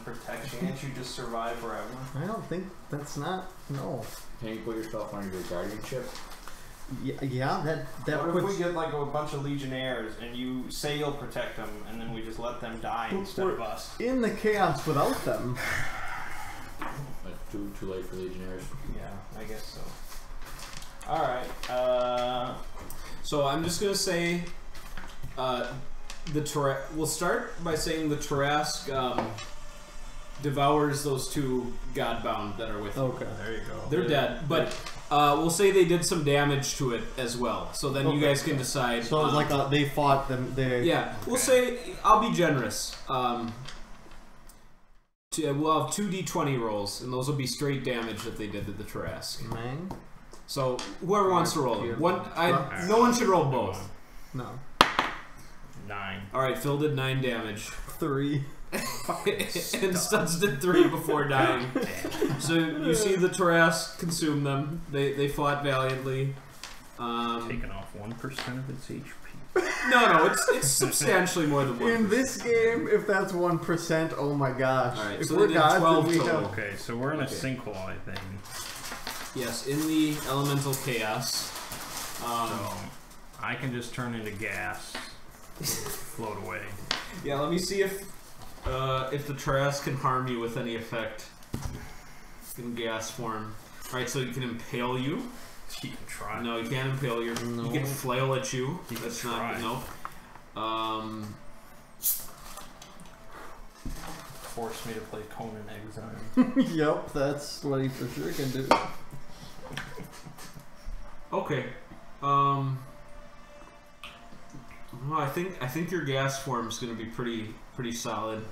protection. Can't you just survive wherever? I don't think that's not. No. Can you put yourself under your guardianship? Yeah, that What if we get like a bunch of legionnaires and you say you'll protect them and then we just let them die instead of us? In the chaos without them. Like too late for legionnaires. Yeah, I guess so. Alright, so I'm just gonna say we'll start by saying the Tarrasque devours those two Godbound that are with you. Okay. there you go. They're dead, but we'll say they did some damage to it as well. So then you guys can decide. So it's like they fought them. Yeah, we'll say I'll be generous. We'll have 2 d20 rolls, and those will be straight damage that they did to the Tarrasque. Mang? So whoever wants to roll it. No one should roll both. No. 9. All right, Phil did 9 damage. 3. And Studs did 3 before dying. So you see the Tarrasque consume them. They fought valiantly. Taking off 1% of its HP. No, it's substantially more than 1%. In this game, if that's 1%, oh my gosh. All right, if so we're they did gods, 12 we total. have... Okay, so we're in a sinkhole, I think. Yes, in the elemental chaos. So I can just turn into gas, float away. Yeah, let me see if the Tarrasque can harm you with any effect in gas form. All right, so you can impale you. He can try. No, you can't impale you. No. He can flail at you. He That's can not try. no. Force me to play Conan Exile. Yep, that's what he for sure can do. Okay. Well, I think your gas form is going to be pretty solid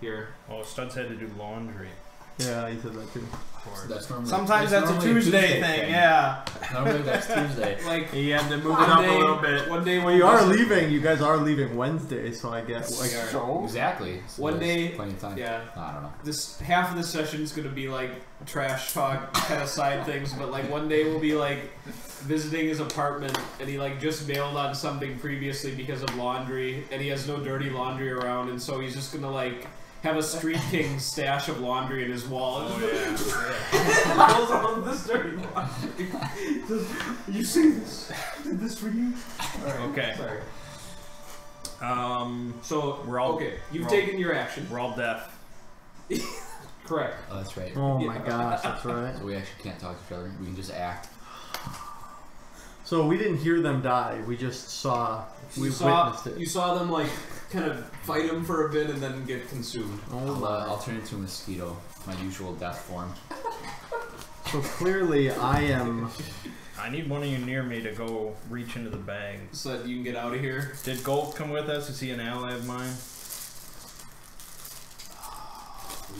here. Oh, Studs had to do laundry. Yeah, he said that too. So that's normally, Sometimes that's a normally Tuesday thing, yeah. Normally that's Tuesday. Like He had to move it up a little bit. One day Well, you are leaving. You guys are leaving Wednesday, so I guess. Like, so? Exactly. So One there's day, plenty of time. yeah. I don't know. This half of the session is going to be like trash talk kind of side things, but like one day we'll be like visiting his apartment and he like just bailed on something previously because of laundry and he has no dirty laundry around, and so he's just going to like have a Street King stash of laundry in his wall. Oh, yeah. Pulls all this dirty laundry. You see this? I did this for you? Alright, Okay. sorry. So we're all okay. You've we're taken your action. We're all deaf. Correct. Oh, that's right. Oh my gosh, that's right. So we actually can't talk to each other. We can just act. So we didn't hear them die. We just saw. We witnessed it. You saw them like kind of fight him for a bit and then get consumed. Oh I'll turn into a mosquito, my usual death form. So clearly, I am. I need one of you near me to go reach into the bag. So that you can get out of here. Did Gold come with us? Is he an ally of mine?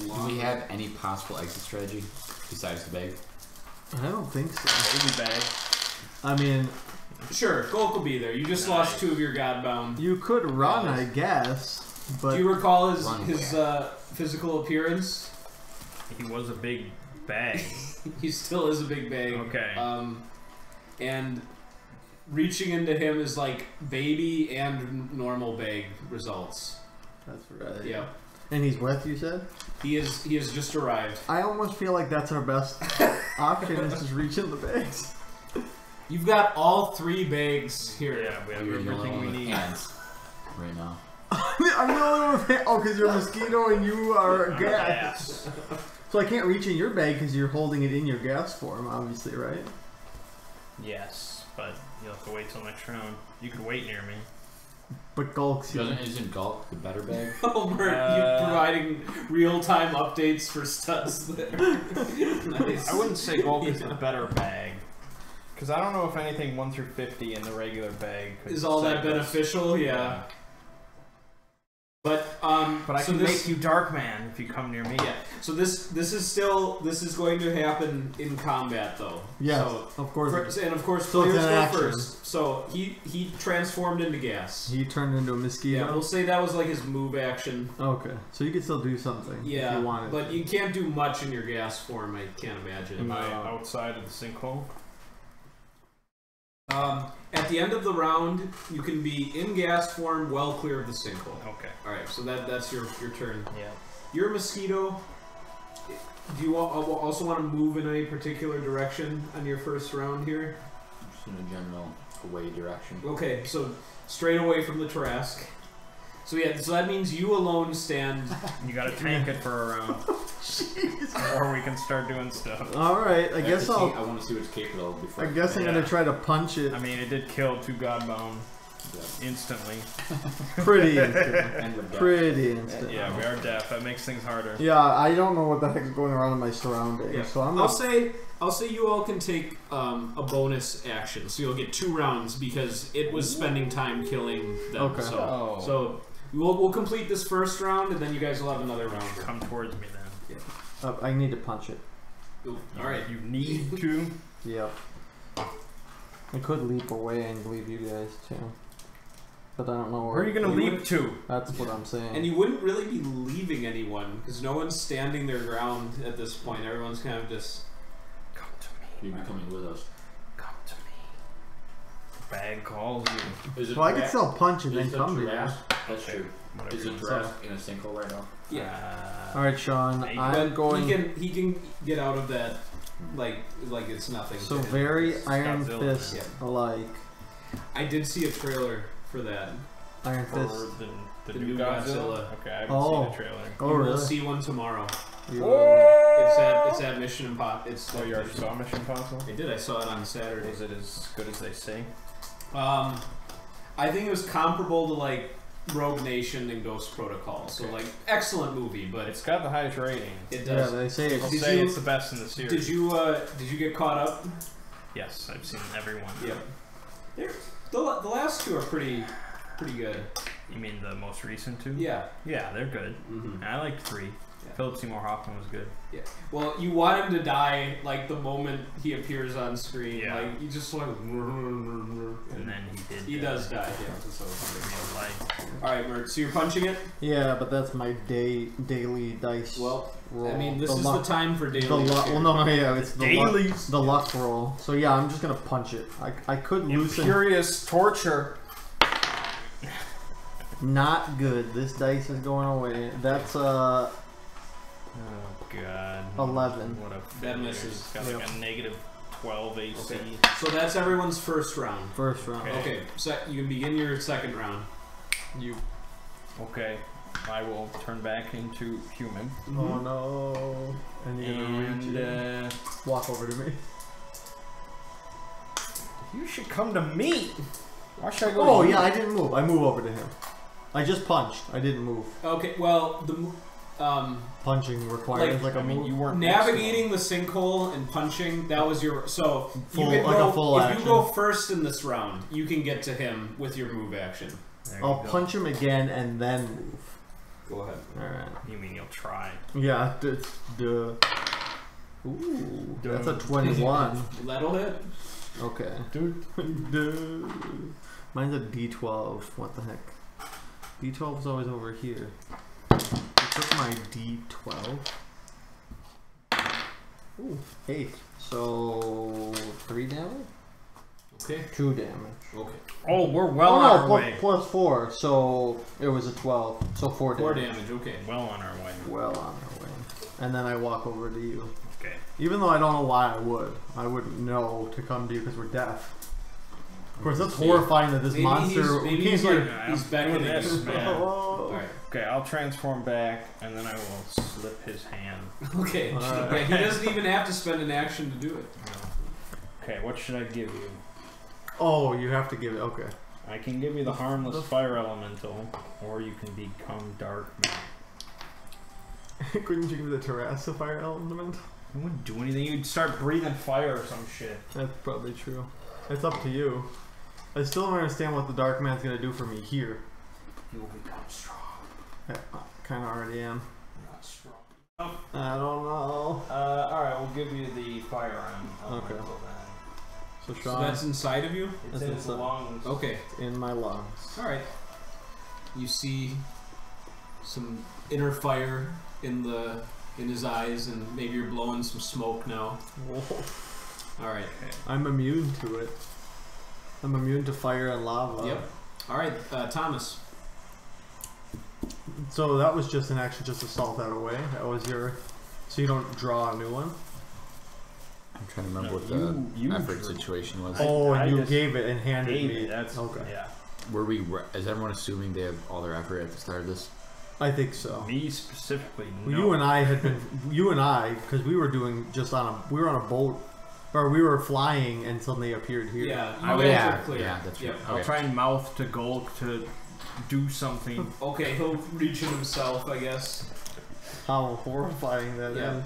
Do we have any possible exit strategy besides the bag? I don't think so. Baby bag. I mean, Sure, Golk will be there. You just lost 2 of your Godbound. you could run, I guess, but Do you recall his Run physical appearance? He was a big bag. He still is a big bag. Okay. And reaching into him is like baby and normal bag results. that's right. Yeah. And he's with you, said? He has just arrived. I almost feel like that's our best option is just reach in the bags. You've got all 3 bags here. Yeah, we have You're the only everything one we with need. hands right now. I'm the only one with hands. Oh, because you're a mosquito and you are I'm gas. gas. So I can't reach in your bag because you're holding it in your gas form, obviously, right? Yes, but you'll have to wait till next round. You could wait near me. But Gulk's Isn't Gulk the better bag? Homer, you providing real-time updates for Studs there. Nice. I wouldn't say Gold is the better bag. Because I don't know if anything 1 through 50 in the regular bag Is all that beneficial? Yeah. But I so can this, make you Dark Man if you come near me. Yeah. So this is going to happen in combat though. Yes, So, of course. and of course So it's players an go action. first. So he transformed into gas. He turned into a mosquito. Yeah, we'll say that was like his move action. Okay, so you could still do something if Yeah, you wanted. but you can't do much in your gas form. I can't imagine. Am I outside of the sinkhole? At the end of the round, you can be in gas form, well clear of the sinkhole. Okay. All right, so that's your turn. Yeah. You're a mosquito. Do you also want to move in any particular direction on your first round here? Just in a general away direction. Okay, so straight away from the Tarrasque. So yeah, so that means you alone stand. You gotta tank it for a round. Or we can start doing stuff. Alright, I guess I want to see what's capable of before. I guess I'm gonna try to punch it. I mean, it did kill 2 Godbound Yeah. instantly. Pretty instant. And with that. Pretty instant. Yeah, we are deaf. That makes things harder. Yeah, I don't know what the heck is going around in my surroundings. Yeah. So I'm I'll say you all can take a bonus action, so you'll get 2 rounds because it was spending time killing them. Okay. So we'll complete this first round, and then you guys will have another round. Come towards me then. I need to punch it. Ooh, all right. You need to. Yep. I could leap away and leave you guys too. But I don't know Where are you gonna leap to? That's what I'm saying. And you wouldn't really be leaving anyone because no one's standing their ground at this point. Everyone's kind of just. Come to me. You'll be coming with us. Come to me. The bag calls you. Is it Well, I can Tarrasque? still punch and then Is it come to you. Tarrasque? That's true. Whatever Is you it say. Tarrasque in a sinkhole right now? Yeah. Alright, Sean, Hey, I'm going. He can get out of that like it's nothing. So to him. very Iron Godzilla. Fist Yeah. alike. I did see a trailer for that. Iron For Fist. The the new new Godzilla? Godzilla. Okay, I haven't Oh. seen the trailer. Oh, You will really? see one tomorrow. You- It's at Mission Impossible. Oh, you already saw Mission Impossible? I did. I saw it on Saturday. Was it as good as they say? I think it was comparable to like Rogue Nation and Ghost Protocol. So Okay. like excellent movie, but It's got the highest rating. it Yeah, does. they say I'll it's. Did say you- it's the best in the series. Did you get caught up? Yes, I've seen everyone. Yeah. The last 2 are pretty good. You mean the most recent 2? Yeah. Yeah, they're good. Mm-hmm. I liked 3. Yeah. Philip Seymour Hoffman was good. Yeah. Well, you want him to die like the moment he appears on screen. Yeah. Like you just like. And then he did. He does die. Yeah. So in real life. All right, Mert. So you're punching it. Yeah, but that's my daily dice Well, roll. I mean, this is luck, the time for daily. the luck. Well, no, yeah, it's the luck, Dailies. the luck roll. So yeah, I'm just gonna punch it. I could loosen. Imperious torture. Not good. This dice is going away. That's Oh god. 11. What a That failure. misses. It's got like a negative 12 AC. Okay. So that's everyone's first round. first round. Okay. Okay. So you can begin your second round. You. Okay. I will turn back into human. Oh no! And you're gonna reach it. And Walk over to me. you should come to me. Why should I go? Oh to you? yeah, I didn't move. I move over to him. I just punched. I didn't move. Okay. Well, Punching requires like a I mean, move. you weren't navigating the sinkhole and punching. That was your Full- you can like a go, full if action. you go first in this round, you can get to him with your move action. There you I'll go. punch him again and then move. Go ahead. All right. You mean you'll try? Yeah. Duh. Ooh, that's a 21. That'll hit. Okay. Dude. Duh. Mine's a D12. What the heck? D12 is always over here. I took my D12. Ooh, 8. So 3 damage? Okay. 2 damage. Okay. Oh, we're well Oh on no, our plus, way. plus 4. So it was a 12. So 4 damage. 4 damage. Okay. Well on our way. Well on our way. And then I walk over to you. Okay. Even though I don't know why I would. I wouldn't know to come to you because we're deaf. Of course, that's See, horrifying that this maybe monster. Maybe we he's can't like hear- Yeah, he's I'm beckoning doing this, you. man. All right. Okay, I'll transform back, and then I will slip his hand. Okay. Alright. Yeah, he doesn't even have to spend an action to do it. Okay, what should I give you? Oh, you have to give it. Okay. I can give you the harmless fire elemental, or you can become dark magic. Couldn't you give me the Tarrasque fire element? I wouldn't do anything. You'd start breathing fire or some shit. That's probably true. It's up to you. I still don't understand what the Dark Man's gonna do for me here. You will become strong. I kind of already am. Not strong. I don't know. Alright, we'll give you the fire elemental Okay. So So Sean, that's inside of you. It's in his lungs. Okay. in my lungs. All right. You see some inner fire in his eyes, and maybe you're blowing some smoke now. Whoa. All right. I'm immune to it. I'm immune to fire and lava. Yep. All right, Thomas. So that was just an action just to salt that away. That was your... So you don't draw a new one? I'm trying to remember No, what the you effort drew. situation was. Oh, I and you just gave it and handed Gave me. it, that's okay. Yeah. Were we? Is everyone assuming they have all their effort at the start of this? I think so. Me specifically. Well, No. you and I had been, because we were doing just we were on a boat, or we were flying and suddenly appeared here. Yeah, I you would- guys yeah, are clear. yeah, that's right. I'll Okay. try and mouth to Golk to do something. Okay, he'll reach it himself, I guess. How horrifying that is. Yeah.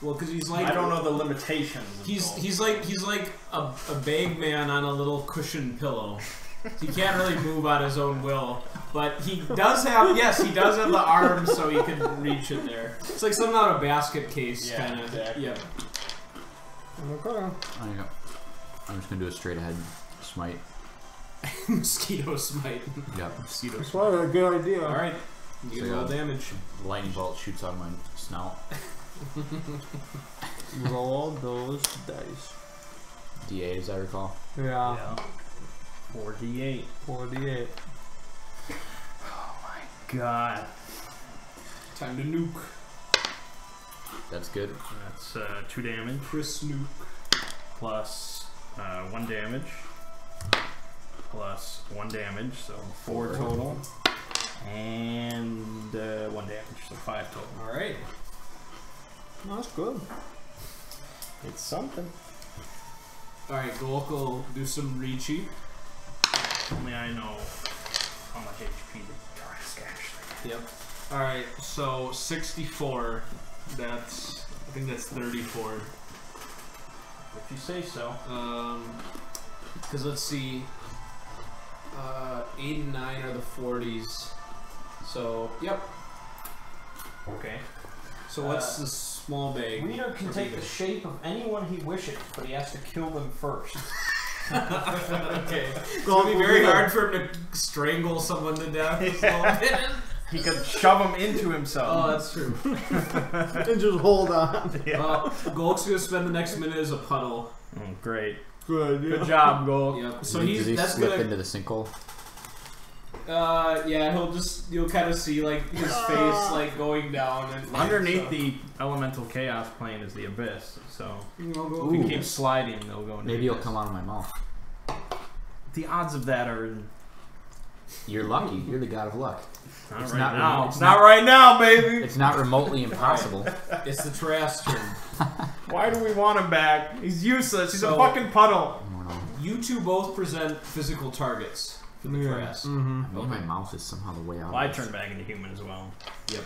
Well, because he's like I don't know the limitations. of Golk. he's like a bag man on a little cushion pillow. He can't really move on his own will, but he does have the arms so he can reach it there. It's like something out of a basket case, Yeah, kind of. exactly. Yeah. Okay. I'm just gonna do a straight ahead smite. Mosquito smite. Yep. Mosquito That's smite. why a good idea. All right. You So get roll yeah. damage. Lightning bolt shoots out of my snout. Roll those dice. D8, as I recall. Yeah. Yeah. 4d8. 48. Oh my god. Time to nuke. That's good. That's 2 damage Chris nuke. plus 1 damage plus 1 damage, so 4 total. And 1 damage, so 5 total. All right. No, that's good. It's something. All right. Golk will do some reachy. Only I know how much HP the Trask actually. Yep. All right. So 64. That's I think that's 34. If you say so. Because let's see. 8 and 9 are the 40s. So yep. Okay. So what's the small bag? Reader can take the shape of anyone he wishes, but he has to kill them first. Okay. It's gonna be very hard for him to strangle someone to death. This little bit. He could shove him into himself. Oh, that's true. And just hold on. Golk's gonna spend the next minute as a puddle. Oh, great. Good. Good job, Golk. Yep. So Does he that's slip gonna. into the sinkhole? Yeah, you'll kind of see like his face like going down and like, Underneath so. the elemental chaos plane is the abyss, so I'll go if Ooh. you keep sliding, they'll go into Maybe the it'll abyss. come out of my mouth. The odds of that are You're lucky. You're the god of luck. not It's right not now. remote. It's not right now, baby. It's not remotely impossible. It's the Trask turn. Why do we want him back? He's useless. He's a So- fucking puddle. I don't know. You two both present physical targets for the Trask. Mm-hmm. I mean, my mouth is somehow the way out. Well, I of this. turned back into human as well. Yep.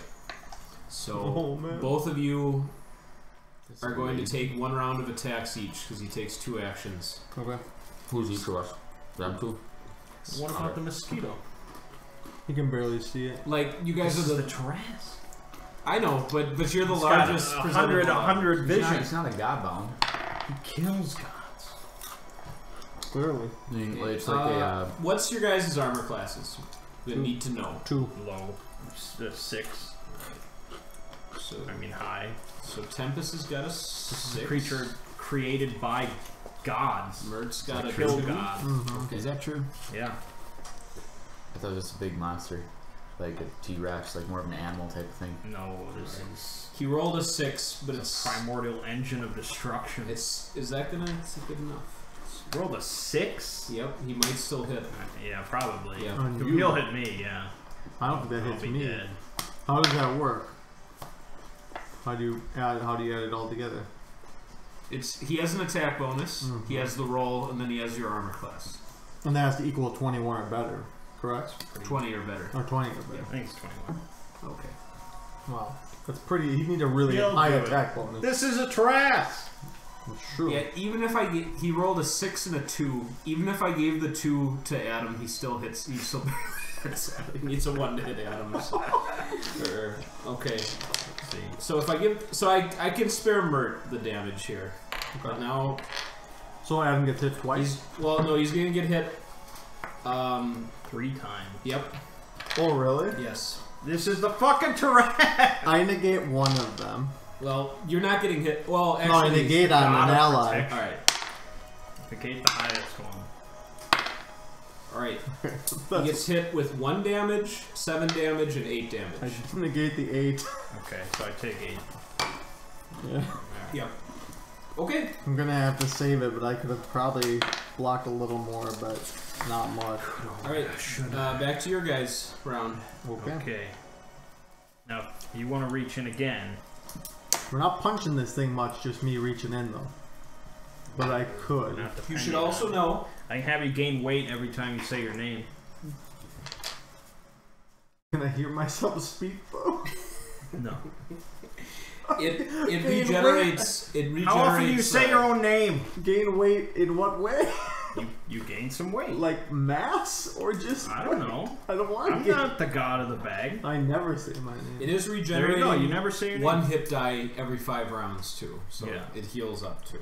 So Oh, man. both of you This are is going to amazing. take 1 round of attacks each because he takes 2 actions. Okay. Who's each of us? Them two? What about the mosquito? You can barely see it. Like you guys This are is the. the Trask. I know, but you're the He's got largest. a presentable. 100 He's vision. not a godbound. He kills gods. Clearly. I mean, it's like a. What's your guys' armor classes? We 2. need to know. 2. Low. 6. So, I mean high. so Tempest has got a This is 6. a creature created by gods. Mert's got a Kill 2. god. Mm-hmm. Is that true? Yeah. I thought it was a big monster. Like a T-Rex, like more of an animal type of thing. No, this is He rolled a 6, but it's primordial engine of destruction. is that gonna? Is it good enough? Rolled a 6? Yep, he might still hit. Yeah, probably. Yeah. On you. He'll hit me, yeah. I don't think that I'll hits be me. dead. How does that work? How do you add it all together? He has an attack bonus. Mhm. He has the roll, and then he has your armor class. And that has to equal 21 or better, correct? 20 or better. Or 20 or I better. think it's 21. Okay. Wow. That's pretty. You need a really You'll high do it. attack bonus. This is a Trask! That's true. Yeah, even if he rolled a 6 and a 2. Even if I gave the 2 to Adam, he still hits. He still hits. He needs a 1 to hit Adam. Sure. Okay. Let's see. So if I give, I can spare Mert the damage here. But now So Adam gets hit twice? he's gonna get hit. 3 times. Yep. Oh, really? Yes. This is the fucking Trask! I negate one of them. Well, you're not getting hit. Well, No, I actually. negate on God an of ally. protection. All right. Negate the highest one. Alright. He gets hit with 1 damage, 7 damage, and 8 damage. I just negate the 8. Okay, so I take 8. Yeah. Yep. Okay. I'm gonna have to save it, but I could have probably blocked a little more, but not much. Alright, back to your guys' round. Okay. Now, you want to reach in again. We're not punching this thing much, just me reaching in though. But I could. You should also know. I can have you gain weight every time you say your name. Can I hear myself speak though? No. It regenerates. It regenerates. How often do you say your own name? Gain weight in what way? You gain some weight. Like mass or just? I don't know. I don't want to. I'm get... not the god of the bag. I never say my name. It is There regenerating. you go. You never say your name. 1 hit die every 5 rounds too, so Yeah. it heals up too.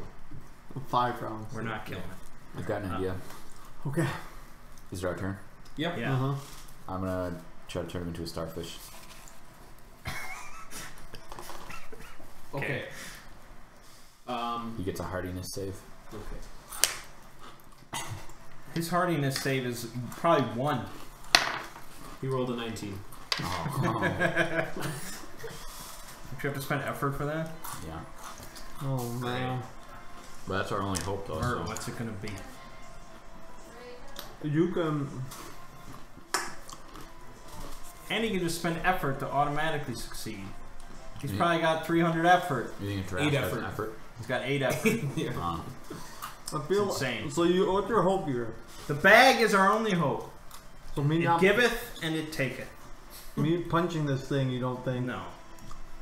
5 rounds. We're not killing it. I've got an idea. Okay. Is it our turn? Yep. Yeah. Uh-huh. I'm gonna try to turn him into a starfish. Okay. He gets a hardiness save. Okay. His hardiness save is probably 1. He rolled a 19. Oh. Don't you have to spend effort for that? Yeah. Oh man. But that's our only hope though. Or So. what's it gonna be? You can. And he can just spend effort to automatically succeed. He's probably got 300 effort. You think a 8 giraffe has effort. effort? He's got 8 effort. Yeah. I feel It's insane. So you, what's your hope here? The bag is our only hope. So me It not giveth and it taketh. me punching this thing. You don't think? No.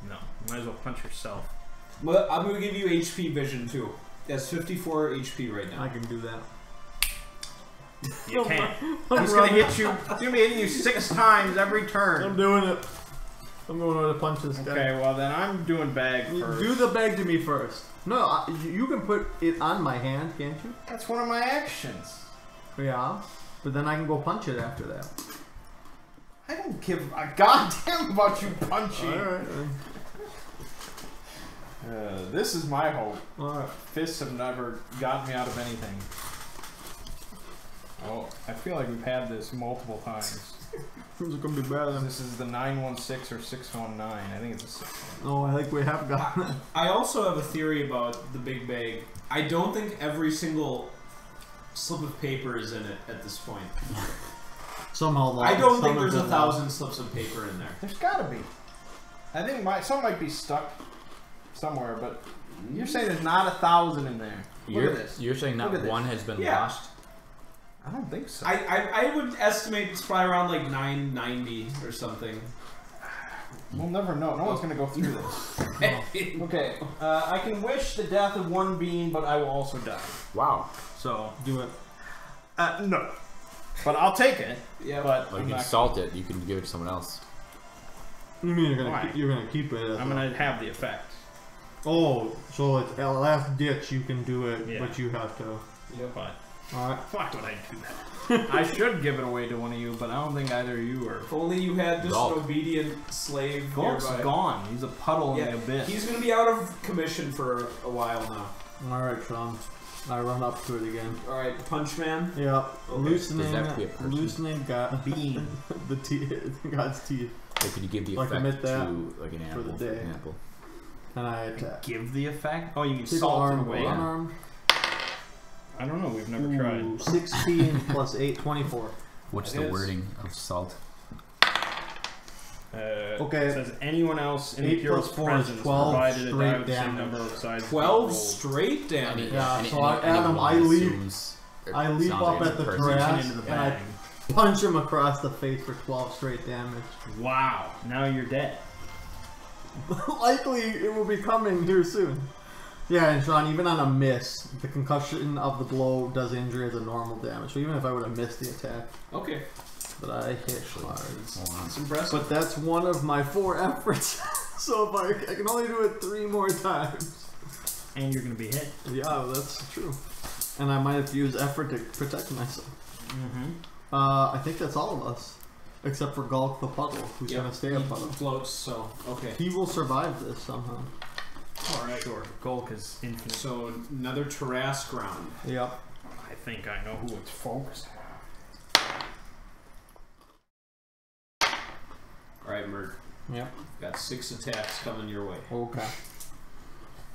No. You might as well punch yourself. Well, I'm gonna give you HP vision too. That's 54 HP right now. I can do that. You can't. I'm He's gonna running. hit you. He's gonna be hitting you 6 times every I'm turn. doing it. I'm going over to punch this guy. Okay, well then I'm doing bag You first. do the bag to me first. No, you can put it on my hand, can't you? That's one of my actions. Yeah, but then I can go punch it after that. I don't give a goddamn about you punching. Alright. This is my hope. Alright. Fists have never gotten me out of anything. Oh, I feel like we've had this multiple times. This is gonna be bad. This is the 916 or 619. I think it's a 619. Oh, I think we have gotten it. I also have a theory about the big bag. I don't think every single slip of paper is in it at this point. Somehow, I don't think some there's of them 1,000 slips of paper in there. There's gotta be. I think some might be stuck somewhere, but you're saying there's not 1,000 in there. Look at this. You're saying Look not at one this. has been Yeah. lost? I don't think so. I would estimate it's probably around like 990 or something. We'll never know. No one's gonna go through this. Okay, I can wish the death of one being, but I will also die. Wow. So, Do it. no. But I'll take it. Yeah, But Well, I'm you can not- salt it. You can give it to someone else. You mean Why? you're gonna keep it? I'm gonna have the effect. Oh, so it's a last ditch. You can do it, Yeah. but you have to. But All right. why would I do that? I should give it away to one of you, but I don't think either of you are. if only you had just Gulp. an obedient slave Gulp's nearby. gone. He's a puddle in Yeah, the abyss. he's gonna be out of commission for a while now. All right, Sean. I run up to it again. All right, Punch Man. Yep. Okay. Loosening. Does that have to be a person? Loosening got Bean. the teeth. God's teeth, Like, could you give the Like, effect omit that to like an for animal, the day. example? and I attack. Give the effect? Oh, you can Take salt it arm, away? one arm. I don't know. We've never Ooh, tried. 16 plus 8, 24. What's It the is. wording of salt? Okay. It says anyone else in 8 the Bureau's plus 4 is presence 12 provided a die straight with the same damage. number of sides. 12 straight damage. Yeah, so Adam, I leap up at the trash into the and I bag. punch him across the face for 12 straight damage. Wow. Now you're dead. Likely it will be coming here soon. Yeah, and Sean, even on a miss, the concussion of the blow does injury as a normal damage. So even if I would have missed the attack, Okay, but I hit hard. that's impressive. But that's one of my 4 efforts. So if I can only do it 3 more times. And you're gonna be hit. Yeah, that's true. And I might have to use effort to protect myself. Mm-hmm. I think that's all of us. Except for Gulk the Puddle, who's Yep, gonna stay a he puddle. floats, so okay. He will survive this somehow. Alright. Sure. Gulk is infinite. So another Tarrasque round. Yep. I think I know who it's focused on. Yep. Got 6 attacks coming your way. Okay.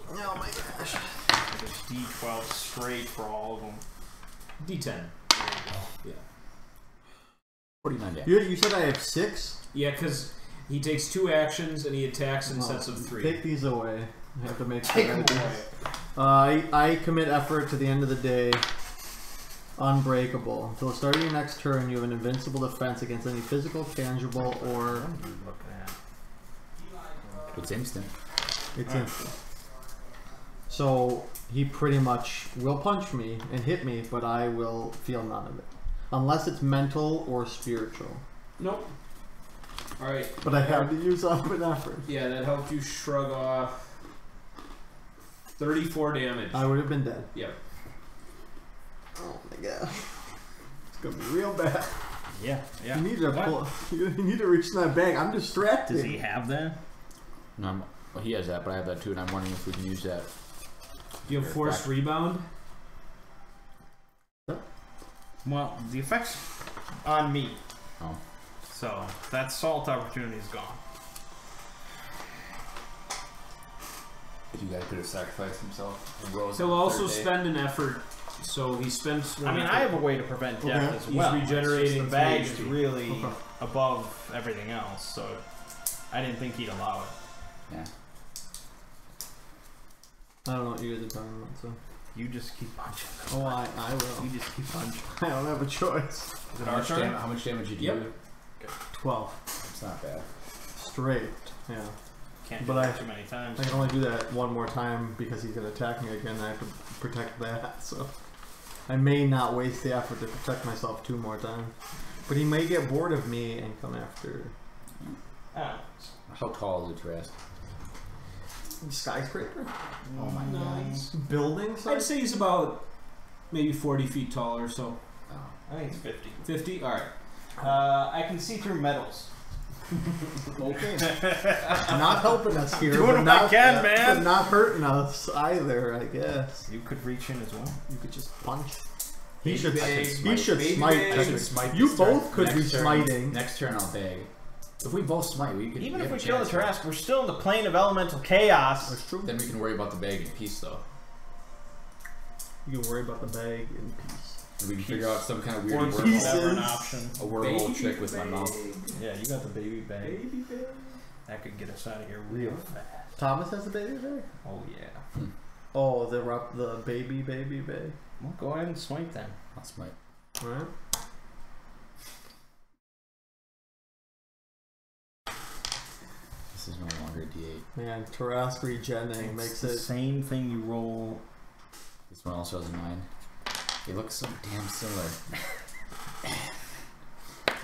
Oh my gosh. Just D12 straight for all of them. D10. There you go. Yeah. 49 damage. You said I have 6? Yeah, because he takes 2 actions and he attacks in sets of 3. Take these away. I have to make Take sure. them away. I commit effort to the end of the day. Unbreakable. Until the start of your next turn, you have an invincible defense against any physical, tangible, or... It's instant. It's instant. So, he pretty much will punch me and hit me, but I will feel none of it. Unless it's mental or spiritual. Nope. Alright. But I have to use up an effort. Yeah, that helped you shrug off 34 damage. I would have been dead. Yep. Oh my god. It's gonna be real bad. Yeah, yeah. You need to pull, you need to reach in that bag. I'm distracted. Does he have that? No, well, he has that, but I have that too, and I'm wondering if we can use that. Do you have forced rebound? Well, the effect's on me. Oh. So, that salt opportunity is gone. You guys could have sacrificed himself. He'll also spend an effort, so he spends one I mean, effort. I have a way to prevent death as He's well. regenerating It's just the bag through is HP. really above everything else, so I didn't think he'd allow it. Yeah. I don't know what you guys are talking about, so. You just keep punching. Oh, I will. You just keep punching. I don't have a choice. Is it How our much, turn? how much damage did you Yep. do? 12. It's not bad. Straight. Yeah. Can't do But that too many times. I can only do that one more time because he's going to attack me again. I have to protect that, so. I may not waste the effort to protect myself 2 more times. But he may get bored of me and come after. Oh. How tall is the Trask? Skyscraper? Oh my Nice. Buildings? I'd say he's about maybe 40 feet tall or so. I think it's 50. 50? Alright. I can see through metals. Okay. Not helping us here. Doing but what not, I can, man. But not hurting us either, I guess. You could reach in as well. You could just punch. Baby He should bag, smite. bag. technically. smite You this both turn. could Next be turn- smiting. Next turn I'll bag. If we both smite, we could. Even if have we a kill the chance. Tarrasque, we're still in the plane of elemental chaos. That's true. Then we can worry about the bag in peace, though. You can worry about the bag in peace. And we can figure out some kind of weird Or wormhole, pieces. never an option. a wormhole trick with my mouth. Yeah, you got the baby bag. That could get us out of here real fast. Thomas has a baby bag? Oh yeah. Oh, the baby bag. Well, go ahead and smite then. I'll smite. Alright. This is no longer a D8. Man, Tarrasque regenning makes the it. same thing you roll. This one also has a 9. They look so damn similar.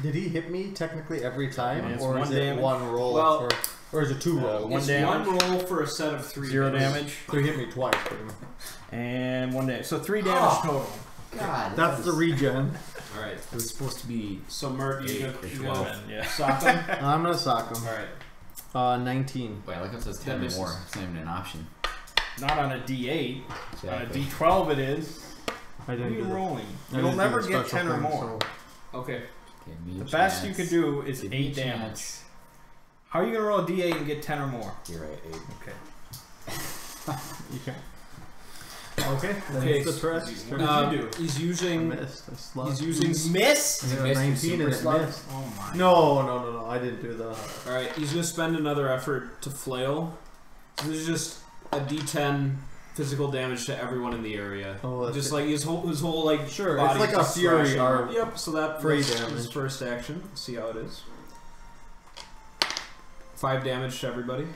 Did he hit me technically every time? Yeah, it's or is one it damage. one roll? Well, or is it 2 rolls? one It's damage. one roll for a set of 3. 0 hits. damage. So he hit me twice, pretty much. And 1 damage. So 3 damage total. God, That's the regen. Alright. It was supposed to be. So Mert, you Eight, go 12. Yeah. sock him? I'm gonna sock him. Alright. 19. Wait, I like how it says That 10 or misses. more. It's not even an option. Not on a D8. On a Exactly. D12 it is. I What are didn't you do rolling? I You'll didn't do never the get special 10 or thing, more. so- Okay. Give me The a best you chance. could do is Give me 8 a damage. chance. How are you gonna roll a D8 and get 10 or more? You're right, 8. Okay. You can. Okay, then Okay, it's the press. What did you do? He's I using. missed. I slugged. He's using. Miss? Is it Yeah, missed? 19 and it Super missed. Oh my. No, I didn't do that. Alright, he's gonna spend another effort to flail. So this is just a D10 physical damage to everyone in the area. Oh, that's Just it. like his whole like Sure, body it's like a just fury thrashing. or Yep. So that free was his damage. first action. Let's see how it is. 5 damage to everybody.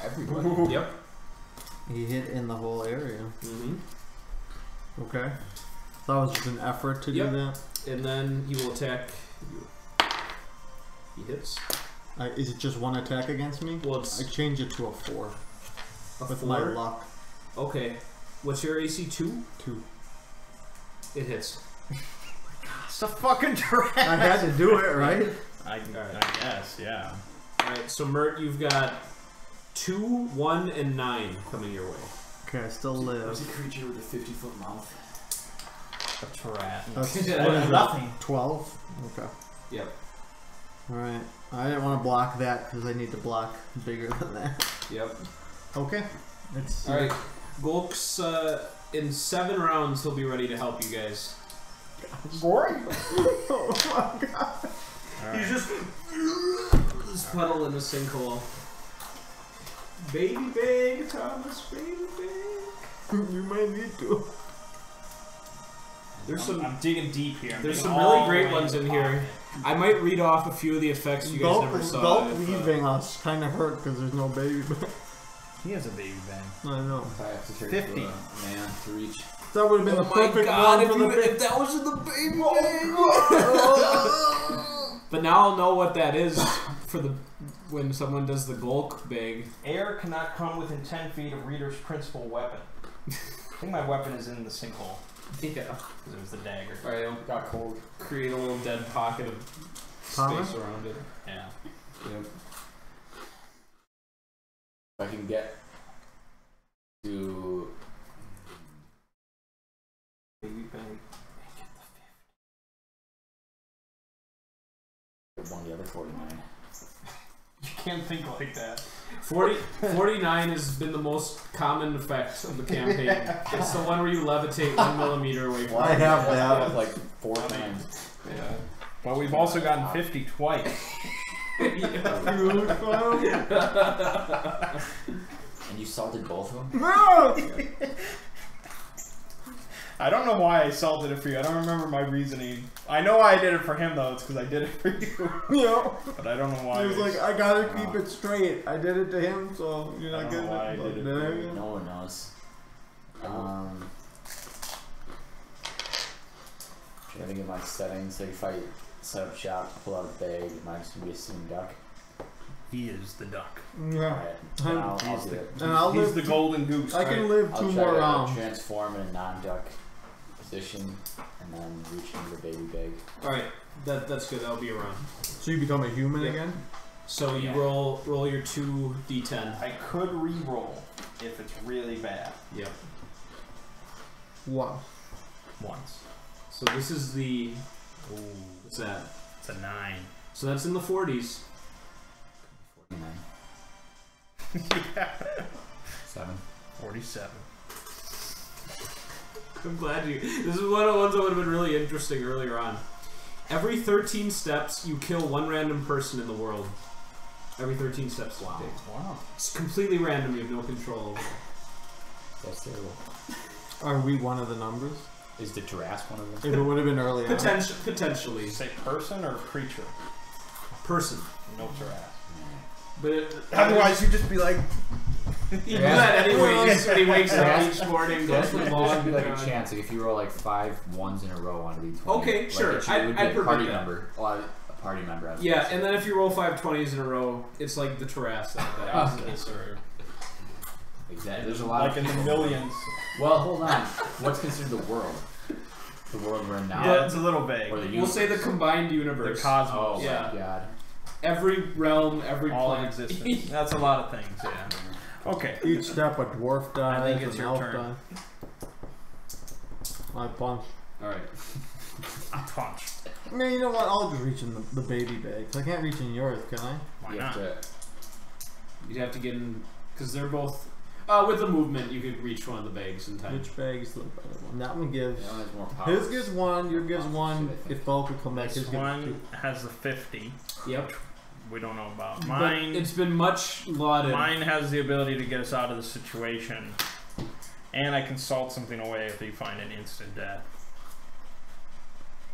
Everybody. Yep. He hit in the whole area. Mm-hmm. Okay. So that was just an effort to Yep. do that. And then he will attack you. He hits. Is it just one attack against me? Well, it's I change it to a 4 a with 4. my luck. Okay. What's your AC? 2? 2. It hits. It's a fucking Tarrasque. I had to do it, right? I guess, yeah. Alright, so Mert, you've got 2, 1, and 9 coming your way. Okay, I still live. What's a creature with a 50-foot mouth? A Tarrasque. That's Yeah, what is it? nothing. 12? Okay. Yep. Alright. I didn't want to block that because I need to block bigger than that. Yep. Okay. Let's see. Alright. Golk's, in 7 rounds, he'll be ready to help you guys. Boring. Oh my god. He's just puddle in the sinkhole. Baby bag, Thomas, baby bag. You might need to. There's some. I'm digging deep here. There's some really great ones in here. I might read off a few of the effects you guys never saw. Gulp leaving us kind of hurt because there's no baby bag. He has a baby bang. I know. If I have to turn 50. to a man to reach. That would have been the perfect God, one for the if that was in the baby bag. But now I'll know what that is for the when someone does the Golk bag. Air cannot come within 10 feet of reader's principal weapon. I think my weapon is in the sinkhole. Yeah. Because it was the dagger. Alright, I'll Got cold. create a little dead pocket of Thomas? space around it. Yeah. Yep. If I can get to Baby bag. one of the other 49. You can't think like that. 49 has been the most common effect of the campaign. It's the one where you levitate 1 millimeter away from I have I that. have like 4 times. Yeah. But we've also gotten 50 twice. And you salted both of them? No! I don't know why I salted it for you. I don't remember my reasoning. I know why I did it for him though. It's because I did it for you. Yeah. But I don't know why. He was like, I gotta keep it straight. I did it to him, so you're I not don't getting know why I it. did it There for you you. go. No one knows. Trying to think of my settings. Like if I set up shop, pull out a bag, it might just be a sitting duck. He is the duck. Yeah. Alright, then I'll do it. And I'll He's live. the golden goose. I can live I'll 2 try more to rounds. transform in a non-duck position and then reach into the baby bag. Alright, that's good. That'll be around. So you become a human Yep. again? So you Yeah. roll your 2d10. I could re-roll if it's really bad. Yep. Wow. Once. So this is the. Ooh. What's that? It's a 9. So that's in the 40s. 49. Yeah. 7. 47. I'm glad you. This is one of the ones that would have been really interesting earlier on. Every 13 steps, you kill 1 random person in the world. Every 13 steps. Wow. Wow. It's completely random. You have no control over it. That's terrible. Are we one of the numbers? Is the giraffe one of them? If it would have been early on. Potentially. Say person or creature? Person. No giraffe. But Otherwise, you'd just be like. he do that anyways when he wakes up Yeah. each morning. There Goes to the should log. be like a chance, like if you roll like 5 1s in a row on D20. Okay, like sure. It would I'd be a permit party that. member. Well, a party member. I was Yeah, gonna say. and then if you roll 5 20s in a row, it's like the terrace. Exactly. There's a lot Like of in the people. millions. Well, hold on. What's considered the world? The world we're in now. Yeah, it's a little vague. Or the We'll universe. say the combined The universe. cosmos. Oh Yeah. my god. Every realm, every All in planet. existence. That's a lot of things, yeah. Okay. Each step a dwarf dies, I think it's an your elf turn. dies. I punch. Alright. A punch. I mean, you know what? I'll just reach in the baby bag. 'Cause I can't reach in yours, can I? Why You not? have to, You'd have to get in. Because they're both. With the movement, you could reach one of the bags in time. Which bag is the better one? That one gives. that one has more power. His gives 1, yours gives Oh, 1. shit, I think. If both would come back, his This gives 2. one has the 50. Yep. We don't know about But mine. it's been much lauded. Mine has the ability to get us out of the situation. And I can salt something away if you find an instant death.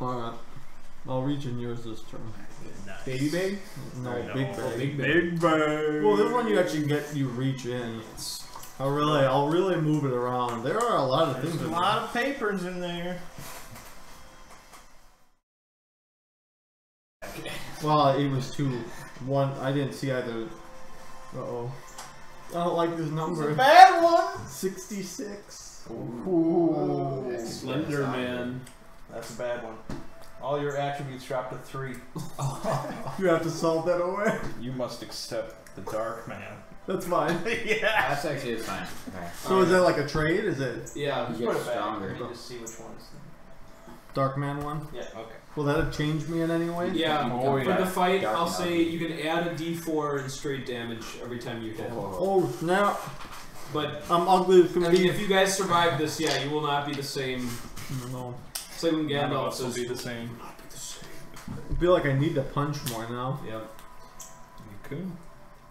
Alright. I'll reach in yours this turn. Nice. Baby bag? No, No. big bag. Big bag. Big bang. Well, this one you actually you reach in. I'll really move it around. There are a lot of There's things. a lot of papers in there. Well, it was 2. 1. I didn't see either. Uh oh. I don't like this number. Bad one. 66. Ooh. Slender Man. That's a bad one. All your attributes drop to 3. You have to solve that away. You must accept the dark man. That's fine. Yeah. That's actually it's fine. Okay. So is that like a trade? Is it? Yeah. You Put get it back. stronger. Let me just see which ones. Dark Man one. Yeah. Okay. Will that change me in any way? Yeah, Oh, for yeah. the fight, Dark I'll and say ugly. you can add a d4 in straight damage every time you hit. Oh snap! But I'm ugly as can I mean, be. if you guys survive this, yeah, you will not be the same. No. It's like when None of Gandalf us will says, be the same. I feel like I need to punch more now. Yep. You could.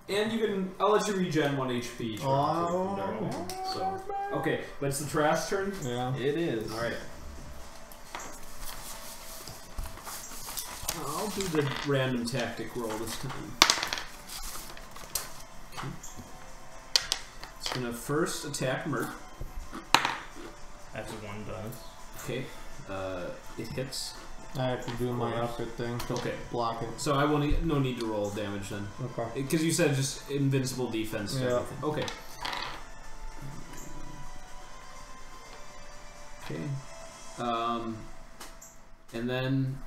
And you can, I'll let you regen 1 HP each round for Dark Man. So, okay, but it's the trash turn? Yeah. It is. Alright. I'll do the random tactic roll this time. Okay. It's gonna first attack Merc. As one does. Okay. It hits. I have to do my outfit thing to Okay. block it. So I won't no need to roll damage then. Okay. Because you said just invincible defense. to Yeah. everything. Okay. Okay. And then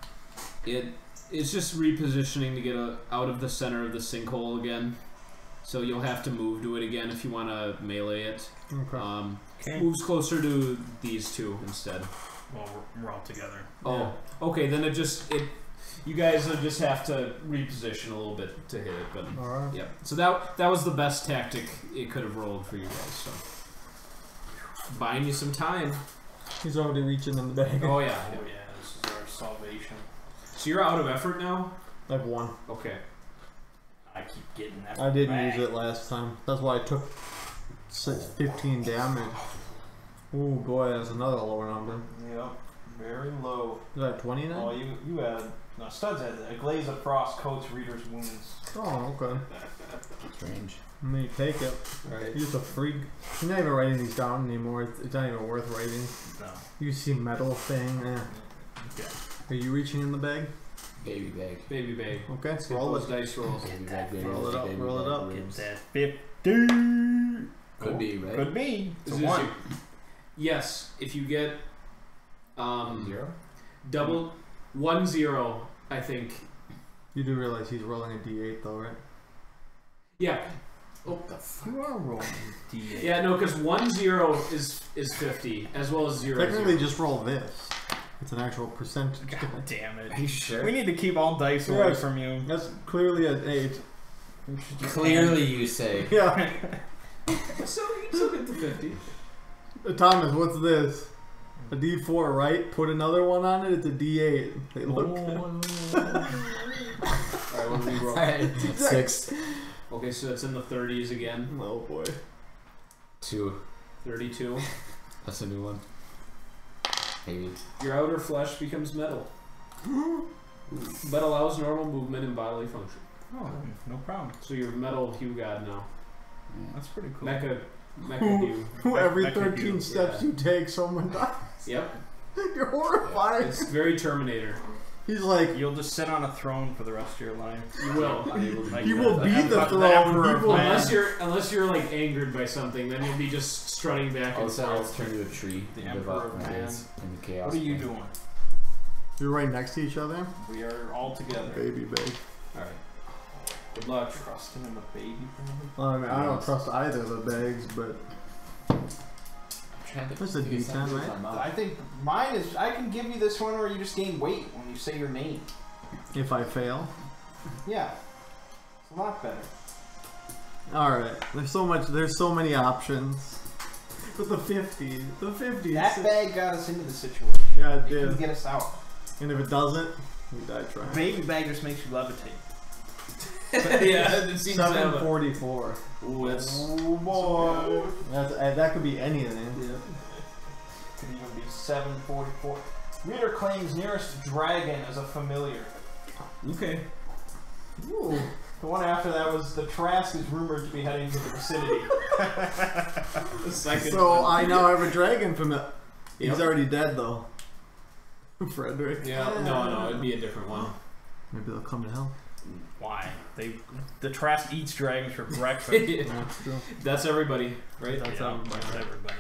it's just repositioning to get out of the center of the sinkhole again. So you'll have to move to it again if you want to melee it. Okay. Okay. Moves closer to these two instead. Well, we're all together. Oh, okay. Then you guys will just have to reposition a little bit to hit it, but Alright. yeah. So that was the best tactic it could have rolled for you guys. So buying you some time. He's already reaching in the bag. Oh yeah. Oh yeah, this is our salvation. So you're out of effort now. I have one. Okay. I keep getting that. I didn't back. use it last time. That's why I took 15 damage. Ooh boy, that's another lower number. Yep. Very low. Is that 20 now? Oh, you had Studs had a glaze of frost coats reader's wounds. Oh, okay. Strange. I mean, you take it. Right. He's a freak. You're not even writing these down anymore. It's not even worth writing. No. You see metal thing. Yeah. Are you reaching in the bag? Baby bag. Baby bag. Okay, Let's get roll those it. dice rolls. Baby bag. Baby Roll it bag, up, baby roll it bag, up. rooms. Get that 50. Could be, right? Could be. It's Is a this 1. your- Yes, if you get 0? double 1-0, I think. You do realize he's rolling a d8 though, right? Yeah. Oh, the fuck? You are rolling D8. Yeah, no, because 1-0 is 50, as well as 0. Technically, just roll this. It's an actual percentage. God damn it. Are you sure? We need to keep all dice away Yes. from you. That's clearly an 8. Clearly, you say. Yeah. So you can still get the 50. Thomas, what's this? A d4, right? Put another one on it. It's a d8. They look. Alright, what do we roll? Alright, 6. Okay, so it's in the 30s again. Oh boy. 2. 32. That's a new one. Maybe. Your outer flesh becomes metal, but allows normal movement and bodily function. Oh, no problem. So you're metal hue god now. That's pretty cool. Mecha hue. Every That could 13 be- steps you take, someone dies. Yep. You're horrified. It's very Terminator. He's like, You'll just sit on a throne for the rest of your life. You will. Like he will be the the throne. Emperor He will- of Unless you're like angered by something, then you'll be just strutting back and Also, let's forth. turn to a tree. The and live Emperor off of my Man. days in the chaos. What are you plane. doing? You're right next to each other. We are all together. Baby, baby. Alright. Good luck. Trusting in the baby, baby. Well, I mean, I don't trust either of the bags, but That's a D10, right? I think mine is. I can give you this one where you just gain weight when you say your name. if I fail. Yeah, it's a lot better. Alright, there's so many options. But the 50. That bag got us into the situation. Yeah, it It did. can get us out. And if it doesn't, we die trying. Baby bag just makes you levitate. Yeah, it seems to have a... 744. Ooh, that's... Oh boy. That could be anything. Could even be 744. Reader claims nearest dragon as a familiar. Okay. Ooh. The one after that was the Trask is rumored to be heading to the vicinity. The second So one. I now have a dragon from it. He's Yep. already dead though. Frederick. Yeah, no, it'd be a different one. Maybe they'll come to help. Why? The Trask eats dragons for breakfast. That's true. That's everybody, right? That's Yeah, everybody. that's everybody.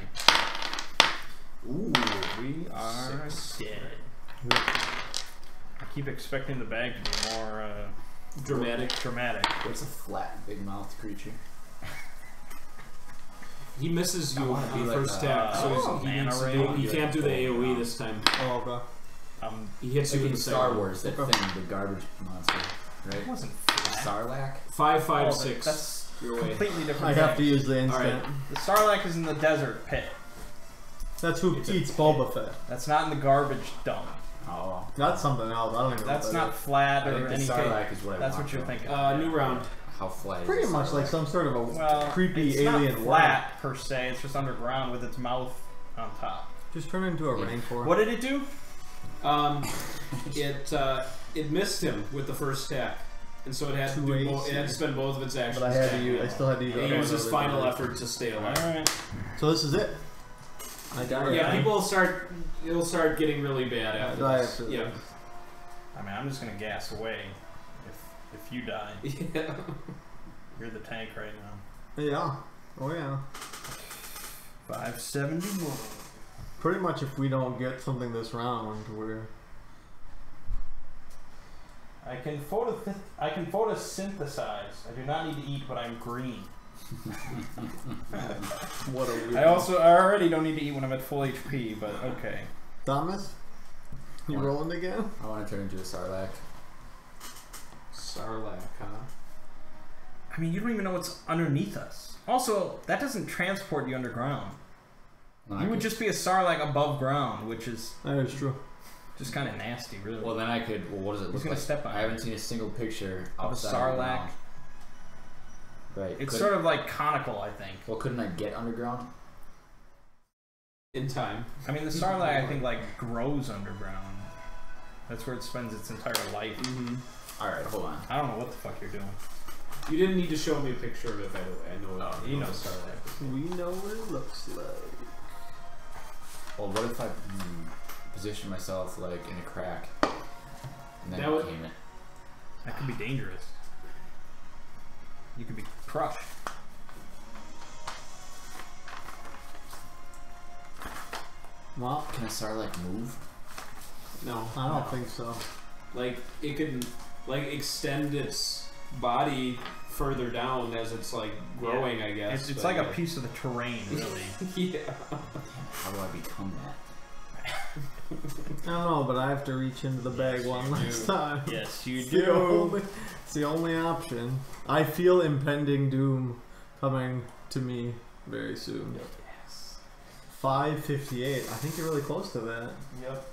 Ooh, We are 6. dead. I keep expecting the bag to be more Dramatic. What's a flat, big mouthed creature? He misses you I wanna on be the like first a- attack, so oh, he mana needs to ray. do, he can't do the AoE this time. Oh, okay. He hits you Like with in the Star second. Wars, that thing, the garbage monster, right? It wasn't Sarlacc? 5, 5, Oh, 6. That's Your way. completely I different. have to thing. use the instant. Alright. The Sarlacc is in the desert pit. That's who It's a eats Boba Fett. That's not in the garbage dump. Oh. That's something else. I don't even know. That's what that not is. flat I or think the anything. Sarlacc is what I That's want, what you're though. thinking. New round. How flat is Pretty the much like Sarlacc? some sort of a Well, creepy it's alien not worm. flat per se. It's just underground with its mouth on top. Just turn into a Yeah. rainforest. What did it do? It missed him with the first attack, and so it had to do it had to spend both of its actions. But I had to attacking use. I it. still had to use. And he other used his ones. final effort to stay All alive. right. So this is it. I die. Yeah, right? it'll start getting really bad after Die this. after Yeah. this. I mean, I'm just gonna gas away. If you die, Yeah. you're the tank right now. Yeah. Oh yeah. 571. Pretty much, if we don't get something this round, we're. I can photosynthesize. I do not need to eat, but I'm green. What a weird. I already don't need to eat when I'm at full HP, but okay. Thomas, you What? rolling again? I want to turn into a Sarlacc. Sarlacc, huh? I mean, you don't even know what's underneath us. Also, that doesn't transport you underground. Well, You I would could- just be a Sarlacc above ground, which is That is true. just kind of nasty, really. Well, then I could. Well, what does it Who's look gonna like? step on I it? haven't seen a single picture Of a outside Sarlacc? underground. Right. It's couldn't- sort of like conical, I think. Well, couldn't I get underground? In time. I mean, the Sarlacc, I think, like, grows underground. That's where it spends its entire life. Mm-hmm. All right, hold on. I don't know what the fuck you're doing. You didn't need to show me a picture of it, by the way. I know. Oh, you know Sarlacc. We know what it looks like. Well, what if I position myself like in a crack and then That would- became it? That could be dangerous. You could be crushed. Well, Can a Sarlacc move? No, I don't think so. like it can like extend its body further down as it's like growing. I guess It's but, like a piece of the terrain, really. Yeah. How do I become that? I don't know, but I have to reach into the bag one last time. Yes, you It's the only- it's the only option. I feel impending doom coming to me very soon. Yes. 5:58. I think you're really close to that. Yep.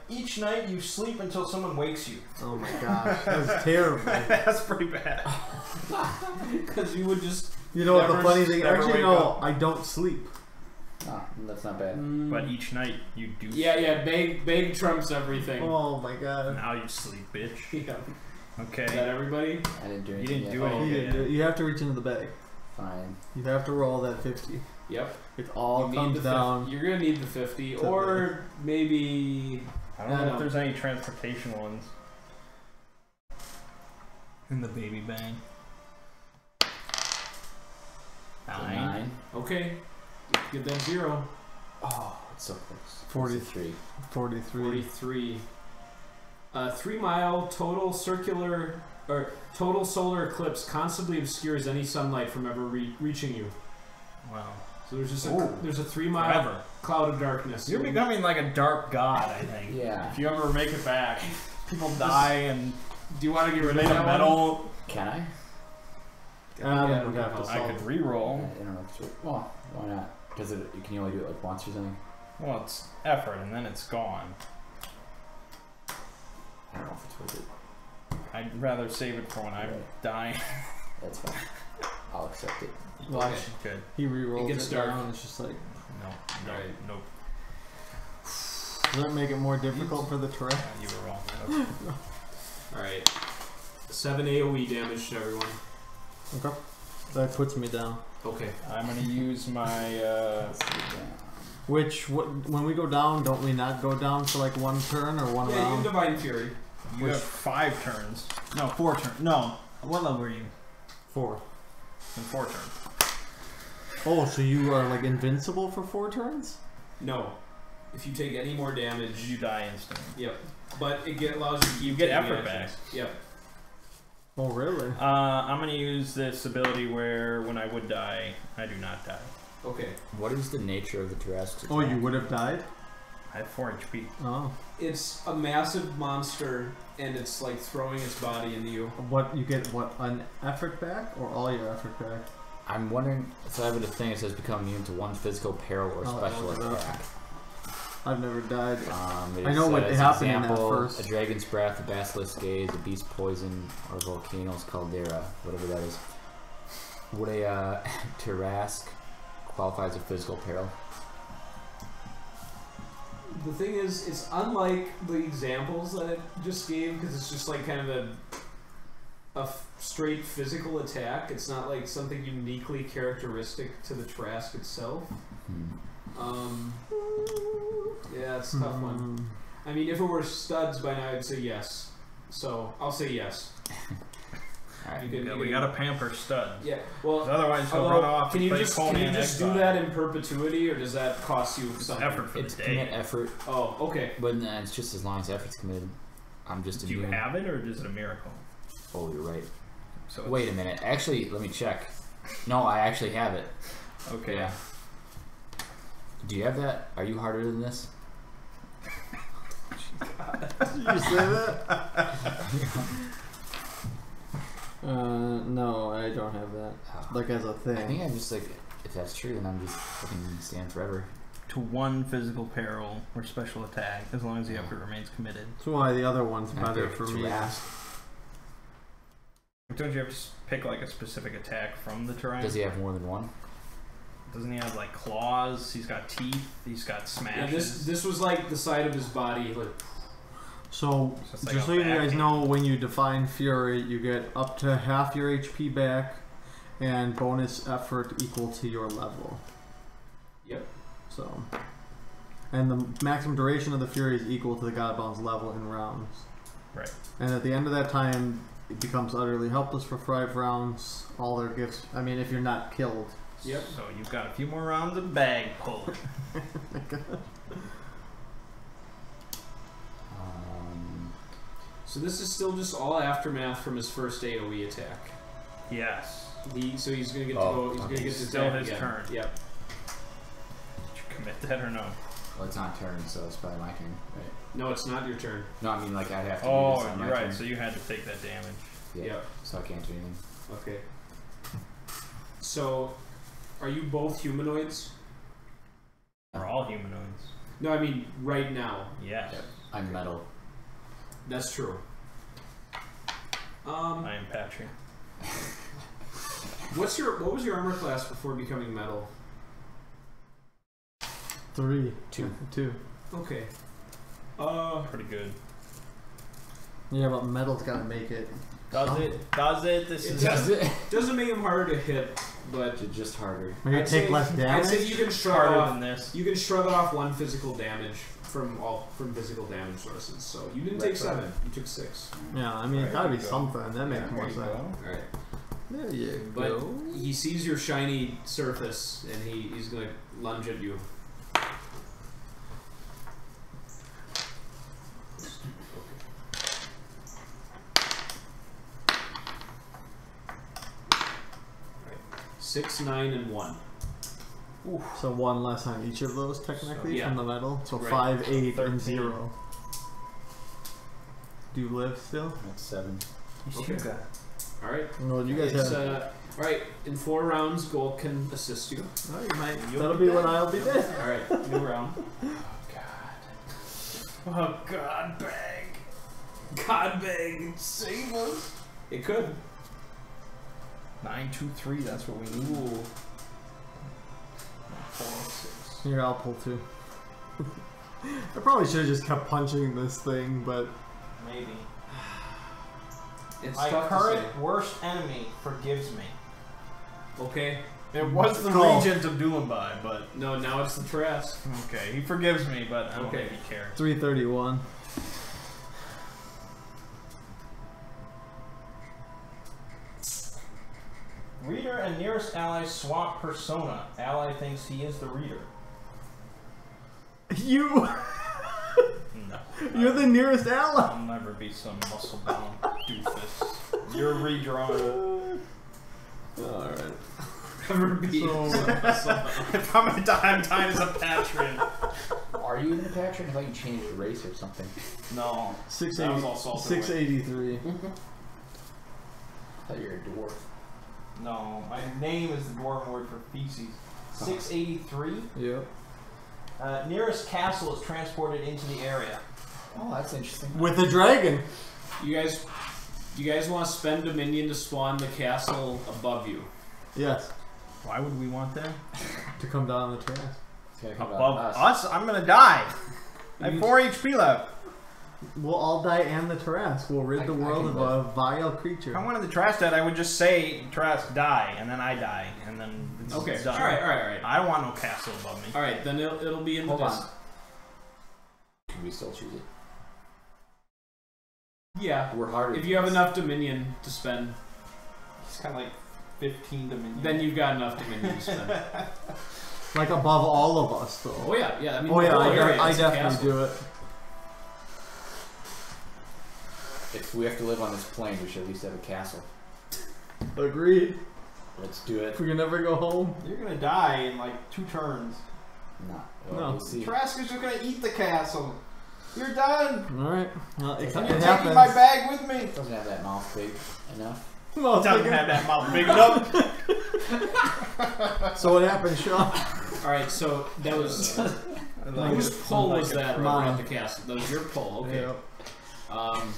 Each night you sleep until someone wakes you. Oh my gosh, that's terrible. That's pretty bad. Because you would just. You know what the Never- funny thing? never Actually, wake no, up. I don't sleep. Ah, that's not bad. But each night you do. Yeah, bag trumps everything. Oh my god. Now you sleep, bitch. Yeah. Okay. Is that everybody? I didn't do You anything didn't yet. do Oh, anything. You, Yeah. didn't do it. You have to reach into the bag. Fine. You have to roll that 50. Yep. It all You need comes the down. 50. You're gonna need the 50, to or maybe. I don't know No. if there's any transportation ones. In the baby bang. So 9. 9. Okay. Get that 0. Oh, it's so close. 43. 43. 43. 3 mile total circular or total solar eclipse constantly obscures any sunlight from ever reaching you. Wow. So there's just Ooh. there's a 3 mile Forever. cloud of darkness. You're becoming like a dark god, I think. Yeah. If you ever make it back, people die and Do you want to get you're rid of made that of one? metal. Can I? Yeah, would have to I could I re-roll. don't know. If it's, well, why not? Because can you only do it like once or something? Well, it's effort and then it's gone. I don't know if it's worth it. I'd rather save it for when I'm Right. dying. That's fine. I'll accept it. Watch. Okay. Good. He re-rolls It gets it dark. down. It's just like, No. Right. Nope. does that make it more difficult for the terrain? You were wrong. Nope. Alright. 7 AoE damage to everyone. Okay. That puts me down. Okay. I'm gonna use my. Let's do that. When we go down, don't we not go down for like one turn or one Yeah, you round? Divine Fury. You have 5 turns. No, 4 turns. No. What level are you? 4. In 4 turns. Oh, so you are like invincible for 4 turns? No. If you take any more damage, You die instantly. yep. But it allows you to keep You get taking effort actions. Yep. Oh, really? I'm gonna use this ability where when I would die, I do not die. Okay. What is the nature of the Jurassic? Oh, you would have died? I have 4 HP. Oh. It's a massive monster, and it's like throwing its body into you. What you get? What, an effort back or all your effort back? I'm wondering. So I have a thing that says become immune to 1 physical peril or special look it up. attack. I've never died. It I know what says, happened in that example, first. A dragon's breath, a basilisk gaze, a beast poison, or volcano's caldera, whatever that is. Would a Tarask qualify as a physical peril? The thing is, it's unlike the examples that I just gave because it's just like kind of a straight physical attack. It's not like something uniquely characteristic to the Trask itself. Yeah, it's a tough one. I mean, if it were studs by now, I'd say yes. So I'll say yes. Alright. We gotta pamper Stud. Yeah. Well, 'Cause otherwise he'll run off. Can and you play just Pony and do Exile. that in perpetuity, or does that cost you something? Effort for It's the commit day. effort, Oh, okay. but it's just as long as effort's committed. I'm just Do you immune. have it, or is it a miracle? Oh, you're right. So Wait a minute. Actually, let me check. No, I actually have it. Okay. Yeah. Do you have that? Are you harder than this? Did you say that? No, I don't have that. Like as a I think thing. I'm just like, if that's true, then I'm just fucking stand forever. To 1 physical peril or special attack, as long as the effort remains committed. That's why the other one's And I better pick for me. Tarask. Don't you have to pick like a specific attack from the terrain? Does he have more than one? Doesn't he have like claws? He's got teeth. He's got Yeah, smashes. this was like the side of his body. Like, So, So it's like just a so you guys backing. know, when you define Fury, you get up to half your HP back and bonus effort equal to your level. Yep. So, and the maximum duration of the Fury is equal to the Godbound's level in rounds. Right. And at the end of that time, it becomes utterly helpless for 5 rounds. All their gifts, I mean, if you're not killed. Yep. So you've got a few more rounds of bag pulling. So this is still just all aftermath from his first AOE attack. Yes. So he's gonna get to Oh, go. He's okay. gonna get to Still attack his again. turn. Yep. Did you commit that or no? Well, it's on turn, so it's probably my turn, right? No, it's not your turn. No, I mean, like, I'd have to do Oh, this on you're my right. turn. So you had to take that damage. Yeah. Yep. So I can't do anything. Okay. So, are you both humanoids? We're all humanoids. No, I mean right now. Yes. I'm metal. That's true. I am Patrick. What was your armor class before becoming metal? 3. 2. 2. Okay. Pretty good. Yeah, but metal's gotta make it. Does it? Does it? This is Does it? Doesn't make him harder to hit, but Just harder. Maybe I'd take say- less damage. I'd say you can shrug harder off. than this. You can shrug off 1 physical damage from physical damage sources. So you didn't take 7. You took 6. Yeah, I mean, it's There gotta you be go. something. That makes more There you sense. go. All right. There you But go. he sees your shiny surface and he's gonna lunge at you. Six, 9, and 1. So 1 less on each of those, technically, So, yeah. from the metal. So Right. 5, 8, 13. and 0. Do you live still? That's 7. Okay. All right. No, you guys It's, have. all right. In 4 rounds, Gold can assist you. Oh, you might. You'll That'll be be when I'll be dead. All right. New round. Oh God, bag. God bang, save us. It could. 9, 2, 3. That's what we need. Ooh. 4, 6. Here, I'll pull 2. I probably should have just kept punching this thing, but Maybe. It's My tough to current worst enemy forgives me. say. Okay. It was the Call. Regent of Dulimbian, but No, now it's the Trask. okay, he forgives me, but I don't Okay. think he cares. 331. Reader and nearest ally swap persona. Ally thinks he is the reader. You! No, You're the nearest ally! I'll never be some muscle-bound doofus. You're redrawn. Alright. Never be. So, If I'm dying as a patron. Are Are you in the Patrick? I thought you changed the race or something. No. 683. I thought you were a dwarf. No, my name is the dwarven word for feces. 683. Yep. Nearest castle is transported into the area. Oh, that's interesting. With a dragon. You guys want to spend Dominion to spawn the castle above you? Yes. Why would we want that? To come down the track. Above us? I'm gonna die. I have 4 HP left. We'll all die and the Tarrasque. We'll rid the world of a vile creature. If I wanted the Trask dead, I would just say Trask die, and then I die, and then it's Okay. done. All right. I don't want no castle above me. All right. Then it'll be in the Hold on. distance. Can we still choose it? Yeah. We're harder. If you have enough Dominion to spend, It's kind of like 15 Dominion. then you've got enough Dominion to spend. Like above all of us, though. Oh yeah. I mean, Oh the yeah, whole area I is a definitely castle. do it. If we have to live on this plane, we should at least have a castle. Agreed. Let's do it. We can never go home. You're gonna die in like 2 turns. No. No. We'll see. Trask is just gonna eat the castle. You're done. Alright. Well, it I'm happens. taking my bag with me. It doesn't have that mouth big enough. Well, Doesn't have that mouth big enough. So what happened, Sean? All right. So that was whose pull was that around the castle? That was your pull. Okay. Yeah.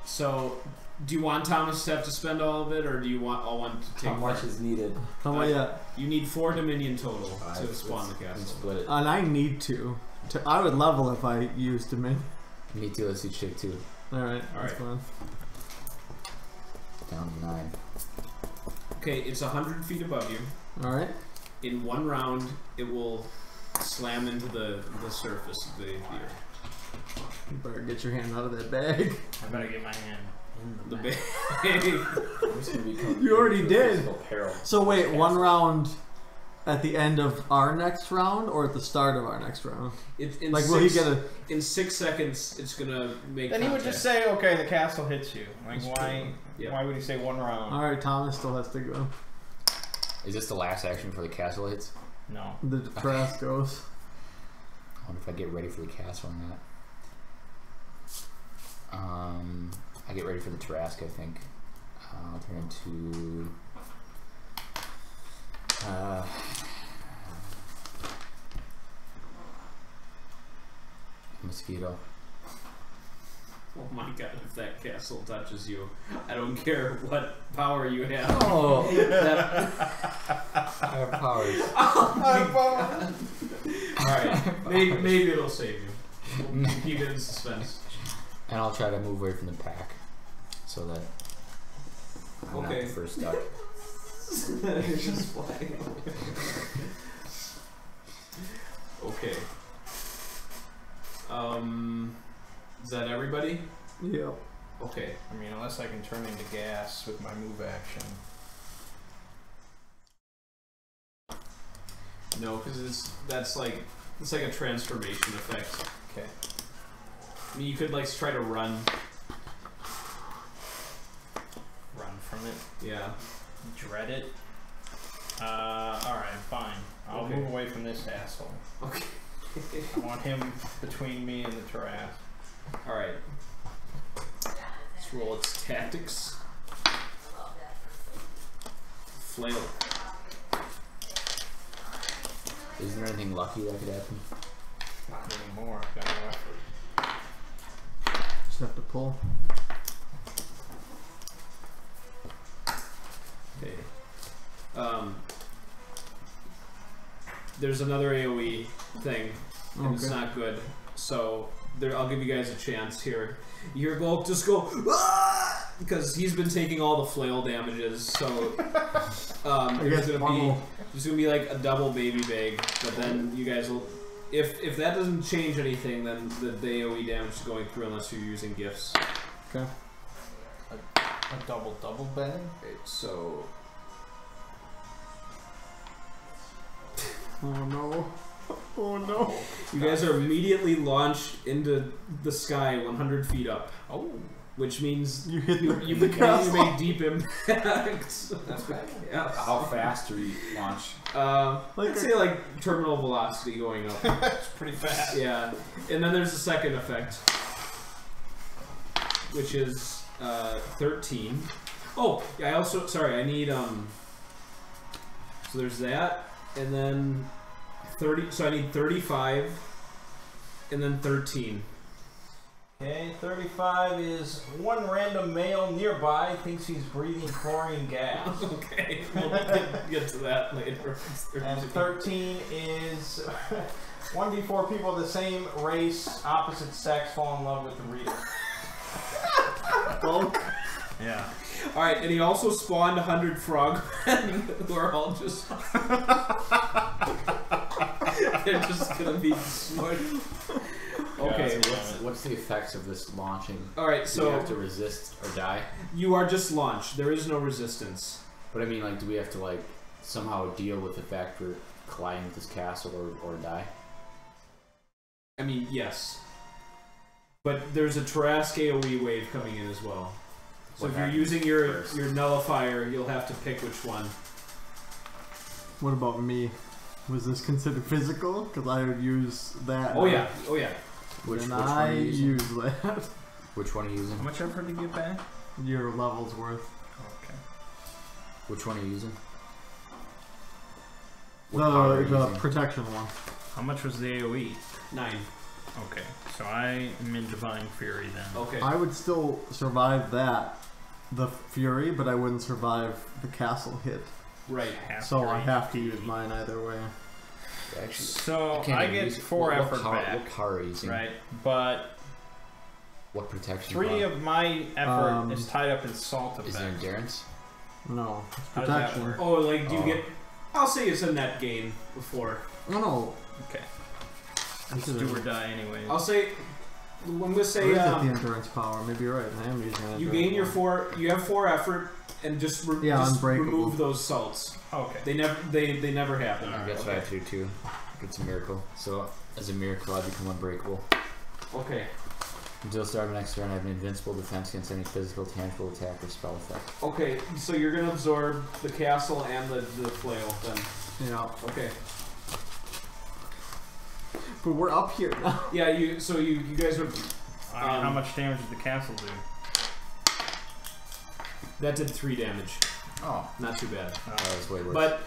So, do you want Thomas to have to spend all of it, or do you want all one to take? How much part? is needed? How about yeah? You need 4 Dominion total to Let's- spawn the let's castle. split it. And I need to. I would level if I used Dominion. Me too. Let's do chick too. Alright, that's Alright. fine. Down to 9. Okay, it's 100 feet above you. Alright. In 1 round, it will slam into the surface of the earth. You better get your hand out of that bag. I better get my hand in The the big. I'm just gonna become You already into did. physical peril. So wait, Castle. 1 round at the end of our next round or at the start of our next round? In Like, will he six- get a... In 6 seconds, it's gonna make. Then he would contact. just say, "Okay, the castle hits you." Like, That's why? true. Yeah. Why would he say 1 round? Alright, Thomas still has to go. Is this the last action before the castle hits? No. The Trask goes. I wonder if I get ready for the castle or not. I get ready for the Tarrasque, I think. I'll turn into mosquito. Oh my god! If that castle touches you, I don't care what power you have. Oh, That- I have powers. All right, maybe it'll save you. We'll keep it in suspense. And I'll try to move away from the pack so that I'm not Okay. the first duck. Just flying away. Okay. Is that everybody? Yep. Okay. I mean, unless I can turn into gas with my move action. No, because it's like a transformation effect. Okay. I mean, you could like try to run. Run from it. Yeah. Dread it. Alright, fine. I'll Okay. move away from this asshole. Okay. I want him between me and the Tarrasque. All right. Let's roll its tactics. Flail. Isn't there anything lucky that could happen? Not anymore. I've got no effort. Just have to pull. Okay. There's another AoE thing, and it's Okay. not good. So there, I'll give you guys a chance here. You hear Glok just go, "Ah!" because he's been taking all the flail damages. So guess there's one gonna be like a double baby bag. But then you guys will, if that doesn't change anything, then the AoE damage is going through unless you're using gifts. Okay. A double bag? Okay, so Oh no. Oh no. you guys are immediately launched into the sky 100 feet up. Oh. which means You hit you the castle. make deep impact. That's good. Yeah. How fast do we launch? I'd say like terminal velocity going up. That's pretty fast. Yeah, and then there's a second effect, which is 13. Oh, I also I need So there's that, and then 30. So I need 35, and then 13. Okay, 35 is one random male nearby thinks he's breathing chlorine gas. Okay, we'll get to that later. And 13 is 1d4 people of the same race, opposite sex, fall in love with the reader. Yeah. All right, and he also spawned 100 frogmen who are all just they're just gonna be destroyed. Okay, So what's the effects of this launching? all right. Do we have So to resist or die? you are just launched. There is no resistance. But I mean, like, do we have to like somehow deal with the fact we're colliding with this castle or die? I mean, yes. But there's a Tarrasque AoE wave coming in as well. So What if you're happens using your first? nullifier, you'll have to pick which one. What about me? Was this considered physical? Because I would use that. Oh yeah, oh yeah. Which and one I are you using? use that. Which one are you using? How much effort to get back? Your level's worth. Okay. Which one are you using? What power are you The using? protection one. How much was the AoE? 9. Okay. So I am in Divine Fury then. Okay. I would still survive that, the fury, but I wouldn't survive the castle hit. Right. So I have to use mine either way. Actually, So can't I even get use it. 4 effort power, back. What power are you using? Right. But What protection? 3 power? of my effort is tied up in salt Is it effect. endurance? No, it's How does that protection. work? Oh, like do you Oh. get? I'll say it's a net gain before. No, Okay. this Let's is do or die anyway. I'll say when we Or say is it the endurance power? Maybe you're right. I am using it. you gain your 4. You have 4 effort, and just just unbreakable. remove those salts. Okay. They never happen. I guess I have to too. It's a miracle. So as a miracle, I become unbreakable. Okay. Until the start of next turn, I have an invincible defense against any physical, tangible attack or spell effect. Okay. So you're gonna absorb the castle and the flail then. Yeah, Okay. but we're up here now. Yeah. You guys are. How much damage did the castle do? That did 3 damage. Oh, Not too bad. that was way worse. But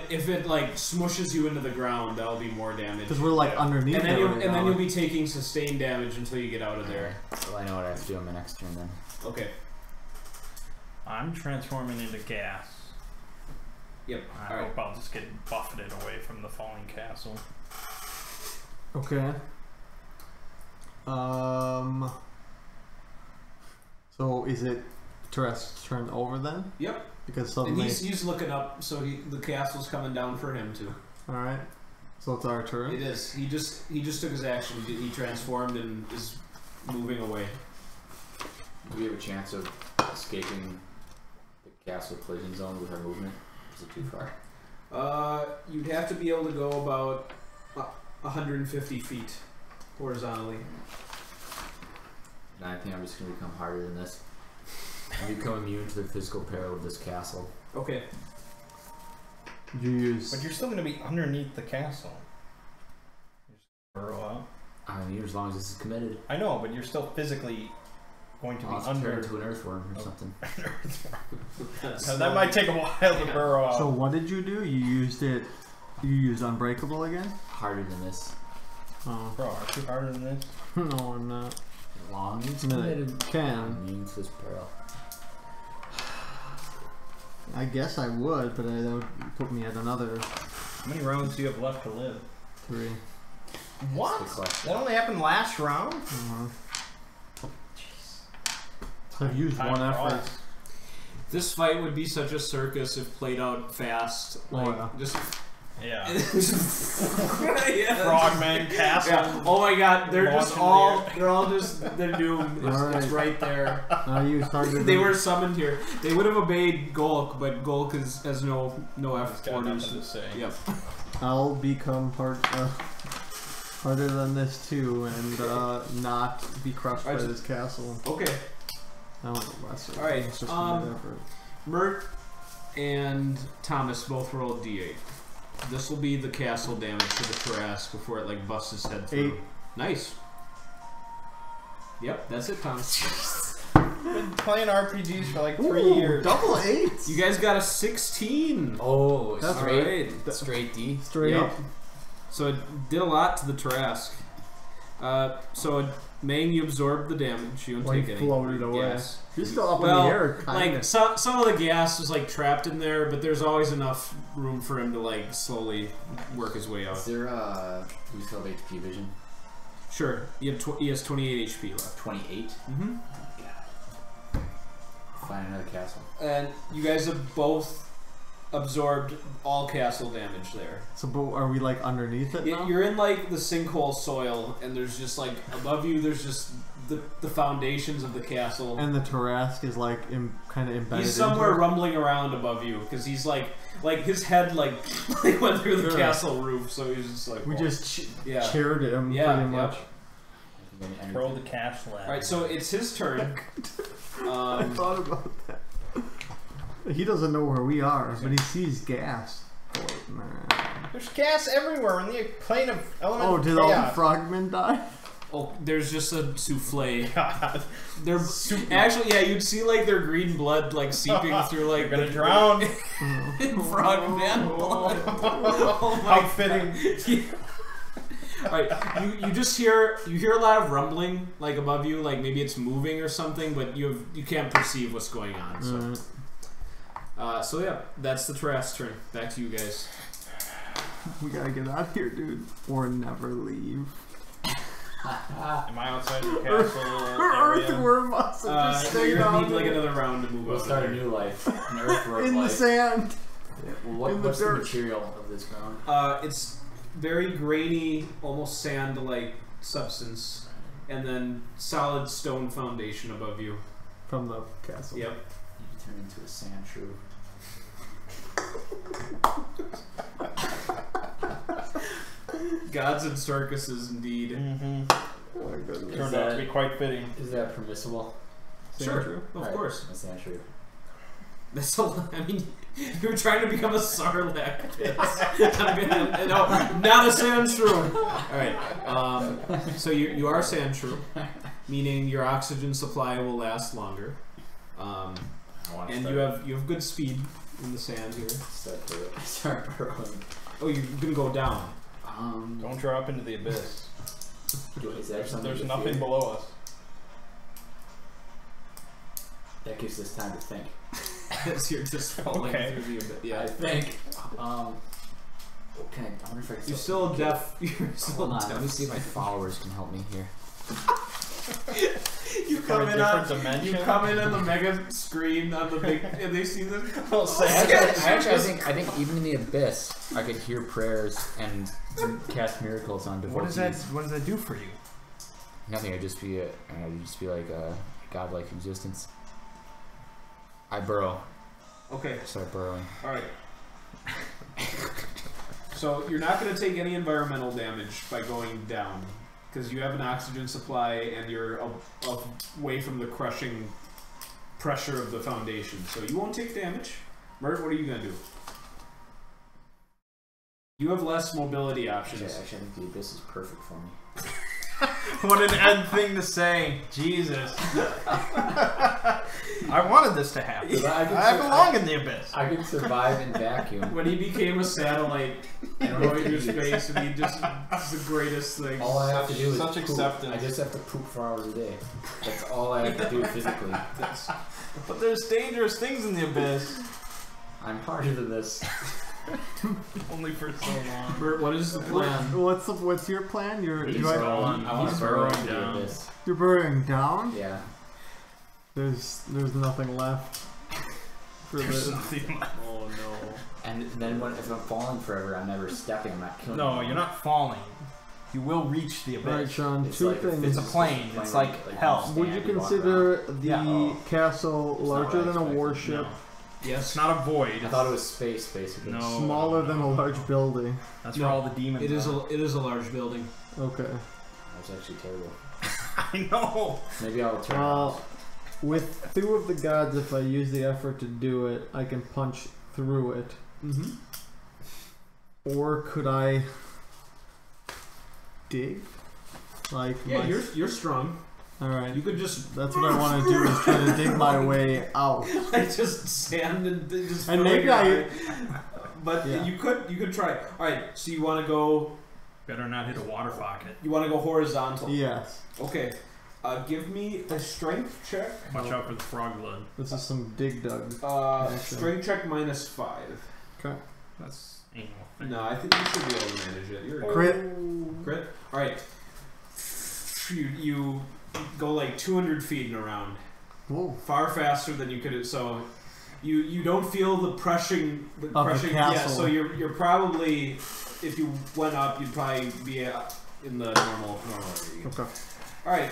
if it like smushes you into the ground, that'll be more damage. Because we're like underneath And then it you'll right now. you'll be taking sustained damage until you get out of there. Well, I know what I have to do on my next turn then. Okay. I'm transforming into gas. Yep. I All right. hope I'll just get buffeted away from the falling castle. Okay. So is it Teresa's turn over then? Yep. Because And suddenly. he's looking up, so the castle's coming down for him too. All right. So it's our turn. It is. He just took his action. He transformed and is moving away. Do we have a chance of escaping the castle collision zone with our movement? Is it too far? You'd have to be able to go about 150 feet horizontally. And I think I'm just going to become harder than this. I become immune to the physical peril of this castle. Okay. You use. But you're still going to be underneath the castle. You just burrow out. I'm immune as long as this is committed. I know, but you're still physically going to be I'll turn under. into an earthworm or something. So that might take a while to burrow out. So what did you do? You used it. You used Unbreakable again? Harder than this. Oh. Bro, are you harder than this? No, I'm not. As long as it's No, committed. I'm can. immune to this peril. I guess I would, but that would put me at another How many rounds do you have left to live? 3. What? Good question. That only happened last round? So I've used Time one for effort. us. This fight would be such a circus if played out fast. Like yeah. just. Yeah. Yeah. Frogman, castle. Yeah. Oh my God, they're just launch in the all they're doomed. It's right there. You started. They were summoned here. They would have obeyed Golk, but Golk has no He's got orders. nothing to say. Yep. I'll become harder than this too, and not be crushed by Alright, this castle. Okay. I want a lesser. All right, It's just a good effort. Mert and Thomas both roll D8. This will be the castle damage to the Tarrasque before it like busts his head through. 8. Nice. Yep, that's it, Thomas. Been playing RPGs for like 3 years. Double 8s. You guys got a 16. Oh, That's straight, straight D. Straight Yep. up. So it did a lot to the Tarrasque. So Mang, you absorbed the damage. You don't Like take any floated away. gas. You're still up Well, in the air, kind like of. some of the gas is like trapped in there, but there's always enough room for him to like slowly work his way out. Is there refill HP vision? Sure, he has 28 HP left. 28. Mm-hmm. Find another castle. And you guys have both absorbed all castle damage there. So, but are we like underneath it now? You're in like the sinkhole soil, and there's just like above you, there's just the foundations of the castle. And the Tarrasque is like kind of embedded. He's somewhere into it? rumbling around above you because he's like his head like went through the Sure. castle roof, so he's just like We oh. just Yeah. cheered him Yeah, pretty yep. much. Throw the cash lab. All right, so it's his turn. I thought about that. He doesn't know where we are, but he sees gas. There's gas everywhere in the plane of element. Oh, did all the frogmen die? Oh, there's just a souffle. God. They're actually, yeah, you'd see like their green blood like seeping through like You're gonna drown. frogman blood. Oh my How fitting. Yeah. Alright, you just hear a lot of rumbling like above you, like maybe it's moving or something, but you can't perceive what's going on. So, so yeah, that's the Tarrasque turn. Back to you guys. We gotta get out of here, dude, or never leave. Am I outside the castle area? Earthworm must have just You're stayed gonna out need like there. another round to move We'll up. start a new life. An earthworm in the life. sand. Well, in the what's the dirt. material of this ground? It's very grainy, almost sand-like substance, and then solid stone foundation above you. From the castle. Yep. You turn into a sand shrew. Gods and circuses, indeed. Mm-hmm. Oh my goodness. Turned out to be quite fitting. Is that permissible? Sure, of Alright, course. A sand shrew. That's a lot. I mean, you're trying to become a sarlacc. No, not a sand shrew. Alright, so you are a sand shrew, meaning your oxygen supply will last longer. And you have good speed in the sand here. Start burrowing. Oh, you're gonna go down. Don't drop into the abyss. Is there something There's to nothing fear? below us. That gives us time to think. As you're just falling Okay. through the abyss. I Yeah. think. Okay, I wonder if I can You're still deaf. You're still Hold on, deaf. let me see if my followers can help me here. You From come a in different on dimension. you come in on the mega screen on the big, and they see this little I sand. think even in the abyss, I could hear prayers and cast miracles on devotees. What does that do for you? Nothing. I'd just be like a godlike existence. I burrow. Okay, Start burrowing. all right. So you're not going to take any environmental damage by going down, because you have an oxygen supply and you're away from the crushing pressure of the foundation. So you won't take damage. Mert, what are you going to do? You have less mobility options. Actually, I think the abyss is perfect for me. What an odd thing to say. Jesus. I wanted this to happen. I belong in the abyss. I can survive in vacuum. When he became a satellite and going through space, and he just it's the greatest thing. All I have to do is Such poop. acceptance. I just have to poop 4 hours a day. That's all I have to do physically. But there's dangerous things in the abyss. I'm part of this. Only for so long. Bert, what is the plan? What's your plan? You're He's burrowing burrowing. I want to burrow into the down. abyss. You're burrowing down. Yeah. There's nothing left for There's this. nothing left. Oh no. And then if I'm falling forever, I'm never stepping. I'm not killing. No, anyone. you're not falling. You will reach the Right, abyss. Sean. It's Two like a things. It's a plane. It's like hell. Would you stand, walk consider around. the Yeah. castle It's not larger what I than a expected. warship, No. It's Yes. not a void. I thought it was space, basically. No. smaller than a large building? That's No, where all the demons It is are. a large building. Okay. That was actually terrible. I know. Maybe I'll turn. Well, With two of the gods, if I use the effort to do it, I can punch through it. Mm-hmm. Or could I dig? Like Yeah, you're strong. all right. You could just That's what I want to do is try to dig my way out. like just stand and just. And feel maybe like I- you're- But Yeah. you could try. All right. So you want to go? Better not hit a water pocket. You want to go horizontal? Yes. Okay. Give me a strength check. Watch out for the frog blood. This is some dig dug. Strength check -5. Okay. That's anal thing. No, I think you should be able to manage it. You're a Crit. Crit. All right. You go like 200 feet and around, Whoa. far faster than you could. So you don't feel the crushing. The Of the crushing. Yeah. castle. So you're probably, if you went up, you'd probably be in the normal area. Okay. All right.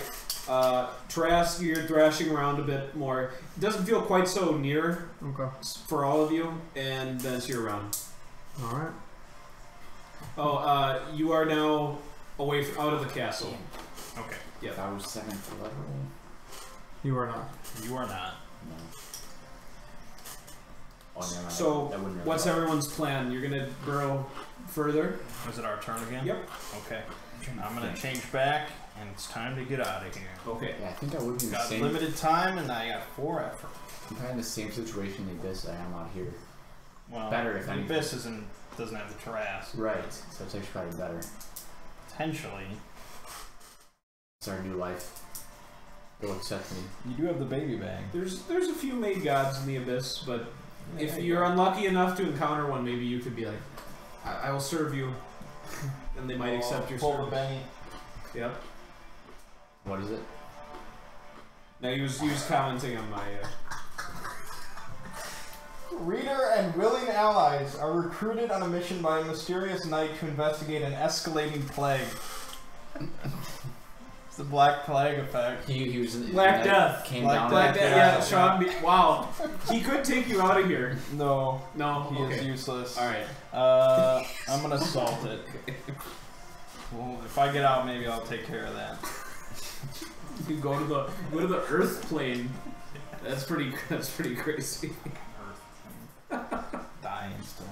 Trask, you're thrashing around a bit more. It doesn't feel quite so near Okay. for all of you, and that's your round. All right. Oh, you are now away out of the castle. Okay. If I was 7th level, You are not. You are not. no. Oh, never mind. So, that wouldn't really what's help. everyone's plan? You're gonna burrow further? Was it our turn again? Yep. Okay. I'm gonna change back, and it's time to get out of here. Okay. Yeah, I think I would be in the Got same. limited time, and I got 4 effort. I'm kind of in the same situation in the abyss I am out here. Well, Better if the anything. abyss doesn't have the Tarrasque. Right. So it's actually probably better. Potentially. It's our new life. They'll accept me. You do have the baby bag. There's a few made gods in the abyss, but if you're unlucky enough to encounter one, maybe you could be like, I will serve you, and they might accept your Pull the service. Benny. Yep. What is it? Now he was commenting on my. Reader and willing allies are recruited on a mission by a mysterious knight to investigate an escalating plague. It's the Black Plague effect. He was Black Death. Came Black down. Death. like Yeah, that. Sean. Wow. He could take you out of here. No, No. he is Okay. useless. All right. I'm gonna salt it. Well, if I get out, maybe I'll take care of that. You go to the Earth plane. That's pretty crazy. Dying still.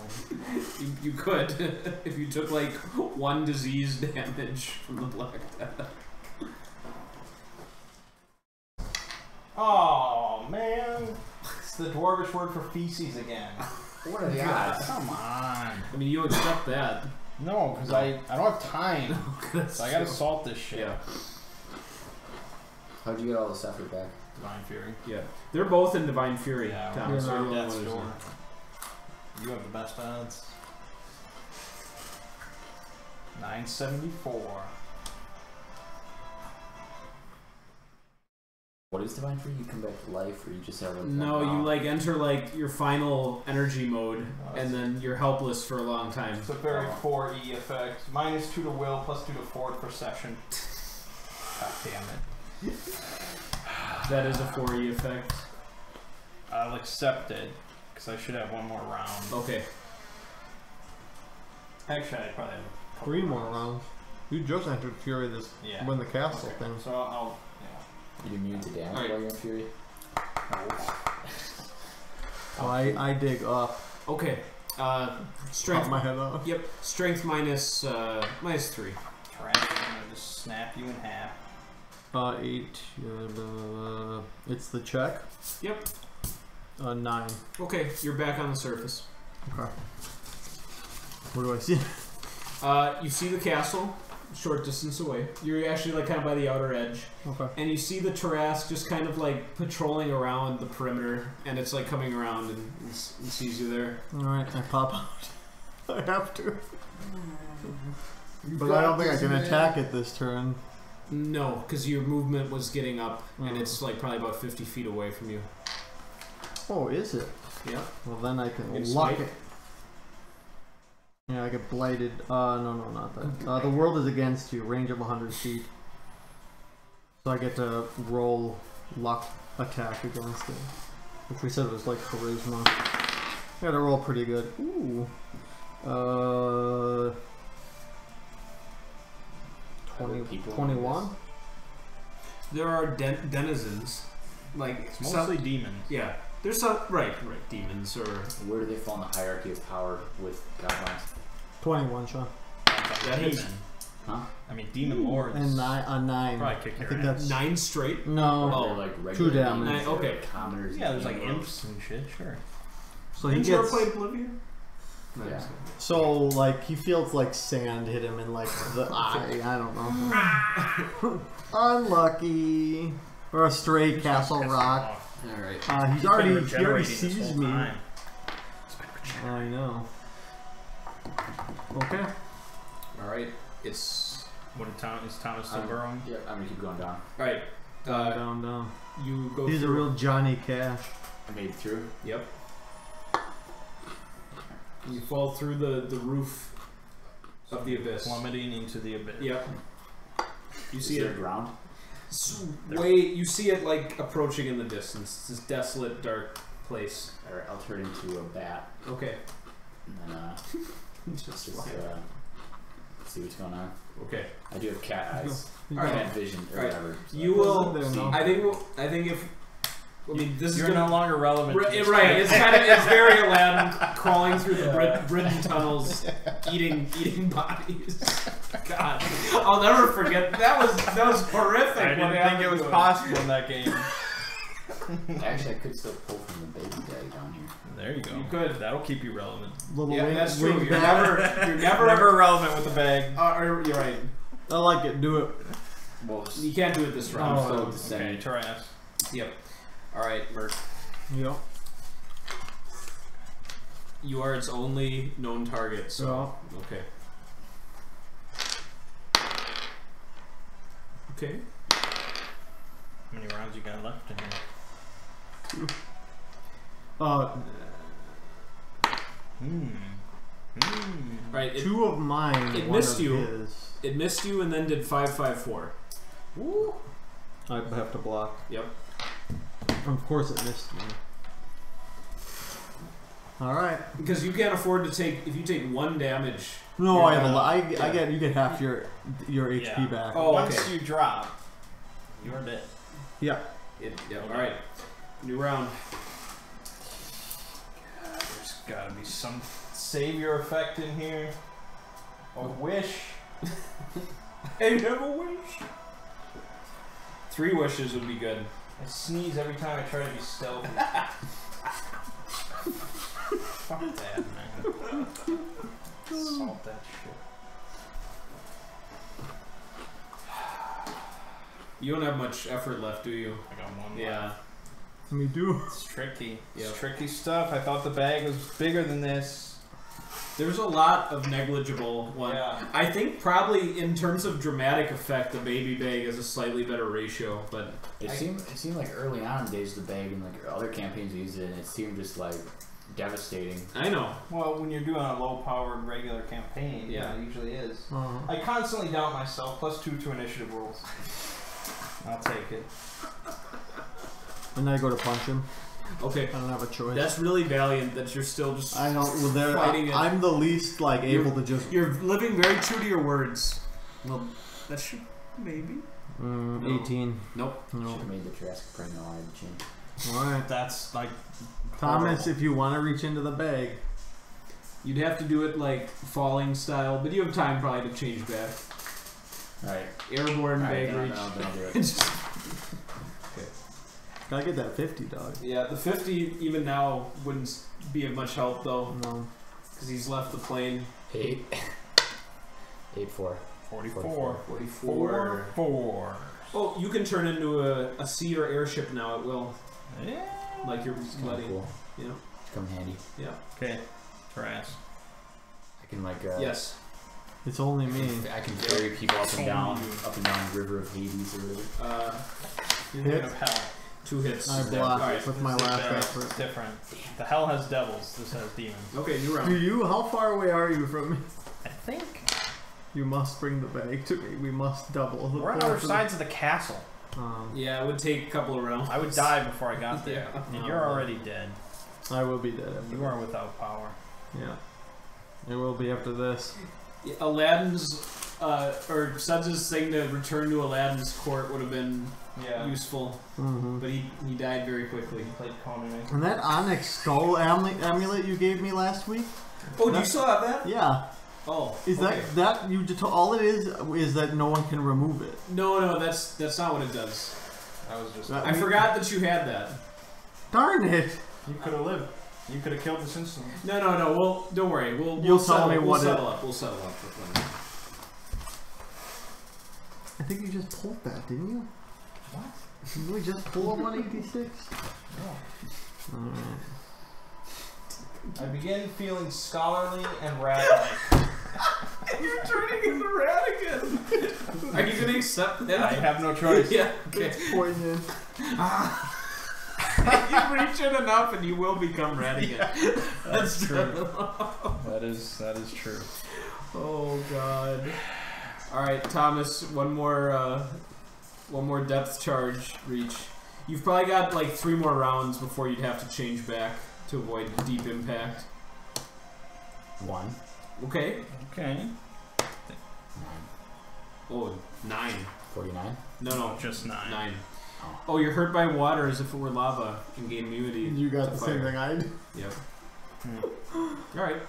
You could if you took like 1 disease damage from the Black Death. Oh man, it's the dwarvish word for feces again. What are the odds? Come on. I mean, you accept that. No, because I don't have time. So I gotta salt this shit. Yeah. How'd you get all this effort back? Divine Fury. Yeah. They're both in Divine Fury. Yeah, Tom, we're so not you're the Death's one who's door. in. You have the best odds. 974. What is divine fury? You come back to life, or you just have like No, one you round? like enter like your final energy mode, and then you're helpless for a long time. It's a very 4E effect. -2 to will, +2 to fort perception. God damn it. That is a 4E effect. I'll accept it, because I should have 1 more round. Okay. Actually, I probably have a couple 3 more rounds. You just entered Fury this Yeah. when the castle Okay, thing. so I'll You immune to damage Alright. while you're in fury? So I dig up. Okay. Pop Strength. my head off. Yep. Strength -3. trash. I'm gonna just snap you in half. 8. It's the check. Yep. 9. Okay, you're back on the surface. Okay. What do I see? You see the castle, short distance away. You're actually like kind of by the outer edge, Okay. and you see the Tarrasque just kind of like patrolling around the perimeter, and it's like coming around and sees you there. Alright, I pop out. I have to. But I don't think I can attack it this turn. No, because your movement was getting up, and Mm. it's like probably about 50 feet away from you. Oh, is it? Yeah. Well, then I can It's lock smite. it. Yeah, I get blighted. No, not that. The world is against you. Range of 100 feet. So I get to roll luck attack against it. Which we said was like charisma. I gotta roll pretty good. Ooh. 20, People 21? There are denizens like It's mostly demons. Yeah, there's some right demons or Where do they fall in the hierarchy of power with Godbound? 21, Sean. that hits. Demon. Huh? I mean, demon lords. And 9. Probably kick I your think ass. that's 9 straight. no. They're like regular 2 damage. demons, Okay. they're commoners. Yeah, there's like demon imps and shit. Sure. So he Didn't you ever gets. play Oblivion? Yeah. So like he feels like sand hit him in like the eye. I don't know. Unlucky. Or a stray castle rock. All right. He already regenerating this sees whole me. time. I know. Okay. All right, it's What a town is Thomas still burrowing? Yeah, I'm gonna keep going down. all right. Down. You go. He's a through. real Johnny Cash. I made it through. Yep. You fall through the roof of the abyss. Plummeting into the abyss. Yep. You Is see there it ground? you see it like approaching in the distance. It's this desolate, dark place. All right, I'll turn into a bat Okay. and then Just see what's going on. okay. I do have cat eyes. All right. Cat vision or All right. whatever. so You I will. There, see. no. I think if. I mean, this You're is gonna. no longer relevant. to this Right, game. it's very Aladdin crawling through the Britain tunnels, eating bodies. God, I'll never forget that was horrific. I didn't think it was possible in that game. Actually, I could still pull from the baby bag down here. There you go. You could. That'll keep you relevant. Little Yeah, wing, that's true. wing You're back. never. Never relevant with the bag. You're right. I like it. Do it. Well, You can't do it this round. Oh, so okay. Okay, descending. Taras. Yep. All right, Merc. Yep. You are its only known target. So okay. Okay. How many rounds you got left in here? Right. 2 of mine. it one missed of you. His. It missed you and then did 554. Woo. I have to block. Yep. Of course, it missed me. All right. Because you can't afford to take if you take 1 damage. No, You're I have a done. lot. Yeah. I get. You get half your HP Yeah. back. Oh, Once okay. you drop, you're dead. Yeah. All right. New round. There's gotta be some savior effect in here. A wish. I have a wish. 3 wishes would be good. I sneeze every time I try to be stealthy. Fuck that, man. Salt that shit. You don't have much effort left, do you? I got one Yeah. left. Me do. It's tricky. Yep. It's tricky stuff. I thought the bag was bigger than this. There's a lot of negligible one. Yeah. I think probably in terms of dramatic effect, the baby bag is a slightly better ratio, but It seemed like early on in Days of the Bag and like other campaigns used it, and it seemed just like devastating. I know. Well, when you're doing a low-powered regular campaign, Yeah. it usually is. Uh-huh. I constantly doubt myself. +2 to initiative rolls. I'll take it. And then I go to punch him. Okay. I don't have a choice. That's really valiant that you're still just I don't. Well, there. Fighting it. I'm the least like able to just. you're living very true to your words. Well, that should maybe. 18. Nope. No. Should have made the Jurassic Park no eye chin. All right. That's like Thomas, horrible. if you want to reach into the bag. You'd have to do it like falling style, but you have time probably to change back. Alright. Airborne Alright, bag then reach. I'll do it. Just- Gotta get that 50, dog. yeah, the 50 even now wouldn't be of much help though, No. because he's left the plane. 8. 8-4. 44. 44. 4. Oh, you can turn into a sea or airship now. It will, Yeah. like your It's kinda buddy. cool. You know. Come handy. Yeah. Okay. Taras. I can like Yes. It's only me. I can ferry people up and down Only you. the river of Hades or whatever. You're Hit. thinking of hell. 2 hits. I block Alright. with my This is last better. effort. It's different. The hell has devils. This has demons. Okay, new Do round. you? How far away are you from me? I think You must bring the bag to me. We must double the we're on points other of the- sides of the castle. Yeah, it would take a couple of rounds. I would die before I got there. Yeah. And you're already dead. I will be dead after You are without power. Yeah. It will be after this. Aladdin's or Suds' thing to return to Aladdin's court would have been useful, but he died very quickly. He played Conan. And that onyx skull amulet you gave me last week? Oh, do you still have that? Yeah. Oh, is that you? All it is that no one can remove it. No, that's not what it does. I was just. I forgot that you had that. Darn it! You could have lived. You could have killed this instantly. No. Well, don't worry. You'll tell me We'll what settle up. We'll settle up with them. I think you just pulled that, didn't you? What? Didn't we just pull a 186? No. I begin feeling scholarly and rat-like. You're turning into rat again. Are you gonna accept that? I have no choice. Yeah. Okay. It's poignant. You reach in enough and you will become rat again. Yeah. That's true. That is true. Oh God. All right, Thomas. One more depth charge reach. You've probably got like 3 more rounds before you'd have to change back to avoid deep impact. 1. Okay. Okay. 9. Oh, 9. 49. No, just 9. 9. Oh, you're hurt by water as if it were lava and gain immunity. You got to the fire. same thing I did. Yep. Alright.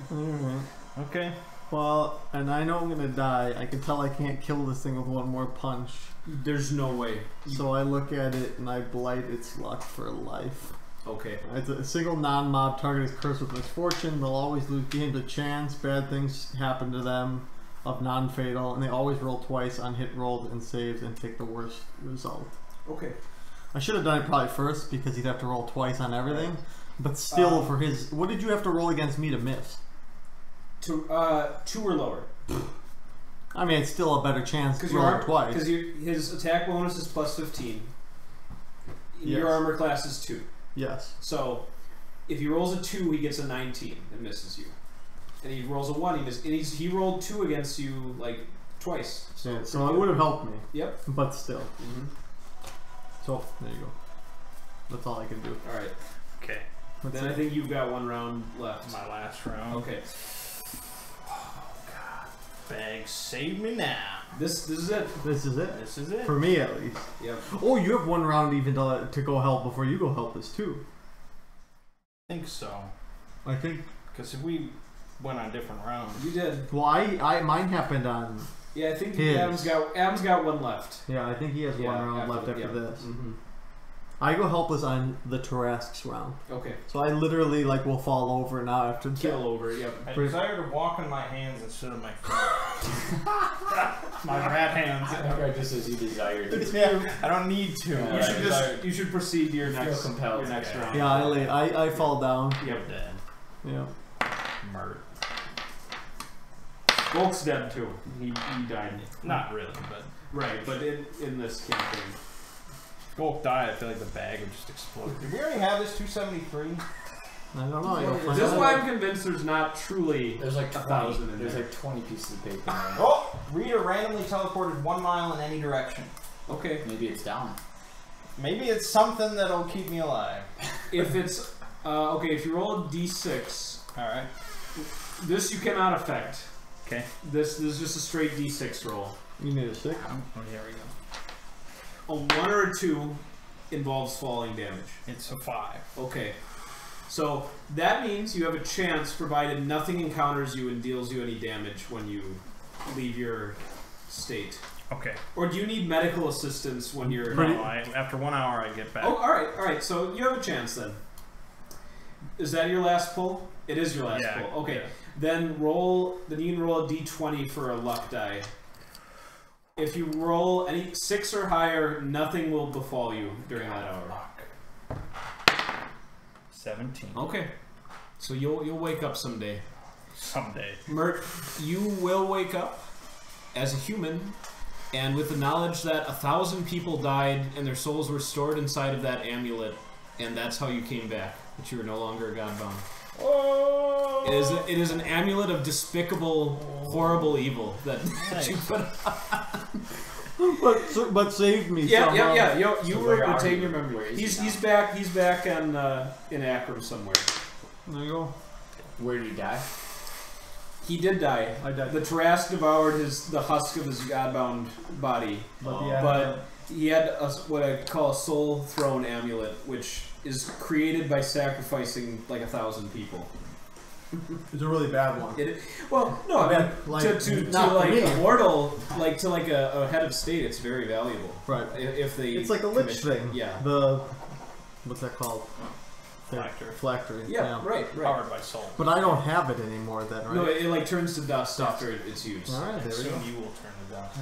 Okay. Well, and I know I'm gonna die. I can tell I can't kill this thing with one more punch. There's no way. So I look at it and I blight its luck for life. Okay. It's a single non-mob target is cursed with misfortune. They'll always lose games of chance. Bad things happen to them of non-fatal, and they always roll twice on hit rolls and saves and take the worst result. Okay. I should have done it probably first because he'd have to roll twice on everything. But still, for his, what did you have to roll against me to miss? 2 or lower. I mean, it's still a better chance to roll twice. Because his attack bonus is plus 15. Yes. Your armor class is 2. Yes. So, if he rolls a 2, he gets a 19 and misses you. And he rolls a 1, he misses. And he rolled 2 against you, like, twice. So, yeah, so it would have helped me. Yep. But still. So, there you go. That's all I can do. Alright. Okay. Then I think you've got 1 round left. My last round. Okay. Oh, God. Bag, save me now. This is it. This is it. This is it. For me, at least. Yep. Oh, you have 1 round even to go help before you go help us, too. I think so. I think. Because if we went on different rounds. You did. Well, mine happened on. Yeah, I think his. Adam's got 1 left. Yeah, I think he has 1 round left after this. I go helpless on the Tarrasque's round. Okay. So I literally will fall over now after Kill over, yep. I desire to walk on my hands instead of my feet. My rat hands. I just as you desired. Yeah, I don't need to. You should proceed to your next compelled. round. Yeah, I fall down. Yep. Dead. Yeah. Murder. Volk's dead too. He died. Not really, but. Right, but in this campaign. Volk died, I feel like the bag would just explode. Did we already have this 273? I don't know. This is why I'm convinced there's not truly There's like 1,000 in There's there. like 20 pieces of paper. In there. Oh! Reader randomly teleported 1 mile in any direction. Okay. Maybe it's down. Maybe it's something that'll keep me alive. If it's okay, if you roll a d6, Alright. this you cannot affect. Okay. This is just a straight d6 roll. You need a 6? Oh, here we go. A 1 or a 2 involves falling damage. It's a 5. Okay. So that means you have a chance provided nothing encounters you and deals you any damage when you leave your state. Okay. Or do you need medical assistance when you're... No, after 1 hour I get back. Oh, alright. So you have a chance then. Is that your last pull? It is your last pull. Okay. Yeah. Then you can roll a d20 for a luck die. If you roll any 6 or higher, nothing will befall you during that hour. 17. Okay. So you'll wake up someday. Someday. Mert, you will wake up as a human, and with the knowledge that 1,000 people died and their souls were stored inside of that amulet, and that's how you came back. But you are no longer Godbound. Oh! It is an amulet of despicable, horrible evil that you put on. But saved me. Yeah. You So were where are retain you? your memory. Where is He's he back. He's back in Akron somewhere. There you go. Where did he die? He did die. I died. The Tarrasque devoured the husk of his Godbound body. But he had what I call a soul throne amulet, which is created by sacrificing like 1,000 people. It's a really bad one. No, I mean, like, to not like me. a mortal, like to like a head of state, it's very valuable. Right. If they, It's like a lich thing. Yeah. What's that called? Phylactery. Phylactery. Yeah. Right. Powered by soul. But I don't have it anymore then, right? No, it like turns to dust after it's used. All right, there we go. Soon you will turn to dust.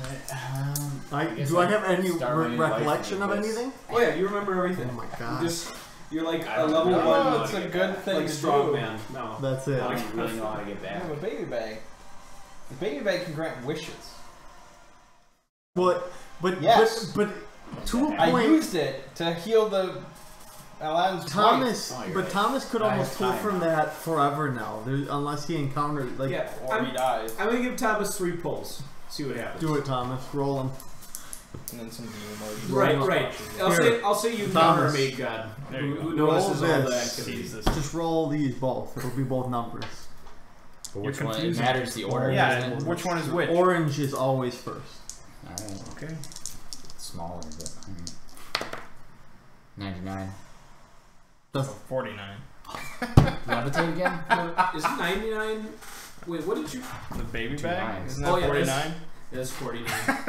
Do I have any start my new life recollection of with this. anything? Oh yeah, you remember everything. Oh my god. You're like I a don't level know. one. It's a good thing like to strong do. man. No. That's it. I don't really know how to get I back. have a baby bag. The baby bag can grant wishes. But Yes. but to a I point, used it to heal the Aladdin's Thomas. Oh, you're But right. Thomas could I almost have pull time from now. that forever now, unless he encountered like. Yeah. Or he dies. I'm gonna give Thomas 3 pulls. See what happens. Do it, Thomas. Roll him. And then some demon Right, right. I'll say you never Thomas. made God There you who go. notices Roll all the this. activities. Just roll these both. It'll be both numbers. But You're which one? It confusing. matters the order. Yeah, doesn't it? which one is which? Orange is always first. Alright. Okay. It's smaller, but. 99. So 49. Levitate again? Is it 99? Wait, what did you? The baby Two bag? nines. Isn't Oh, that yeah, 49? That's 49. What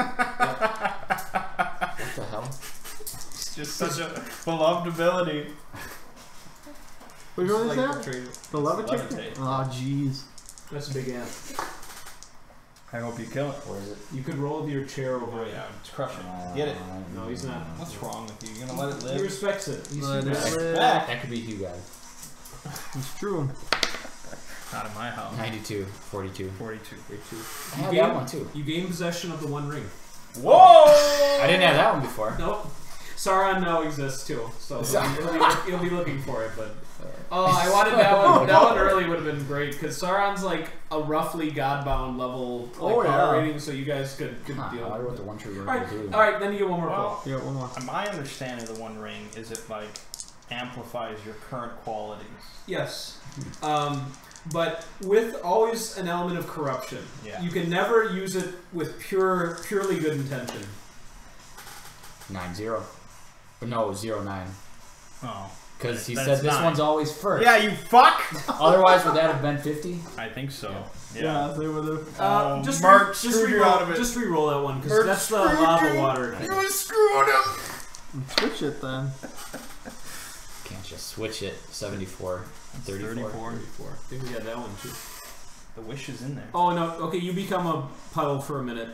the hell? It's just such a beloved ability. Which one is Like that? the trade. The levitate? Levitate. Oh, jeez. That's a big ant. I hope you kill it. Where is it? You could roll with your chair over Oh it. yeah, it's crushing. Get it. No, he's not. What's wrong with you? You gonna let it He live? respects it. He's Let too it bad. live. Back. That could be you guys. It's true. Not in my house. 92, 42. 42. I had You that gain- one too. You gain possession of the One Ring. Whoa! I didn't have that one before. Nope. Sauron now exists too, so he'll be looking for it. But I wanted that one. That one early would have been great because Sauron's like a roughly Godbound level Oh, power yeah. rating, so you guys could Huh, deal. I with wrote it. the one true word. All right, then you get one more Well, pull. Yeah, one more. my understanding of the One Ring is it like amplifies your current qualities. Yes, but with always an element of corruption. Yeah. You can never use it with purely good intention. 9-0. But no, 0-9. Oh. Because he Then said it's this 9. one's always first. Yeah, you fuck! Otherwise, would that have been 50? I think so. Yeah, they would have. Just Mark just screwed you re-roll, out of it. Just re-roll that one because Mark that's the screwed lava you. water. You screwed him! Switch it then. Can't just switch it. 74. 34. 34. I think we got that one too. The wish is in there. Oh no! Okay, you become a puddle for a minute.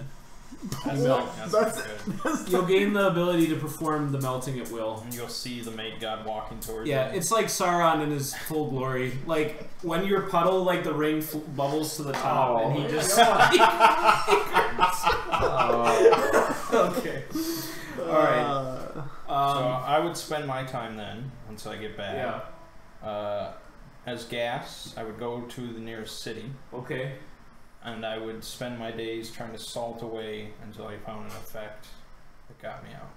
That's, That's- that's good. You'll gain the ability to perform the melting at will. And you'll see the maid god walking towards Yeah, you. it's like Sauron in his full glory. Like when you're puddle, like the ring bubbles to the top, and he just. Okay. All right. So I would spend my time then, until I get back. Yeah. As gas, I would go to the nearest city, Okay. and I would spend my days trying to salt away until I found an effect that got me out.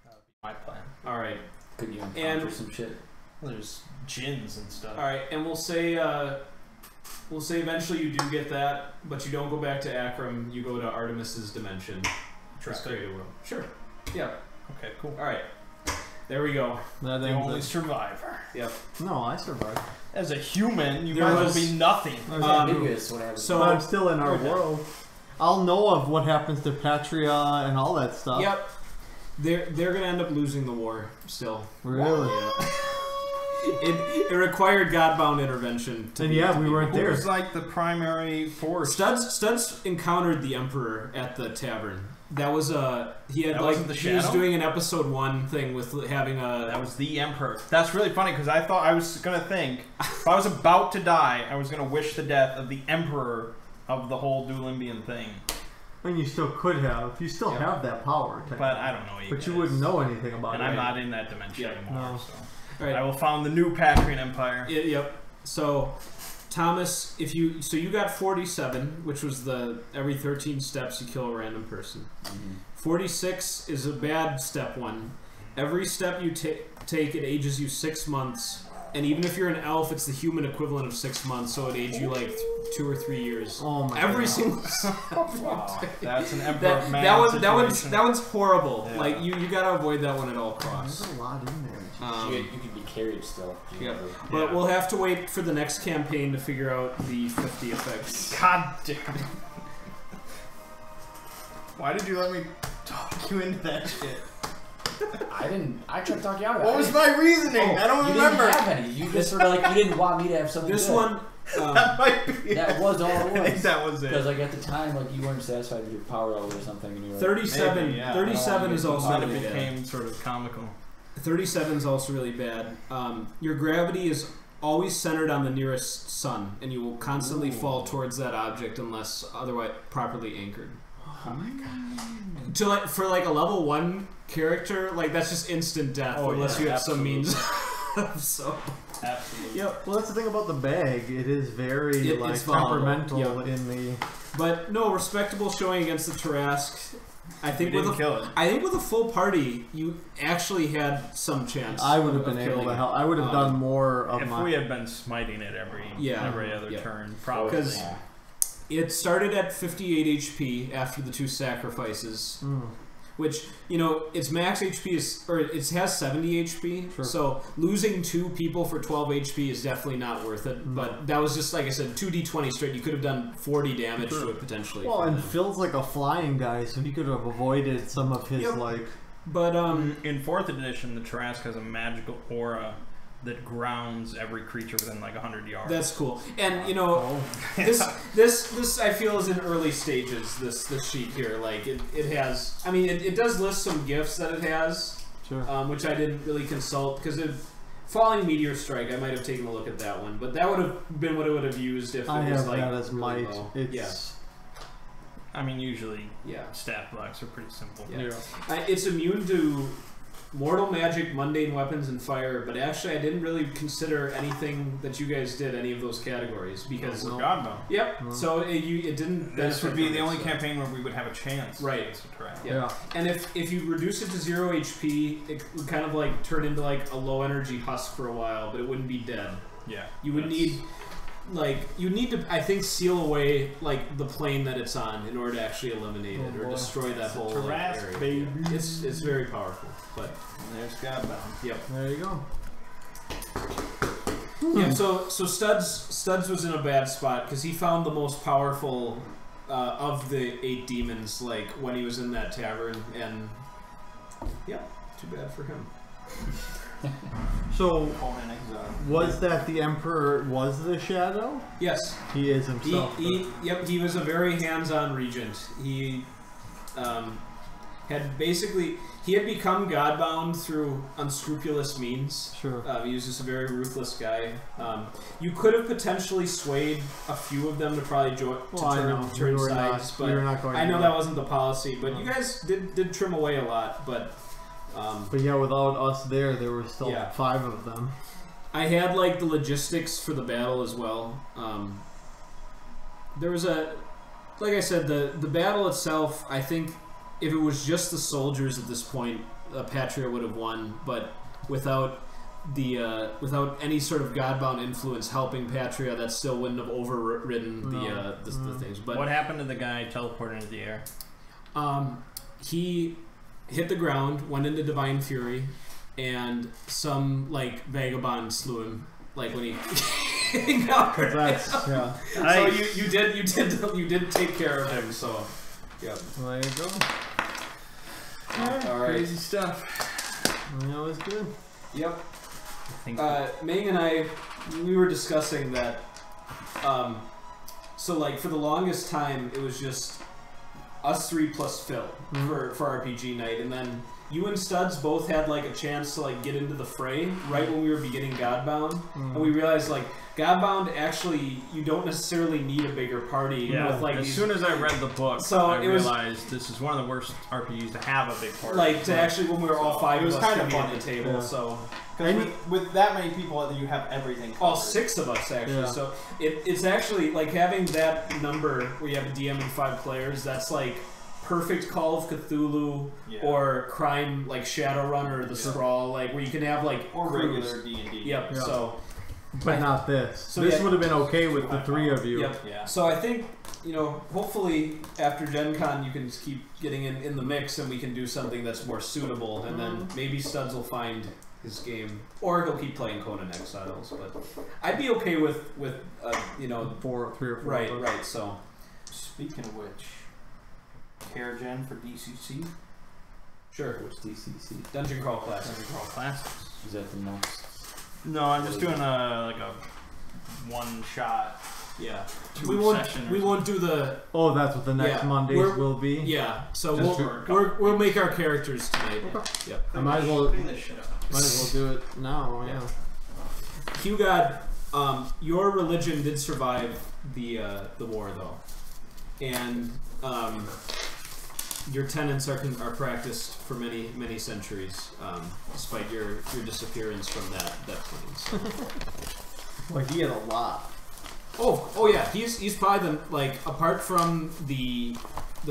That would be my plan. All right. Could you And- encounter some shit? Well, there's gins and stuff. All right, and we'll say eventually you do get that, but you don't go back to Akram. You go to Artemis's dimension. Just create a world. Sure. Yeah. Okay, cool. All right. There we go. That The ends only it. survivor. Yep. No, I survived. As a human, you There might as well was- be nothing. Ambiguous, what happens. so- But I'm still in our Okay. world. I'll know of what happens to Patria and all that stuff. Yep. They're gonna end up losing the war still. Really? It required Godbound intervention. And yeah, we weren't Who there. was like the primary force? Studs encountered the Emperor at the tavern. That was he had That like wasn't the he was Shadow? doing an episode 1 thing with having a That was the Emperor. That's really funny because I thought I was gonna think if I was about to die, I was gonna wish the death of the Emperor of the whole Dulimbian thing. And you still could have. You still Yeah. have that power. But I don't know. But guys. you wouldn't know anything about And it. I'm not in that dimension Yeah. anymore. No. So All right. I will found the new Patrian Empire. Yep. So, Thomas, you got 47, which was the every 13 steps you kill a random person. 46 is a bad step 1. Every step you take, it ages you 6 months, And even if you're an elf, it's the human equivalent of 6 months, so it age you like 2 or 3 years. Oh my Every God. single Wow, that's an Emperor of Man that one's horrible. Yeah. Like you gotta avoid that one at all costs. There's a lot in there. You could be carried still. Yeah. But we'll have to wait for the next campaign to figure out the 50 effects. God damn it. Why did you let me talk you into that shit? I didn't. I tried to talk you out of it. What was my reasoning? I don't you remember. didn't have any. You just sort of like, you didn't want me to have something This good. one, That might be That was all it I think was. that was it. Because like at the time, like you weren't satisfied with your power level or something, and you were like, 37. Maybe, yeah. 37 is also Then really it bad. became sort of comical. 37 is also really bad. Your gravity is always centered on the nearest sun, and you will constantly fall towards that object unless otherwise properly anchored. Oh my God. To like for like a level 1 character, like that's just instant death unless you have some means. So. Absolutely. Yep. Well, that's the thing about the bag. It is very It's volatile. temperamental Yep. in the. But no, respectable showing against the Tarask. I think We with didn't kill it. I think with a full party, you actually had some chance. I would have of been able killing to it. help. I would have done more of If my. we had been smiting it every other Yeah. turn, probably. Because it started at 58 HP after the 2 sacrifices, which, you know, its max HP is, or it has 70 HP, Sure. so losing 2 people for 12 HP is definitely not worth it. But that was just, like I said, 2d20 straight. You could have done 40 damage to it potentially. Well, from and them. Phil's like a flying guy, so he could have avoided some of his Yep. like. But in 4th edition, the Tarask has a magical aura that grounds every creature within like 100 yards. that's cool. And you know, this I feel is in early stages. This sheet here, like it has. I mean, it does list some gifts that it has, Sure. which I didn't really consult because Falling Meteor Strike. I might have taken a look at that one, but that would have been what it would have used if it I was have like that as really might. low. It's. I mean, usually Yeah, stat blocks are pretty simple. yeah. It's immune to mortal magic, mundane weapons, and fire. But actually, I didn't really consider anything that you guys did any of those categories because. We're Godbound. Yep. So it didn't. This would benefit be from the it, only so. campaign where we would have a chance. Right. against the Tarask. Yeah. And if you reduce it to 0 HP, it would kind of like turn into like a low energy husk for a while, but it wouldn't be dead. Yeah. You would need to, I think, seal away like the plane that it's on in order to actually eliminate it or boy. destroy that whole like, Tarask, area. baby. Yeah. It's very powerful, but There's Godbound. yep. There you go. Yeah. So Studs was in a bad spot because he found the most powerful of the 8 demons like when he was in that tavern, and yeah, too bad for him. So, Coleman Exile. was that the Emperor was the Shadow? Yes. He is himself. He was a very hands-on regent. He had become Godbound through unscrupulous means. Sure. He was just a very ruthless guy. You could have potentially swayed a few of them to probably turn sides, but I know that wasn't the policy. But you guys did trim away a lot, but. But yeah, without us there were still 5 of them. I had like the logistics for the battle as well. There was like I said, the battle itself. I think if it was just the soldiers at this point, Patria would have won. But without any sort of Godbound influence helping Patria, that still wouldn't have overridden the things. But What happened to the guy teleporting into the air? he hit the ground, went into Divine Fury, and some like vagabond slew him. Like when he encountered That's him. yeah. So you did take care of him. So yeah. There you go. All right. Crazy stuff. That was good. Yep. I think Ming and I, we were discussing that. So like for the longest time, it was just us 3 plus Phil for RPG night, and then you and Studs both had like a chance to like get into the fray right when we were beginning Godbound, and we realized like Godbound actually you don't necessarily need a bigger party with like as soon as I read the book, So I it was- realized this is one of the worst RPGs to have a big party. like to actually when we were all 5 It was of us kind to of be fun. at the table. Yeah. So Because with that many people, you have everything covered. all 6 of us actually. Yeah. So it's actually like having that number where you have a DM and 5 players. That's like perfect Call of Cthulhu or crime like Shadowrun or the Scrawl, like where you can have like or crews. regular D&D. Yep. Yeah. So, But not this. So this yeah. would have been okay with the three of you. Yep. Yeah. So I think, you know, hopefully after Gen Con you can just keep getting in the mix and we can do something that's more suitable, and then maybe Studs will find his game, or he'll keep playing Conan Exiles. But I'd be okay with you know, 3 or 4. right. So Speaking of which, Care Gen for DCC. sure, Which DCC? Dungeon Crawl Classic. Dungeon Crawl Classics. Is that the next? No, I'm just doing a one shot. Yeah, Two we won't session do the Oh, that's what the next Yeah, Mondays we're- will be? yeah. So Just for a couple we'll make our characters tonight. Okay. Yep. I might as well Clean this shit up. do it now, yeah. Hugad, your religion did survive the war though, and your tenets are practiced for many centuries, despite your disappearance from that plane. Like, he had a lot. Oh yeah, he's probably the, like, apart from the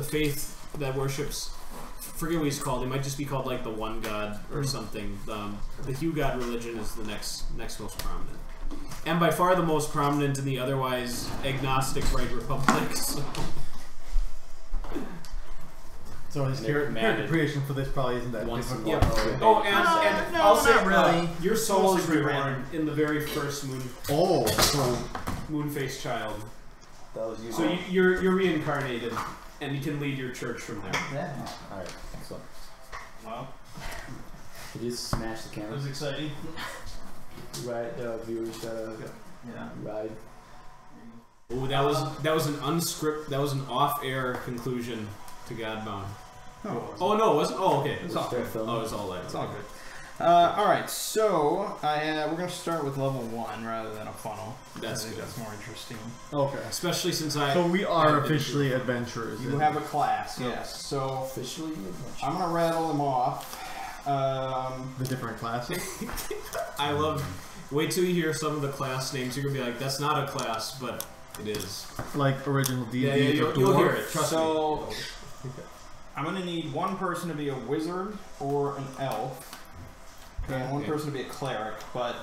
faith that worships, forget what he's called. He might just be called like the One God or something. The Hugad religion is the next most prominent, and by far the most prominent in the otherwise agnostic Right Republics. So his They're character commanded creation for this probably isn't that once difficult. in Yep. a Oh, while. and No, I'll say not really. your soul is Mostly reborn random. in the very first Oh, so moon-faced child. That was you. So you're reincarnated, and you can lead your church from there. Yeah. All right. Excellent. Well, Did you just smash the it camera? was exciting. Right. Viewers gotta Yeah. ride. Oh, that was an off-air conclusion to Godbound. Oh no, it wasn't. Oh, okay. It's all good. Oh, it was all that. It's all good. All right, so we're gonna start with level 1 rather than a funnel. That's I think good. that's more interesting. okay. Especially since I. So we are I've been officially adventurers. You have a class, yes. So Officially. I'm gonna rattle them off. the different classes. I love. Wait till you hear some of the class names. You're gonna be like, "That's not a class," but it is. Like original D&D. Yeah, you'll hear it. Trust So me. I'm gonna need one person to be a wizard or an elf, and one Okay. person to be a cleric. But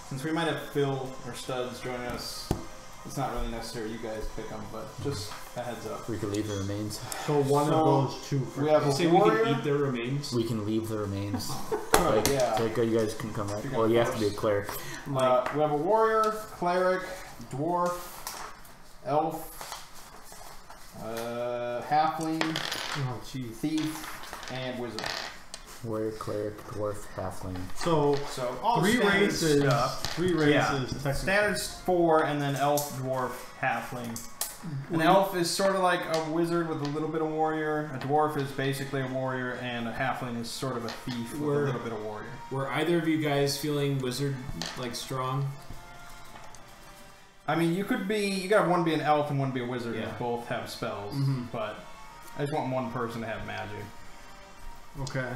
since we might have Phil or Studs joining us, it's not really necessary. You guys pick them, but just a heads up. We can leave the remains. So one So, of those two. We have You a say we warrior. can eat their remains. We can leave the remains. Good, Like, yeah. so you guys can come back. You Well, go you have to be a first. cleric. We have a warrior, cleric, dwarf, elf, halfling, Oh, jeez. thief, and wizard. Warrior, cleric, dwarf, halfling. So So all three standard races. stuff. 3 races. Yeah. technically. Standard's 4, and then elf, dwarf, halfling. An elf is sort of like a wizard with a little bit of warrior. A dwarf is basically a warrior, and a halfling is sort of a thief with We're- a little bit of warrior. Were either of you guys feeling wizard like strong? I mean, you could have one be an elf and one be a wizard, Yeah. and both have spells. Mhm. But I just want one person to have magic. Okay.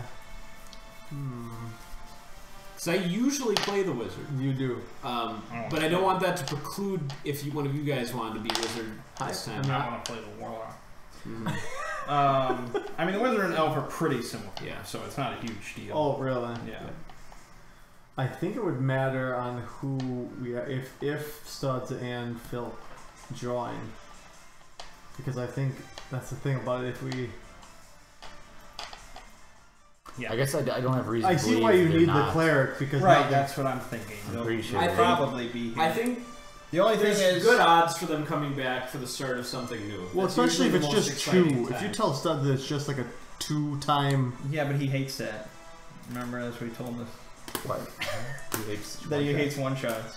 Because I usually play the wizard. You do. But I don't want that to preclude if one of you guys wanted to be wizard this time. I want to play the warlock. Mhm. I mean, the wizard and elf are pretty similar. Yeah. So it's not a huge deal. Oh, really? Yeah. I think it would matter on who we if Studs and Phil join, because I think that's the thing about it. If we, Yeah. I guess I don't have reason I to see believe why you they're need not. the cleric because Right, nothing- that's what I'm thinking. I'm They'll pretty sure. I they- think- probably be here. I think The only thing there's is good odds for them coming back for the start of something new. well, That's especially if usually it's the most just exciting 2. If you time. tell Studs that it's just like a 2-time, Yeah, but he hates that. Remember, that's what he told us. What? He hates That he one-shots. hates one-shots.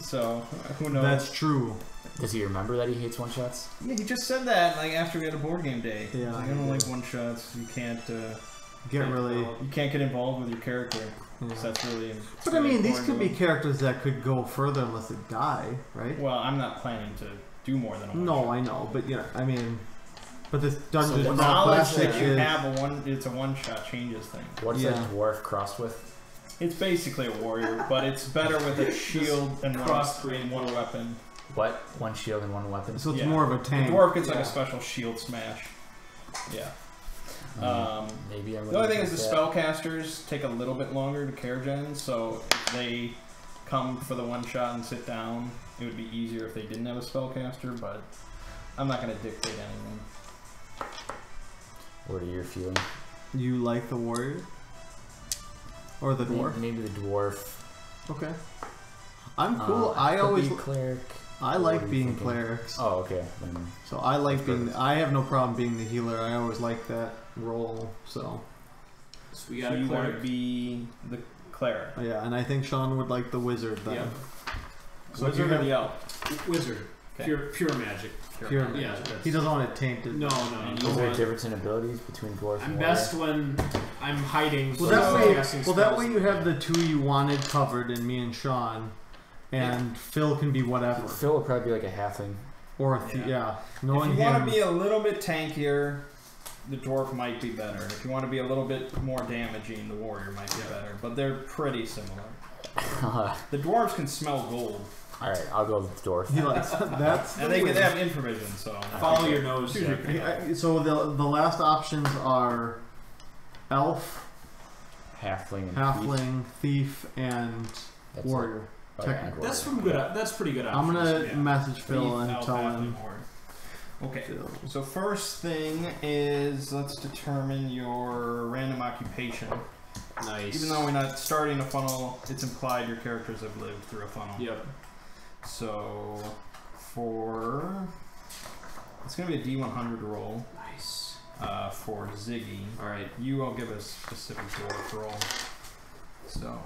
So, who knows? that's true. Does he remember that he hates one-shots? Yeah, he just said that like after we had a board game day. Yeah, He's like, I he don't did. like one-shots. You can't get involved with your character. Yeah. So that's really. But I mean, these important could to be him. characters that could go further unless they die, right? Well, I'm not planning to do more than a one. No, I know, but yeah, I mean, but this Dungeons So and The knowledge Classic that you is have it's a one-shot changes things. What's Yeah. that dwarf crossed with? It's basically a warrior, but it's better with a shield and crossbreed. one weapon. What? One shield and one weapon? so it's Yeah. more of a The tank. dwarf gets like Yeah. a special shield smash. Yeah. Maybe I'm The only thing is the that. spellcasters take a little bit longer to care gen, so if they come for the one shot and sit down, it would be easier if they didn't have a spellcaster, but I'm not going to dictate anything. What are your feelings? You like the warrior? Or the dwarf? Maybe the dwarf. Okay. I'm cool. I could always be cleric. I What like are you being thinking? clerics. Oh, okay. Then So I like That's being. perfect. I have no problem being the healer. I always like that role. So So we So got a you want cleric. to be the cleric. yeah, and I think Sean would like the wizard then. Yep. So if you wizard or have- the elf? Wizard. Okay. Pure magic. Pure magic. Yeah. That's- He doesn't want it tainted. No. And is you there a want- difference in abilities between dwarf I'm and best when I'm hiding. Well, so that I'm way. casting Well, that spells. way you have the two you wanted covered, in me and Sean, and Phil can be whatever. Phil would probably be like a halfling. Or a Yeah. yeah. Knowing if you want him. to be a little bit tankier, the dwarf might be better. If you want to be a little bit more damaging, the warrior might be better. But they're pretty similar. The dwarves can smell gold, Alright, I'll go with dwarf. He likes that's. and they have infravision. So Follow your nose. Choose your Jack. pick. So the last options are elf, Halfling and thief. halfling, thief, and That's warrior. it. Oh, Tech- yeah, and That's warrior. from good. That's pretty good. I'm Options. gonna yeah. message Phil Thief, and elf, tell halfling, him. warrior. Okay. Phil. So first thing is let's determine your random occupation. Nice. Even though we're not starting a funnel, it's implied your characters have lived through a funnel. Yep. So it's gonna be a D100 roll Nice. for Ziggy. All right. You will give a specific dwarf roll. So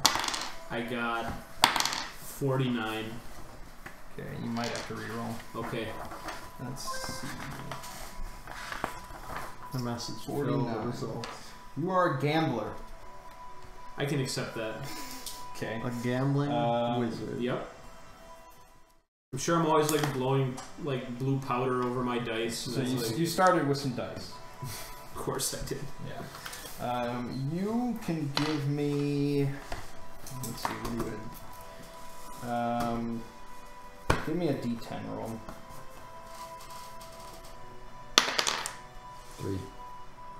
I got 49. okay, you might have to reroll. Okay. Let's see. The message. Phil 49. the result. You are a gambler. I can accept that. Okay. A gambling wizard. Yep. I'm sure I'm always like blowing like blue powder over my dice. and So that's, like, you started with some dice. of course I did. Yeah. You can give me. Let's see. What do you give me a D10 roll. 3.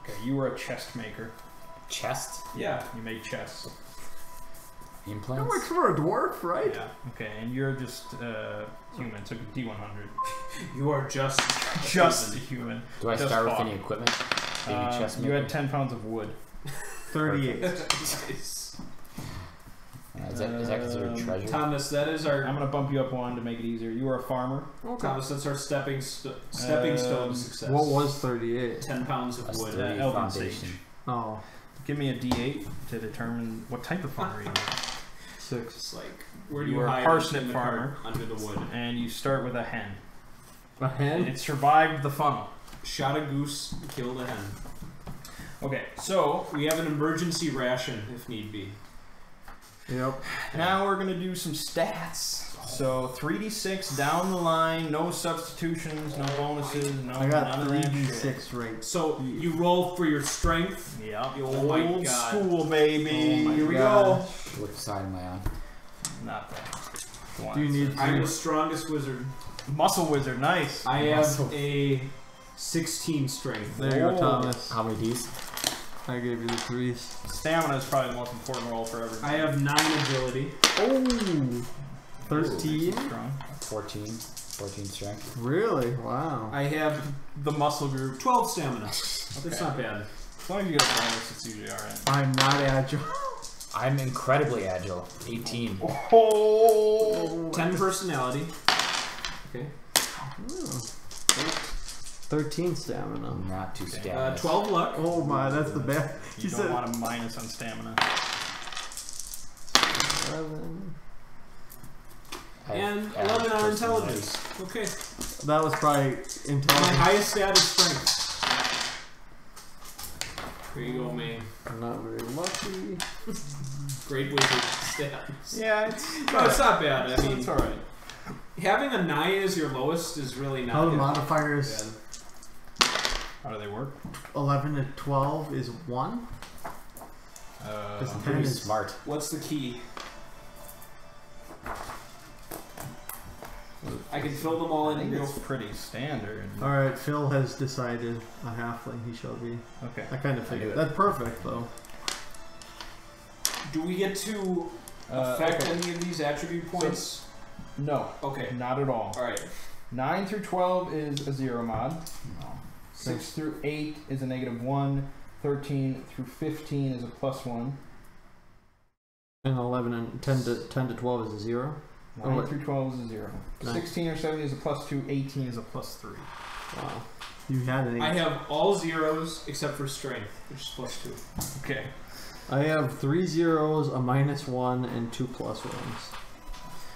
Okay, you were a chest maker. Chest? Yeah, you made chests. That Implants? works for a dwarf, right? Yeah. Okay, and you're just human, so D100. You are just Just a human. Do I Just start with fought. any equipment? Baby chest You maker? had 10 pounds of wood. 38. Nice. Is that considered treasure? Thomas, that is our I'm gonna bump you up one to make it easier. You were a farmer. Thomas. That's our stepping stone to success. What was 38? 10 pounds of A wood. sturdy Elven foundation. sage. Oh, Give me a D8 to determine what type of farmer you are. 6. It's like where do You you are a hide parsnip in the farmer. cart under the wood? And you start with a hen. A hen? It survived the funnel. Shot a goose, killed a hen. Okay, so We have an emergency ration if need be. Yep. now we're gonna do some stats. So 3d6 down the line, no substitutions, no bonuses, no I got none of that shit. 3d6 right. So you roll for your strength. Yeah. Oh my Old God. school, baby. Oh my Here we God. What side am I on? go. Not that. The one Do you that need I'm to? the strongest wizard. says- Muscle wizard? Nice. I Muscle. have a 16 strength. There you go, Oh. Thomas. How many D's? I gave you the 3s. Stamina is probably the most important roll for everyone. I have 9 agility. Oh! 13? Strong. 14 strength. Really? Wow. I have The muscle group. 12 stamina. That's not bad. As long as you get a bonus, it's usually alright. I'm not agile. I'm incredibly agile. 18. Oh! 10 personality. Okay. 13 stamina. I'm not too stamina. 12 luck. Oh my, that's the best. You She don't said want a minus on stamina. 11. And I have 11 on personality. intelligence. Okay. That was probably My intelligence. highest stat is strength. Here you go, man. I'm not very lucky. Great wizard stats. Yeah, it's No, it's not bad. I mean, it's alright. having a 9 as your lowest is really not How the bad. modifiers How do they work? 11 to 12 is 1? Because 10 Pretty is smart. What's the key? I can fill them all I in. think Real it's pretty standard. Alright, Phil has decided a halfling he shall be. Okay. I kind of I figured. knew it. That's perfect, though. Do we get to affect okay. any of these attribute points? No, Okay. not at all. All right. 9 through 12 is a 0 mod. No. 6 through 8 is a -1. 13 through 15 is a +1. And 11 and 10 to 12 is a 0. 9 wait. through 12 is a 0. Nice. 16 or 17 is a +2. 18 is a +3. Wow. You had an 8. I have all zeros except for strength, which is +2. Okay. I have 3 zeros, a -1, and 2 +1s.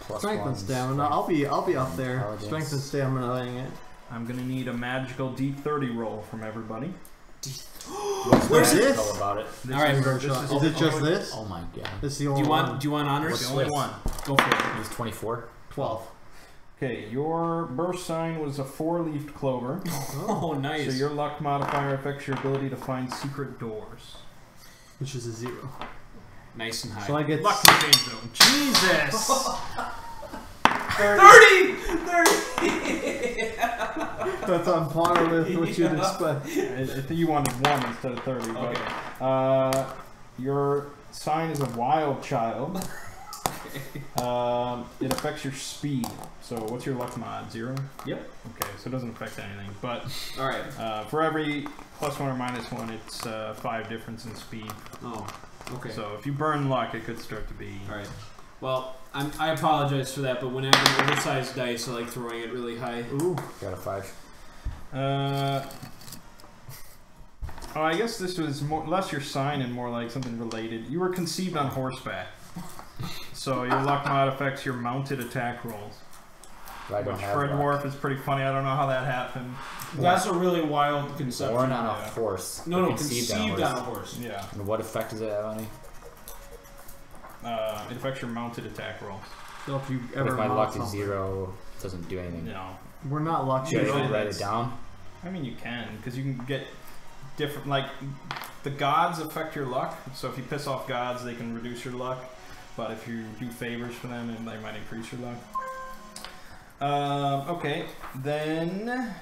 Plus Strength and ones, stamina. I'll be up there. Intelligence. Strength and stamina it. I'm gonna need a magical D30 roll from everybody. What's Where's magical this? about it? This All right, is, Is it just this? Oh my god. This is the Do only you one. want honors? the only one. Go for it. He's 24. 12. Okay, your birth sign was a 4-leafed clover. Oh, nice. So your luck modifier affects your ability to find secret doors. Which is a 0. Nice and high. So I get Luck in the change zone. Jesus! 30! That's on par with what you'd Yeah. expect. I think you wanted 1 instead of 30. Okay. But, your sign is a wild child. It affects your speed. So what's your luck mod? 0? Yep. Okay, so it doesn't affect anything. But All right. for every +1 or -1, it's 5 difference in speed. Oh, okay. So if you burn luck, it could start to be. All right. Well, I apologize for that, but when I have an oversized dice, I like throwing it really high. Ooh. Got a 5. Oh, I guess this was less your sign and more like something related. You were conceived on horseback. So your luck mod affects your mounted attack rolls. I don't Which have for a luck. dwarf is pretty funny. I don't know how that happened. That's a really wild conception. Born on a Yeah. horse. No, conceived conceived on on a a horse. horse. Yeah. And what effect does it have on me? It affects your mounted attack rolls. So if you But ever if my mount luck is something. 0, it doesn't do anything. No. We're not lucky. Should I Usually just write it that's- down? I mean, you can, because you can get different, like, the gods affect your luck. So if you piss off gods, they can reduce your luck. But if you do favors for them, then they might increase your luck. Okay, then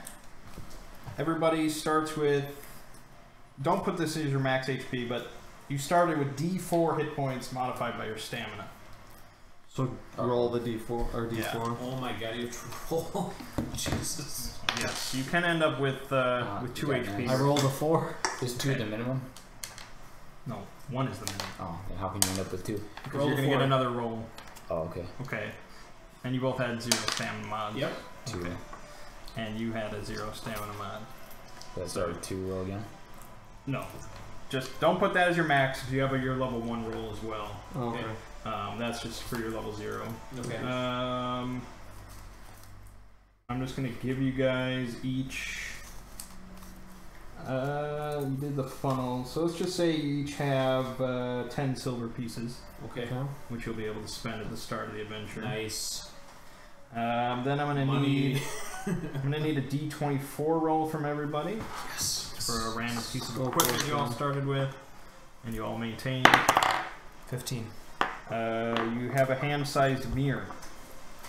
everybody starts with, don't put this as your max HP, but you started with D4 hit points modified by your stamina. So roll the D4 or D4. Yeah. Oh my god, you have to roll. Jesus. Yes, you can end up with 2 yeah, HP. I rolled a 4. Is 2 the minimum? No, 1 is the minimum. Oh, then how can you end up with 2? Because Roll you're a going to get 4. another roll. Oh, okay. Okay. And you both had 0 stamina mod. Yep. 2. Okay. And you had a 0 stamina mod. Let's start with 2 roll again. No. Just don't put that as your max, because you have your level 1 roll as well. Oh, okay. That's just for your level 0. Okay. I'm just going to give you guys each... you did the funnel. So let's just say you each have 10 silver pieces, Okay. which you'll be able to spend at the start of the adventure. Nice. Then I'm gonna Money. need a D24 roll from everybody Yes. for a random piece of Go for equipment it, you all John. started with, and you all maintain. 15. You have a hand-sized mirror,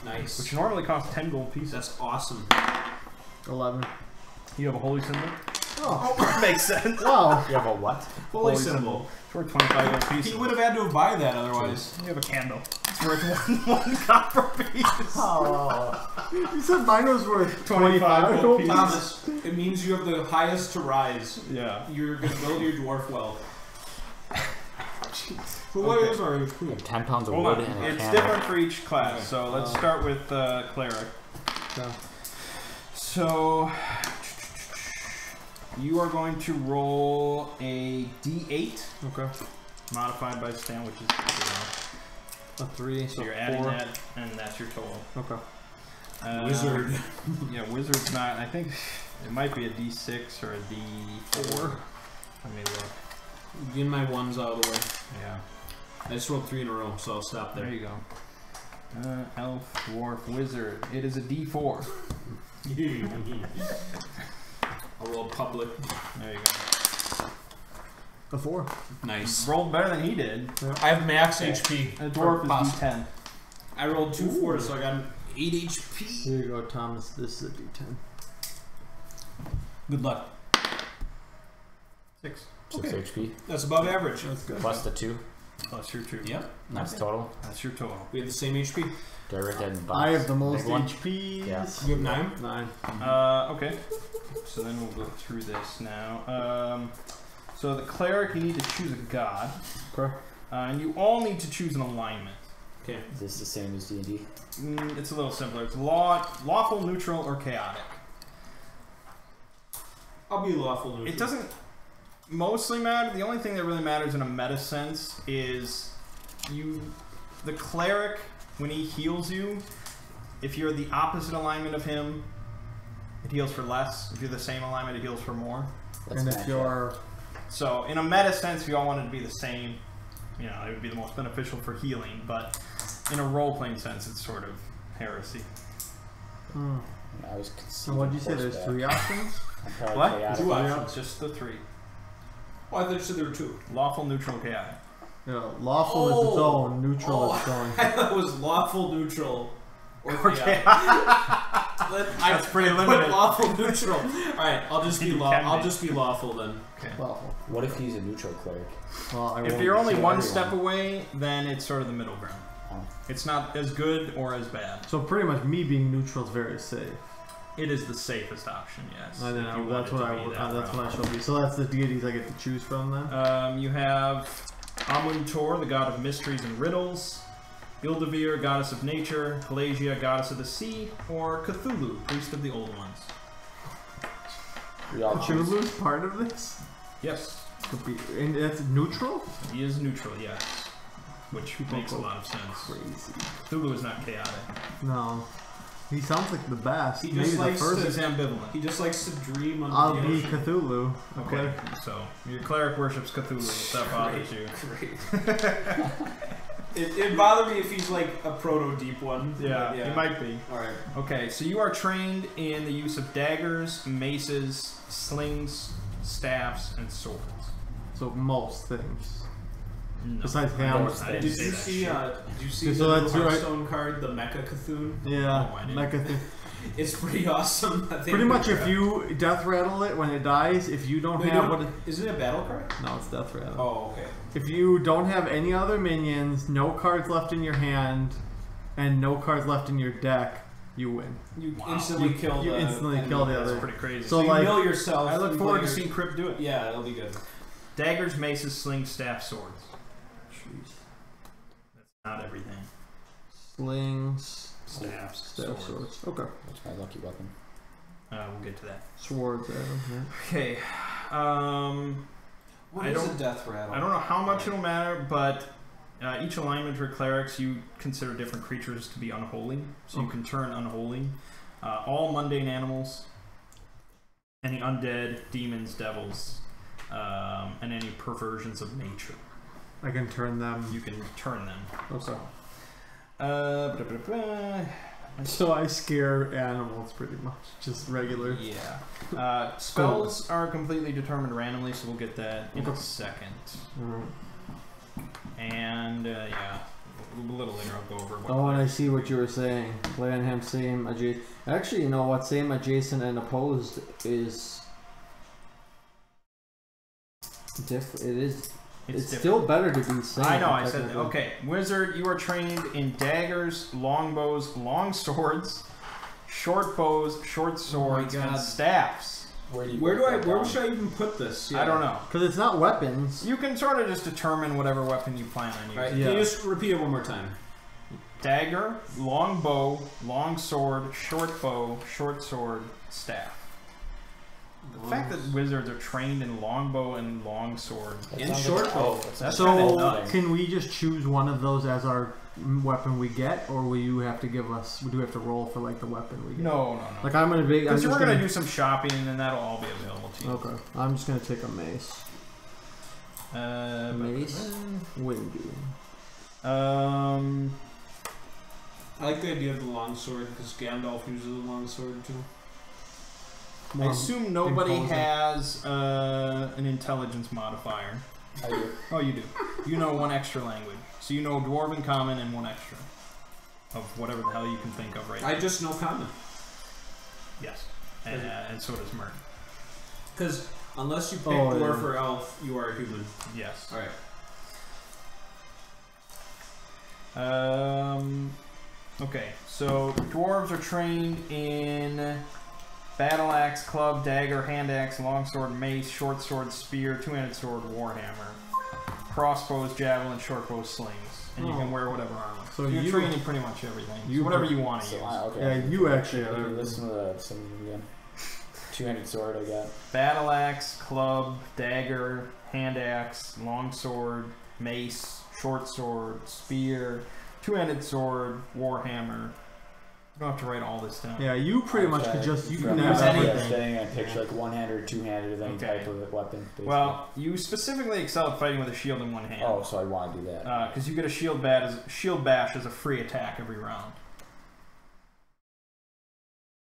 Nice. which normally costs 10 gold pieces. That's awesome. 11. You have a holy symbol. Oh, Makes sense. wow. You have a what? Holy symbol. It's worth 25 gold pieces. He would have had to buy that otherwise. You have a candle. It's worth one copper piece. Oh. You said mine was worth 25 gold pieces. Thomas, it means you have the highest to rise. Yeah. You're going to build your dwarf well. So what Okay. is our... You have 10 pounds of Hold wood on. and a It's candle. different for each class. Okay. So let's start with cleric. Yeah. So you are going to roll a D8 Okay. modified by stam, which is 0. A 3. So you're adding 4. that, and that's your total. Okay. Wizard. Yeah, wizard's not. I think it might be a D6 or a D4. Let me look. Get my ones out of the way. Yeah. I just rolled 3 in a row, so I'll stop There there. you go. Elf, dwarf, wizard. It is a D4. I'll roll public. There you go. A 4. Nice. Rolled better than he did. I have max HP. A dwarf is Possible. D10. I rolled 2 4s, so I got an 8 HP. Here you go, Thomas. This is a D10. Good luck. 6. 6 HP. That's above average. That's good. Plus the 2. Plus your 2. Yep. That's total. That's your total. We have the same HP. Do I write that in box? I have the most Big one? HPs. Yeah. You have 9? 9. Okay. So then we'll go through this now. So the cleric, you need to choose a god. Okay. And you all need to choose an alignment. Okay. Is this the same as D&D? It's a little simpler. It's lawful, neutral, or chaotic. I'll be lawful neutral. It doesn't mostly matter. The only thing that really matters in a meta sense is the cleric, when he heals you, if you're the opposite alignment of him, it heals for less. If you're the same alignment, it heals for more. And if you're... So in a meta sense, if you all wanted to be the same, you know, it would be the most beneficial for healing, but in a role-playing sense, it's sort of heresy. I was So what did you say? There's 3 options? What? Chaotic. 2 options, just the 3. Oh, I thought you said there were 2. Lawful, neutral, chaotic. Yeah, lawful is its own, neutral is its own. I thought it was lawful neutral. Or chaotic. That's pretty limited. Put lawful neutral. Alright, I'll just be Can be. just be lawful then. Okay. Lawful. What if he's a neutral cleric? Well, I If won't you're only say one everyone. step away, then it's sort of the middle ground. Oh. It's not as good or as bad. So pretty much me being neutral is very safe. It is the safest option, yes. I if you know, want that's it what to I be would, that that's what I route. shall be. So that's the deities I get to choose from then? You have Amun-Tor, the god of mysteries and riddles, Ildavir, goddess of nature, Pelagia, goddess of the sea, or Cthulhu, priest of the old ones. We all choose. Cthulhu's part of this? Yes, And that's neutral? he is neutral, yes. Which makes a lot of sense. Crazy. Cthulhu is not chaotic. No. He sounds like the best. He Maybe just the likes first. He's ambivalent. He just likes to dream under I'll the be ocean. Cthulhu. Okay, so your cleric worships Cthulhu, if that bothers you. Great. It'd bother me if he's like a proto deep one. Yeah, but he might be. Alright. Okay, so you are trained in the use of daggers, maces, slings, staffs, and swords. So most things. No. Besides I hammers. didn't Did say you that see? shit. Did you see So the that's right. Hearthstone card, the Mecha Cthulhu? Yeah, Oh, I didn't. Mecha It's pretty awesome. I think Pretty much if you death rattle it when it dies, if you don't Wait, have don't- what... Isn't it a battle card? No, it's death rattle. Oh, okay. If you don't have any other minions, no cards left in your hand, and no cards left in your deck, you win. You Wow. instantly You- kill you the instantly enemy. kill the That's other- pretty crazy. So you like- mill yourself. I look you forward to play seeing Crypt do it. Yeah, it'll be good. Daggers, maces, slings, staffs, swords. Jeez. That's not everything. Slings, Staffs, staff, swords. swords. Okay. What's my lucky weapon? We'll get to that. Swords, yeah. Okay. What I is don't- a death rattle? I don't know how much it'll matter, but each alignment for clerics, you consider different creatures to be unholy, so you can turn unholy. All mundane animals, any undead, demons, devils, and any perversions of nature. I can turn them. You can turn them. Okay. Blah. So I scare animals pretty much, just regular. Yeah. Spells are completely determined randomly, so we'll get that in a second. And yeah, a little later I'll go over what. Oh, and I see what you were saying. Play on him, same adjacent. Actually, you know what? Same adjacent and opposed is different. It is. It's different. still better to be same. I know, I said that. technically. Okay, wizard, you are trained in daggers, longbows, long swords, short bows, short swords, and God. staffs. Where Where should I even put this? I don't know. Because it's not weapons. You can sort of just determine whatever weapon you plan on using. Alright, Yeah. can you just repeat it one more time? Dagger, long bow, long sword, short bow, short sword, staff. The fact that wizards are trained in longbow and long sword. In short bow. That's kinda So nuts. can we just choose one of those as our weapon we get, or will you have to give us? Do we have to roll for like the weapon we get? No. Like I'm gonna be. I'm Because just we're gonna do some shopping and then that'll all be available to you. Okay. I'm just gonna take a mace. Mace. Windy. I like the idea of the longsword because Gandalf uses a longsword too. I assume nobody imposing. has an intelligence modifier. I do. Oh, you do. You know one extra language. So you know Dwarven, Common, and one extra. of whatever the hell you can think of right now. I just know common. Yes. And so does Mert. Because unless you pick dwarf or elf, you are a human. Yes. Alright. Okay, so dwarves are trained in battle axe, club, dagger, hand axe, longsword, mace, short sword, spear, two-handed sword, warhammer, crossbows, javelin, short bows, slings, and you can wear whatever armor. So you're training pretty much everything. So whatever you want to use. Okay. Yeah, you actually are. Listen to some of them again. Two-handed sword, I got. Battle axe, club, dagger, hand axe, longsword, mace, short sword, spear, two-handed sword, warhammer. You don't have to write all this down. Yeah, you pretty much could just you can use have anything. Thing, I picture like one-handed or two-handed of any type of weapon. Basically. Well, you specifically excel at fighting with a shield in one hand. Oh, so I want to do that. Because you get a shield bash as a free attack every round.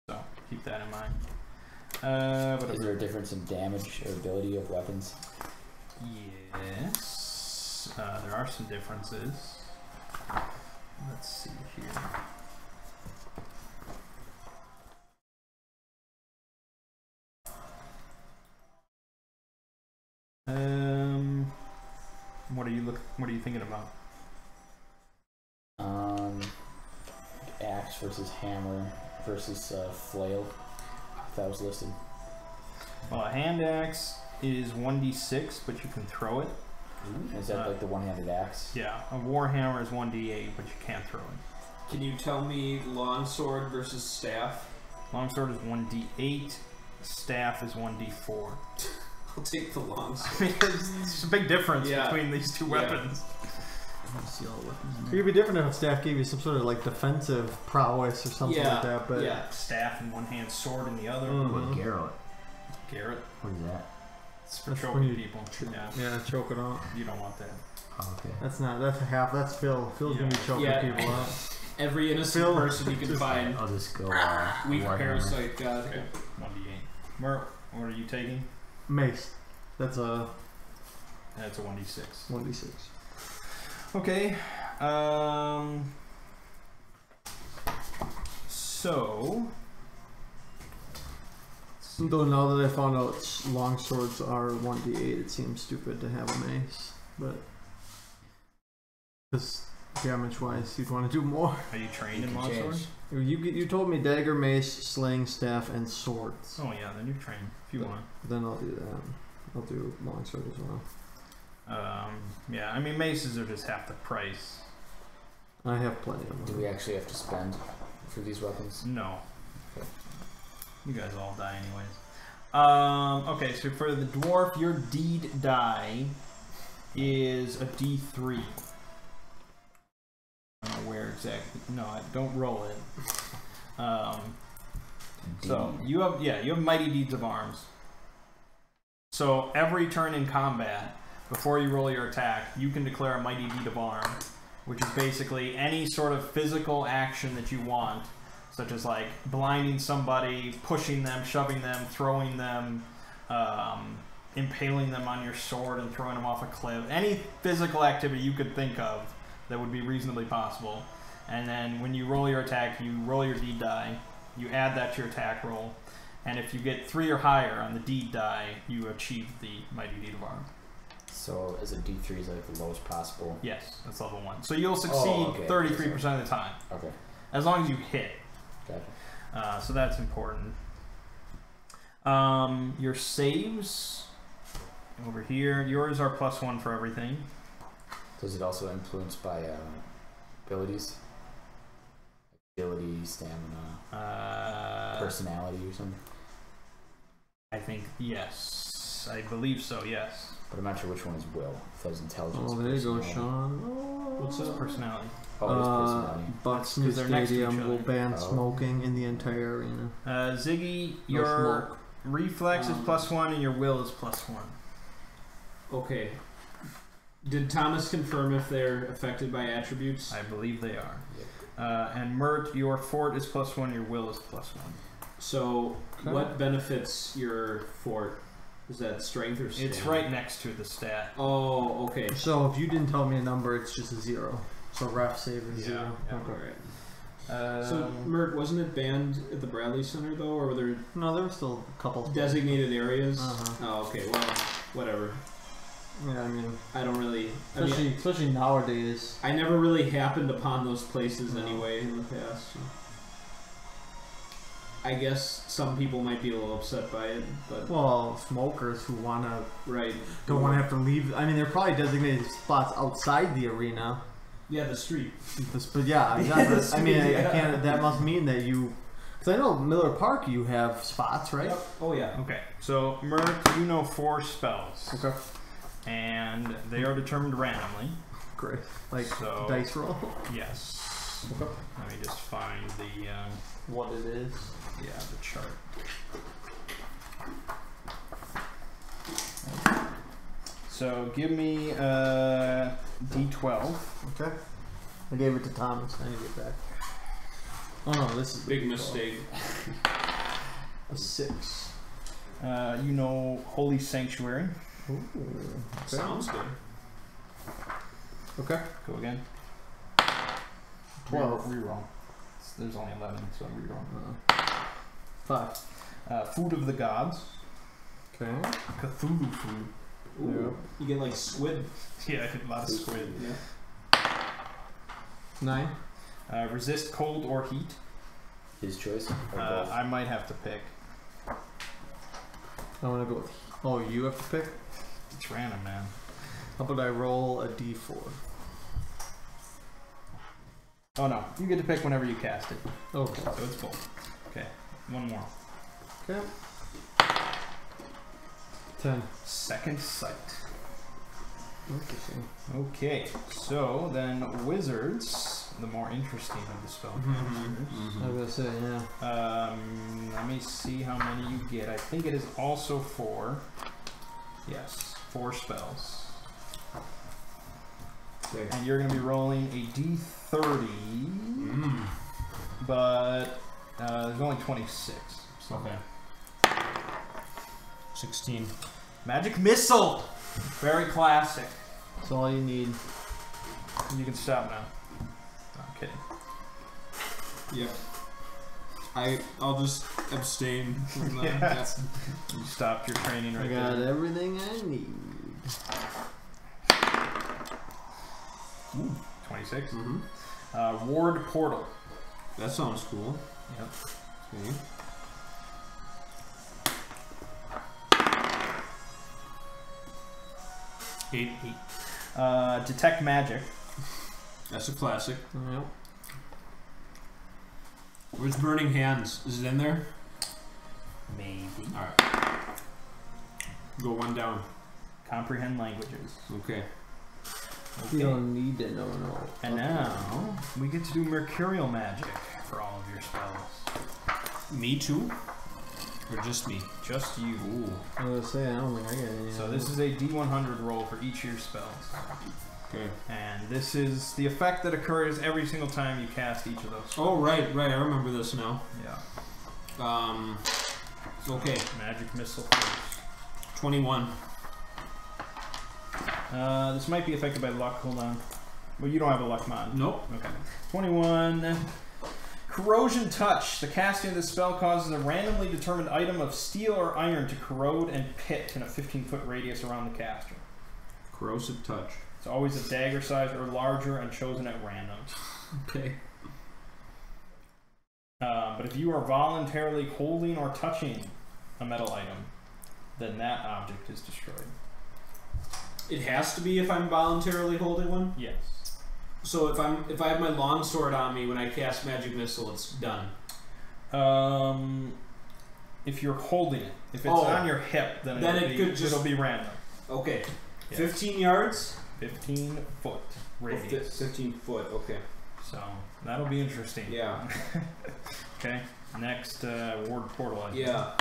So keep that in mind. Is there a difference in damage or ability of weapons? Yes, there are some differences. Let's see here. What are you thinking about? Axe versus hammer versus flail. If that was listed. Well, a hand axe is 1d6, but you can throw it. Is that like the one-handed axe? Yeah, a warhammer is 1d8, but you can't throw it. Can you tell me longsword versus staff? Longsword is 1d8, staff is 1d4. I'll take the longsword. I mean, there's a big difference between these two weapons. See all the weapons. It would be different if staff gave you some sort of like defensive prowess or something like that. But staff in one hand, sword in the other. What Garrett? Garrett. What is that? It's for choking people. Yeah, choke it out. You don't want that. Oh, okay. That's not. That's a half. That's Phil. Phil's gonna be choking people out. Every innocent person you can find. I'll just go. Weak parasite. God. Okay. 1d8. Mert, what are you taking? Mace. That's a 1d6. 1d6. Okay. So. Though now that I found out long swords are 1d8, it seems stupid to have a mace. But because damage-wise, you'd want to do more. Are you trained in long swords? You told me dagger, mace, sling, staff, and swords. Oh yeah, then you're trained if you want. Then I'll do that. I'll do longsword as well. Yeah, I mean maces are just half the price. I have plenty of them. Do we actually have to spend for these weapons? No. Okay. You guys all die anyways. Okay, so for the dwarf, your deed die is a D3. I don't know where exactly. No, don't roll it. So you have mighty deeds of arms. So every turn in combat, before you roll your attack, you can declare a mighty deed of arm, which is basically any sort of physical action that you want, such as like blinding somebody, pushing them, shoving them, throwing them, impaling them on your sword and throwing them off a cliff. Any physical activity you could think of that would be reasonably possible. And then when you roll your attack, you roll your deed die, you add that to your attack roll, and if you get 3 or higher on the deed die, you achieve the mighty deed of arm. So is a D3 is like the lowest possible? Yes, that's level 1. So you'll succeed 33% of the time. Okay. As long as you hit. Gotcha. So that's important. Your saves over here. Yours are +1 for everything. Does it also influence by abilities? Agility, stamina, personality, or something? I think yes. I believe so. Yes. But I'm not sure which one is will. If that was intelligence. Oh, there you go, Sean. What's this personality? Oh, it is personality. Bucks Because they're next to each Stadium will other. ban smoking in the entire arena. Ziggy, No your smoke. reflex is +1 and your will is +1. Okay. Did Thomas confirm if they're affected by attributes? I believe they are. And Mert, your fort is +1, your will is +1. So, what benefits your fort? Is that strength or stamina? It's right next to the stat. Oh, okay. So if you didn't tell me a number, it's just a 0. So ref save is 0. Yeah, Okay. alright. So, Mert, wasn't it banned at the Bradley Center though, or were there No, there were still a couple designated areas? Uh-huh. Oh, okay. Well, whatever. Yeah, I mean, I don't really. especially nowadays. I never really happened upon those places anyway in the past. So. I guess some people might be a little upset by it, but Well, smokers who don't want to have to leave. I mean, there are probably designated spots outside the arena. yeah, the street. But yeah, exactly. the I mean, street, I yeah. can't. That must mean that you. Because I know Miller Park, you have spots, right? Yep. Oh yeah. Okay, so Merc, you know 4 spells. Okay. And they are determined randomly. Great. Like So- dice roll. Yes. Okay. Let me just find the What it is. the chart. So give me D12. Okay. I gave it to Thomas. I need to get back. Oh no, this is Big mistake. a 6. You know Holy Sanctuary. Ooh. Okay. Sounds good. Okay. Go again. 12. Reroll. There's only 11, so reroll. 5. Food of the Gods. Okay. Cthulhu food. Ooh. You get like squid. Yeah, a lot of squid. Yeah. 9. Resist cold or heat. His choice. Or both? I might have to pick. I want to go with. Oh, you have to pick? It's random, man. How about I roll a d4? Oh no, you get to pick whenever you cast it. Okay. So it's full. Okay, one more. Okay. 10. Second sight. Interesting. Okay, so then wizards, the more interesting of the spell. I was gonna say, yeah. Let me see how many you get. I think it is also 4. Yes, 4 spells. Okay. And you're going to be rolling a d30, but there's only 26. So. Okay. 16. Magic Missile! Very classic. That's all you need. You can stop now. I'm kidding. Yep. I'll just abstain from that. Yeah. You stopped your training I right got there. everything I need. Ooh, 26. Mm-hmm. Ward Portal. That sounds cool. Yep. Okay. Eight. Detect Magic. That's a classic. Yep. Where's Burning Hands? Is it in there? Maybe. Alright. Go one down. Comprehend Languages. Okay. You don't need to know. No. And now we get to do Mercurial Magic for all of your spells. Me too? Or just me? Just you. Ooh. I was gonna say, I don't think I got any. So this is a D100 roll for each of your spells. Okay. And this is the effect that occurs every single time you cast each of those spells. Oh, right. I remember this now. Yeah. Okay. Magic Missile first. 21. This might be affected by luck. Hold on. Well, you don't have a luck mod. Nope. Okay. 21. Corrosion Touch. The casting of this spell causes a randomly determined item of steel or iron to corrode and pit in a 15-foot radius around the caster. Corrosive touch. It's always a dagger size or larger and chosen at random. Okay. But if you are voluntarily holding or touching a metal item, then that object is destroyed. It has to be if I'm voluntarily holding one? Yes. So if I have my longsword on me when I cast Magic Missile, it's done. If you're holding it, if it's Oh. on your hip, then it'll be random. Okay. Yeah. 15 yards? 15-foot radius. 15 foot, okay. So that'll be interesting. Yeah. Okay. Next, Ward Portal. I think. Yeah.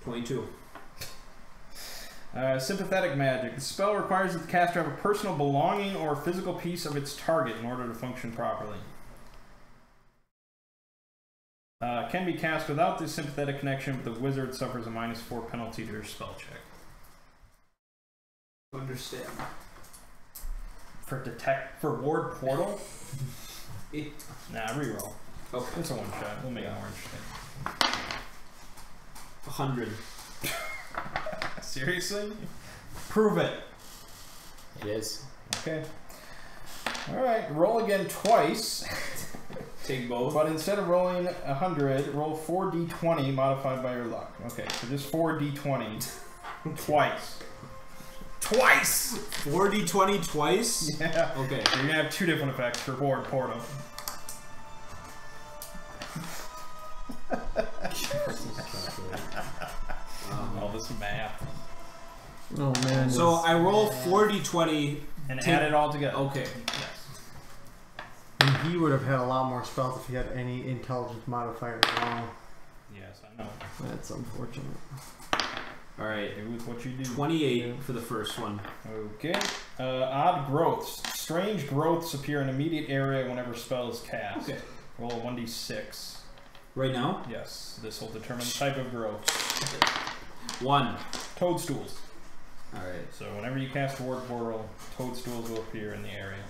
22. Sympathetic Magic. The spell requires that the caster have a personal belonging or a physical piece of its target in order to function properly. Can be cast without this sympathetic connection, but the wizard suffers a -4 penalty to their spell check. Understand. For Ward Portal? Nah, reroll. Okay. It's a one shot. We'll make it more interesting. 100. Seriously? Prove it. It is. Okay. Alright, roll again twice. Take both. But instead of rolling 100, roll 4d20 modified by your luck. Okay, so just 4d20 twice. Twice! 4d20 twice? Yeah. Okay. So you're gonna have two different effects for board portal. All this math. Oh man. So I roll 4d20 And add it all together. Okay. Yes. And he would have had a lot more spells if he had any intelligence modifier wrong. Yes, I know. That's unfortunate. Alright. Do with what you do. 28 for the first one. Okay. Odd growths. Strange growths appear in immediate area whenever spell is cast. Okay. Roll a 1d6. Right now? Yes, this will determine the type of growth. 1. Toadstools. Alright. So whenever you cast Ward Portal, toadstools will appear in the area.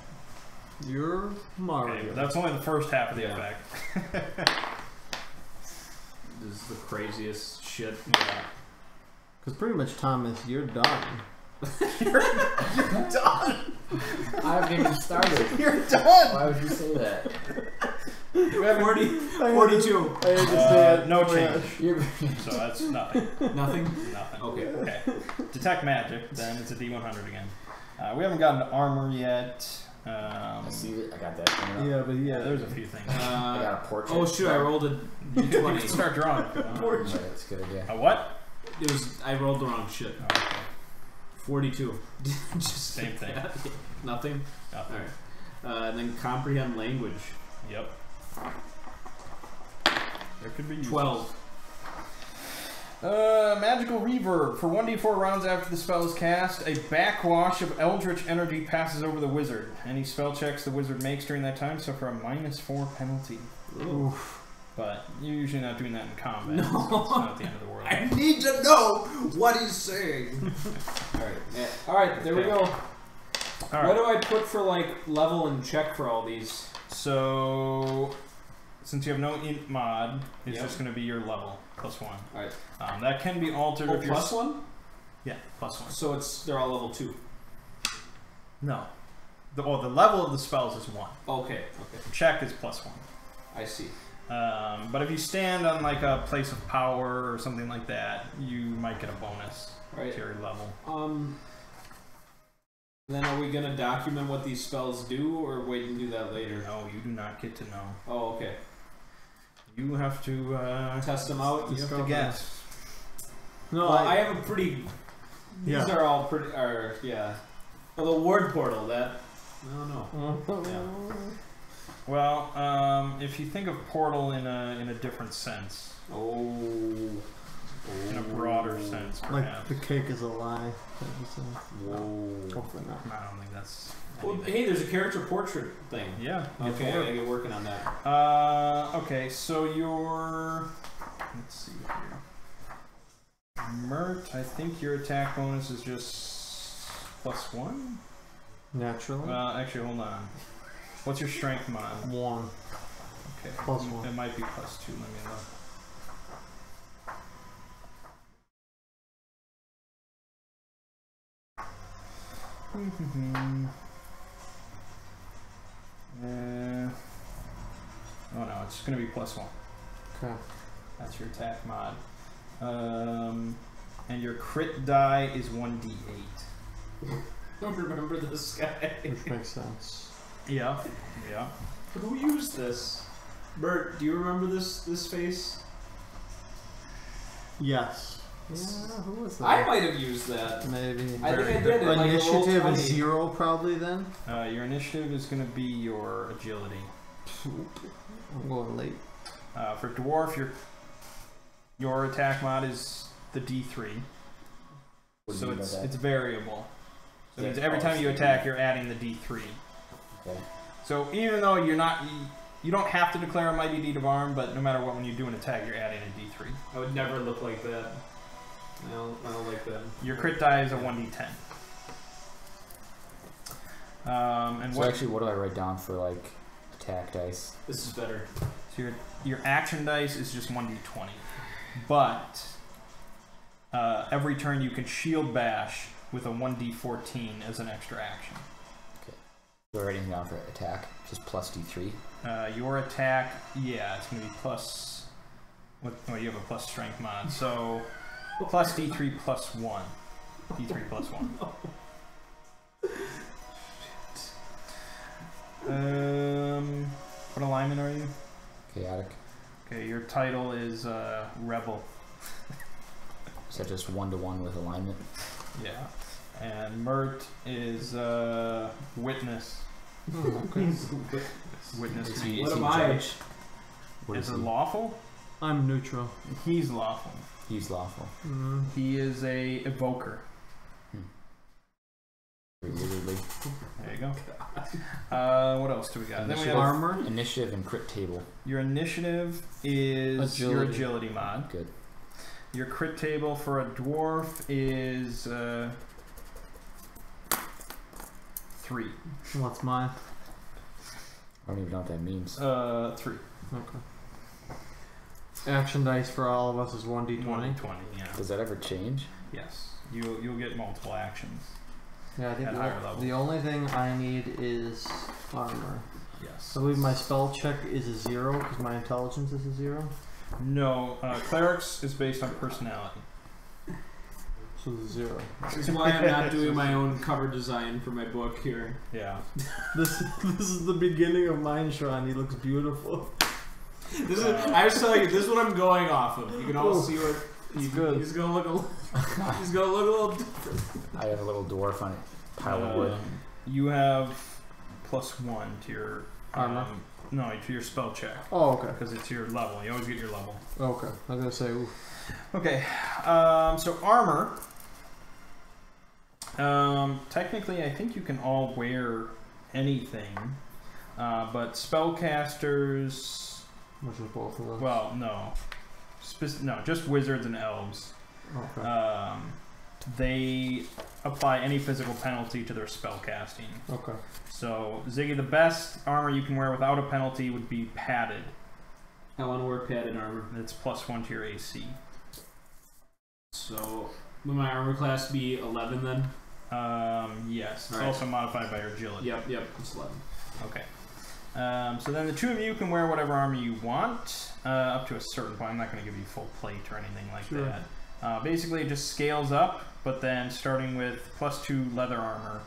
You're Mario. Okay, but that's only the first half of the Yeah. effect. This is the craziest shit. Yeah. Because pretty much, Thomas, you're done. You're done! I haven't even started. You're done! Why would you say that? 42. I had to say it. No change. You're So that's nothing. Nothing? Nothing. Okay. Okay. Detect magic, then it's a D100 again. We haven't gotten to armor yet. I see it. I got that coming up. Yeah, but Yeah, there's a few things. I got a portrait. Oh shoot! I rolled a You can 20. start drawing. Right, that's a good idea. A what? It was. I rolled the wrong shit. Oh, okay. 42. Just Same thing. Nothing. Nothing. All right. And then comprehend language. Yep. There could be uses. 12. Magical reverb. For 1d4 rounds after the spell is cast, a backwash of eldritch energy passes over the wizard. Any spell checks the wizard makes during that time suffer a -4 penalty. Oof. But you're usually not doing that in combat. No. So it's not the end of the world. I need to know what he's saying. All right. Yeah. All right. There we Okay. go. All What right. do I put for like level and check for all these? So, since you have no int mod, it's Yep. just going to be your level +1. All right. That can be altered Oh, if you're +1. Yeah, +1. So they're all level 2. No. The level of the spells is 1. Okay. Okay. Check is +1. I see. But if you stand on like a place of power or something like that, you might get a bonus Right. to your level. Then are we gonna document what these spells do, or wait and do that later? No, you do not get to know. Oh, okay. You have to Test them out. you have to guess. No, Well, I have a pretty. These Yeah. are all pretty. Yeah. Well, the ward portal. That. I don't know. Well, if you think of portal in a different sense, Oh. in a broader sense, like perhaps. the cake is a lie. That was Whoa. hopefully not. I don't think that's. Well, hey, there's a character portrait thing. Yeah. Okay, I gotta get working on that. Okay, so your. Let's see here. Mert, I think your attack bonus is just +1? Naturally. Actually, hold on. What's your strength mod? 1. Okay. +1. It might be +2. Let me look. Oh no, it's going to be +1. Okay. That's your attack mod. And your crit die is 1d8. I don't remember this guy. Which makes sense. Yeah. Yeah. Who used this? Bert, do you remember this face? Yes. Yeah, who was that? I might have used that. Maybe. I think I Very did it. Like a roll Initiative 20. is 0 probably then? Your initiative is going to be your agility. I'm going late. For dwarf, your attack mod is the d3. What do you So mean by that? it's variable. So it Yeah, means every time you attack, you're adding the d3. Okay. So even though you're not, you don't have to declare a mighty deed of arm, but no matter what, when you do an attack, you're adding a d3. I would never look like that. I don't like that. Your crit die is a 1d10. And So what? actually, what do I write down for like attack dice. This is better. So your action dice is just 1d20, but every turn you can shield bash with a 1d14 as an extra action. Do I write anything down for attack? Just plus D3. Your attack, yeah, it's gonna be plus. Well, you have a plus strength mod, so plus D3 plus 1. D3 plus 1. What alignment are you? Chaotic. Okay, your title is Rebel. Is that just 1-to-1 with alignment? Yeah. And Mert is Witness. Witness. Is he What am judge? What Is is it he? lawful? I'm neutral. He's lawful. He's lawful. He is a evoker. Weirdly. There you go. What else do we got? Then we have Armor. Initiative and crit table. your initiative is your Agility. agility mod. Good. Your crit table for a dwarf is 3. What's mine? I don't even know what that means. 3. Okay. Action dice for all of us is 1d20. 20, yeah. Does that ever change? Yes. You'll get multiple actions. Yeah, I think At the, higher level. the only thing I need is armor. Yes. I believe my spell check is a 0 because my intelligence is a 0. No, clerics is based on personality. So it's a 0. This is why I'm not doing my own cover design for my book here. Yeah. This is the beginning of Mind Shrine. He looks beautiful. This is. I was telling you, this is what I'm going off of. You can all see what. He's good. He's gonna look a. He's gonna look a little different. I have a little dwarf on a pile of wood. You have +1 to your Armor? No, to your spell check Oh, okay. because it's your level. You always get your level. Okay. I was gonna say, ooh. Okay. So armor. Technically, I think you can all wear anything, but spellcasters. Which is both of them. Well, no. No, just wizards and elves. Okay. They apply any physical penalty to their spell casting. Okay. So, Ziggy, the best armor you can wear without a penalty would be padded. I want to wear padded armor. It's +1 to your AC. So, will my armor class be 11 then? Yes. It's Alright. also modified by your agility. Yep, it's 11. Okay. So then the two of you can wear whatever armor you want, up to a certain point. I'm not going to give you full plate or anything like Sure. that. Basically, it just scales up, but then starting with +2 leather armor,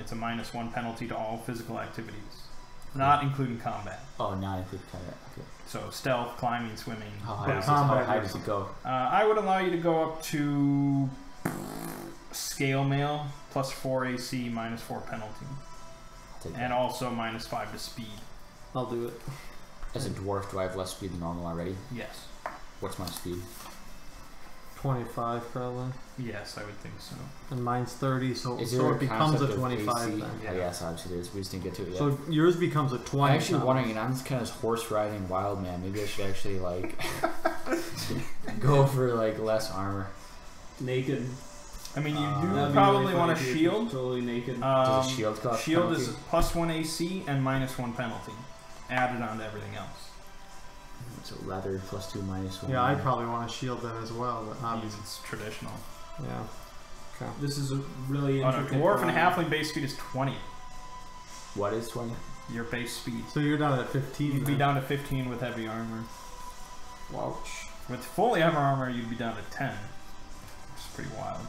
it's a -1 penalty to all physical activities, not including combat. Oh, not include combat. Okay. So stealth, climbing, swimming. How high, basic. how high does it go? I would allow you to go up to scale mail, +4 AC, -4 penalty, I'll take and that. also -5 to speed. I'll do it. As a dwarf, do I have less speed than normal already? Yes. What's my speed? 25 probably. Yes, I would think so. And mine's 30, so, Is so there it becomes a concept of 25 AC? then. Yeah. Oh, yes, obviously there is. We just didn't get to it yet. So yours becomes a 20. I'm actually now. wondering, and I'm just kind of horse riding wild man. Maybe I should actually like go for like less armor. Naked. I mean, you do That'd be probably really want a funny if shield. you're Totally naked. Does a shield cost Shield penalty? is +1 AC and -1 penalty, added on to everything else. So leather +2 -1. Yeah, I probably want a shield then as well, but obviously. It's traditional. Yeah. Okay. This is a really On a intricate dwarf and drawing. halfling base speed is 20. What is 20? Your base speed. So you're down at 15. You'd be then. down to 15 with heavy armor. Wouch. With fully heavy armor, you'd be down to 10. Which is pretty wild.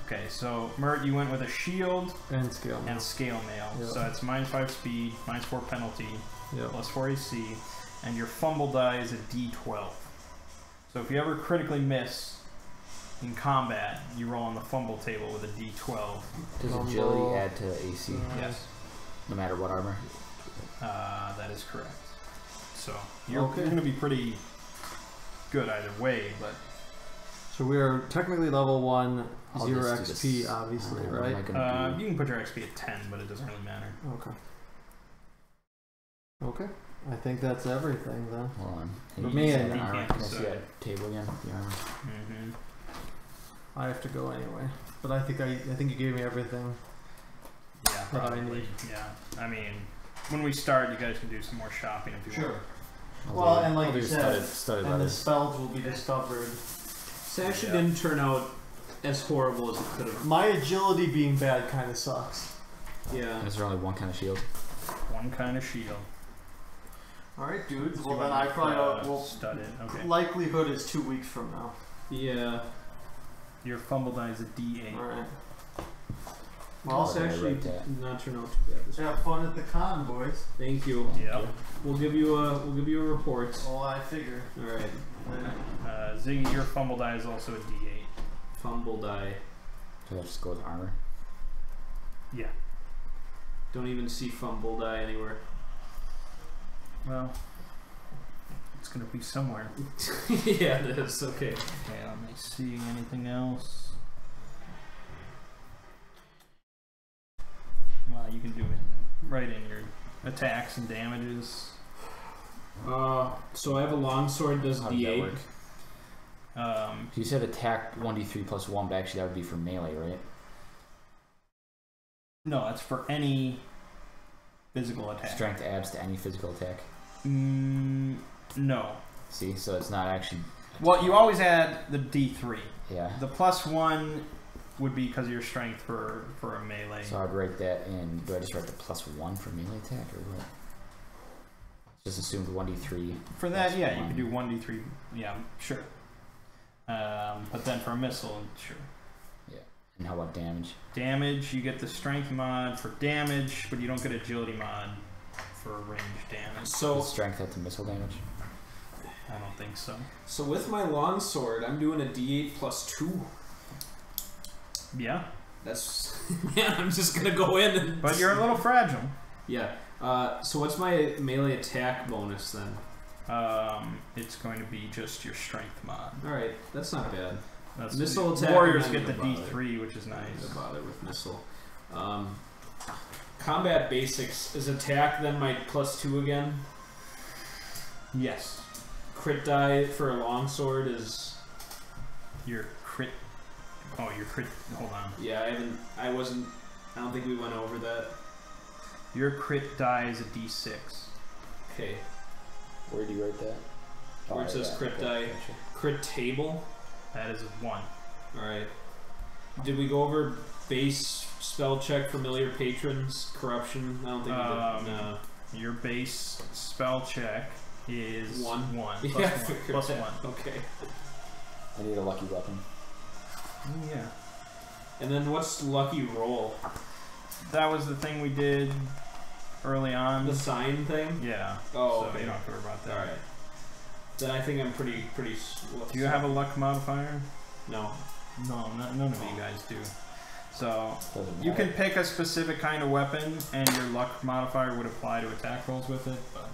Okay, so Mert, you went with a shield And scale. and scale mail. Yeah. So it's -5 speed, -4 penalty, Yeah. +4 AC, and your fumble die is a D12. So if you ever critically miss in combat, you roll on the fumble table with a D12. Does Fumble. agility add to AC? Yes, No matter what armor? that is correct. So you're Okay. going to be pretty good either way, but So we are technically level 1, I'll 0 just do XP, this. obviously, What am I right? gonna do? you can put your XP at 10, but it doesn't really matter. Okay. Okay. I think that's everything then. Hold on. For Can me, you I see that think- armor? Can I see that table again? The armor. Mm-hmm. I have to go anyway. But I think you gave me everything. Yeah, That I probably. need. Yeah, I mean, when we start, you guys can do some more shopping if you want. Well, and like I'll you do said, studded and the leathers. spells will be discovered. It actually didn't turn out as horrible as it could have. My agility being bad kind of sucks. Yeah. And is there only one kind of shield? One kind of shield. Alright, dudes. So Well, you then want, I probably will. studded. Okay. Likelihood is 2 weeks from now. Yeah. Your fumble die is a D8. Alright. Well, it's I actually wrote that. not turned out too bad. This Have fun at the con, boys. Thank you. Yep. We'll give you a report. Oh, I figure. All right. Ziggy, your fumble die is also a D8. Fumble die. So that just go with armor. Yeah. Don't even see fumble die anywhere. Well, it's gonna be somewhere. Yeah, it is. Okay. Okay, let me see anything else. Well, you can do it right in your attacks and damages. So I have a longsword. Does How does that D8? work? So you said attack 1d3 plus 1, but actually that would be for melee, right? No, that's for any physical attack. Strength adds to any physical attack. No. See, so it's not actually. Well, you always add the D3. Yeah. The +1 would be because of your strength for a melee. So I'd write that in. Do I just write the +1 for melee attack or what? Just assumed 1d3. For that, plus yeah, you 1. could do 1d3. Yeah, sure. But then for a missile, sure. Yeah. And how about damage? Damage, you get the strength mod for damage, but you don't get agility mod for range damage. Does So strength add to missile damage? I don't think so. so with my longsword, I'm doing a D8 plus 2. Yeah, That's man. I'm just gonna go in and. but you're a little fragile. Yeah. So what's my melee attack bonus then? It's going to be just your strength mod. All right, that's not bad. That's Missile attack. Warriors I'm get not the gonna bother. D3, which is I'm not nice. gonna bother with missile. Combat basics is attack then my +2 again. Yes, Crit die for a longsword is your crit. Oh, your crit. Hold on. yeah. I don't think we went over that. Your crit die is a D6. Okay. Where do you write that? Where it says crit die. Crit table. That is a 1. All right. Did we go over base spell check, familiar patrons, corruption? I don't think we did. No. Your base spell check is 1. 1. Yeah, Plus I 1. figured Plus that. 1. Okay. I need a lucky weapon. Yeah. And then what's lucky roll? That was the thing we did early on. The sign thing? Yeah. Oh, so okay. you don't have to worry about that. All right. Then I think I'm pretty. Do you have a luck modifier? No. No, none of you guys do. So Doesn't you matter. can pick a specific kind of weapon, and your luck modifier would apply to attack rolls with it. But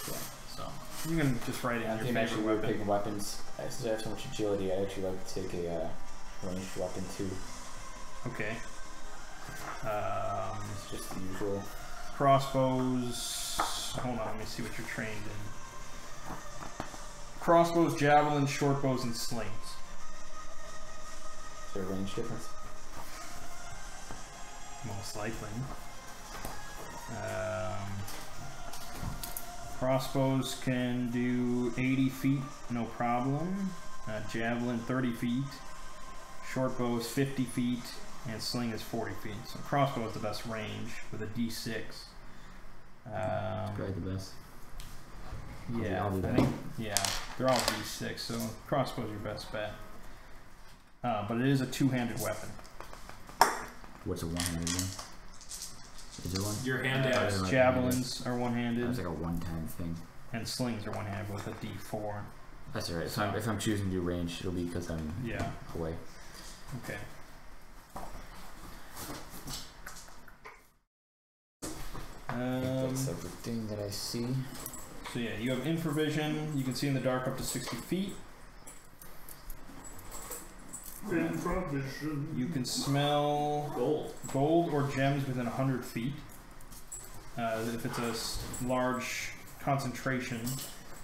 yeah, so you can just write in I your think actually favorite we're weapon. picking weapons. Since I have so much agility, I'd actually like to take a ranged weapon too. Okay. It's just the usual. Crossbows. Hold on, let me see what you're trained in. Crossbows, javelins, short bows, and slings. Is there a range difference? Most likely. Crossbows can do 80 feet, no problem. Javelin 30 feet. Short bow is 50 feet, and sling is 40 feet. So crossbow is the best range with a D6. Probably the best. Yeah, I'll do that. I think, yeah, they're all D6, so crossbow's your best bet. But it is a two-handed weapon. What's a one-handed one? Is there one? Your hand Yeah, axe. like Javelins are That one-handed, was like a one-time thing. and slings are one-handed with a D4. That's alright. If I'm choosing to do range, it'll be because I'm Yeah. away. Okay. That's everything that I see. So yeah, you have infravision. You can see in the dark up to 60 feet. You can smell gold or gems within 100 feet. If it's a large concentration,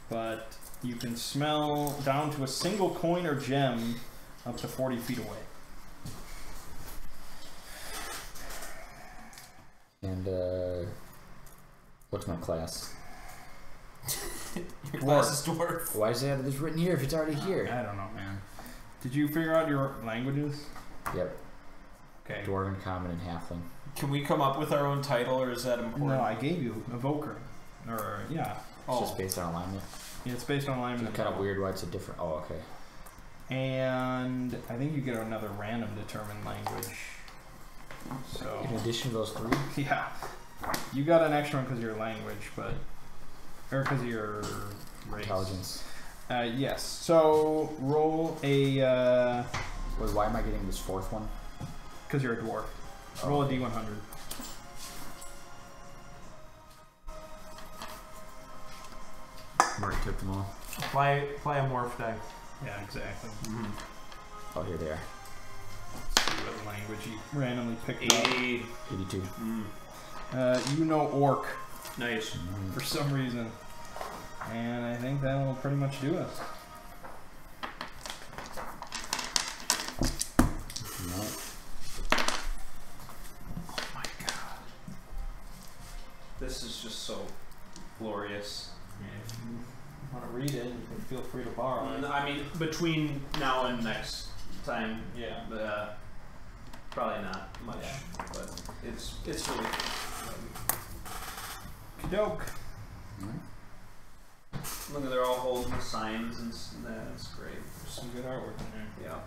but you can smell down to a single coin or gem up to 40 feet away. And What's my class? Your class is dwarf. Why does it have this written here if it's already here? I don't know, man. Did you figure out your languages? Yep. Okay. Dwarven, Common, and Halfling. Can we come up with our own title, or is that important? No, I gave you Evoker. Or, yeah. It's just based on alignment. Yeah, it's based on alignment. It's kind of weird why it's a different... Oh, okay. And I think you get another random determined language. So... In addition to those 3? Yeah. You got an extra one because of your language, but... Or because of your race. Intelligence. Yes. So, roll a... Wait, why am I getting this 4th one? Because you're a dwarf. Roll a d100. Mark took them all. Apply a morph die. Yeah, exactly. Oh, here they are. Let's see what language you randomly picked up. 82. You know Orc Nice. for some reason. And I think that will pretty much do it. No. Oh my god. This is just so glorious. If you want to read it, you can feel free to borrow it. I mean, between now and next time, Yeah. but probably not much. But it's really Doke. look at they're all holding the signs and that's great. Some good artwork in there. Yeah.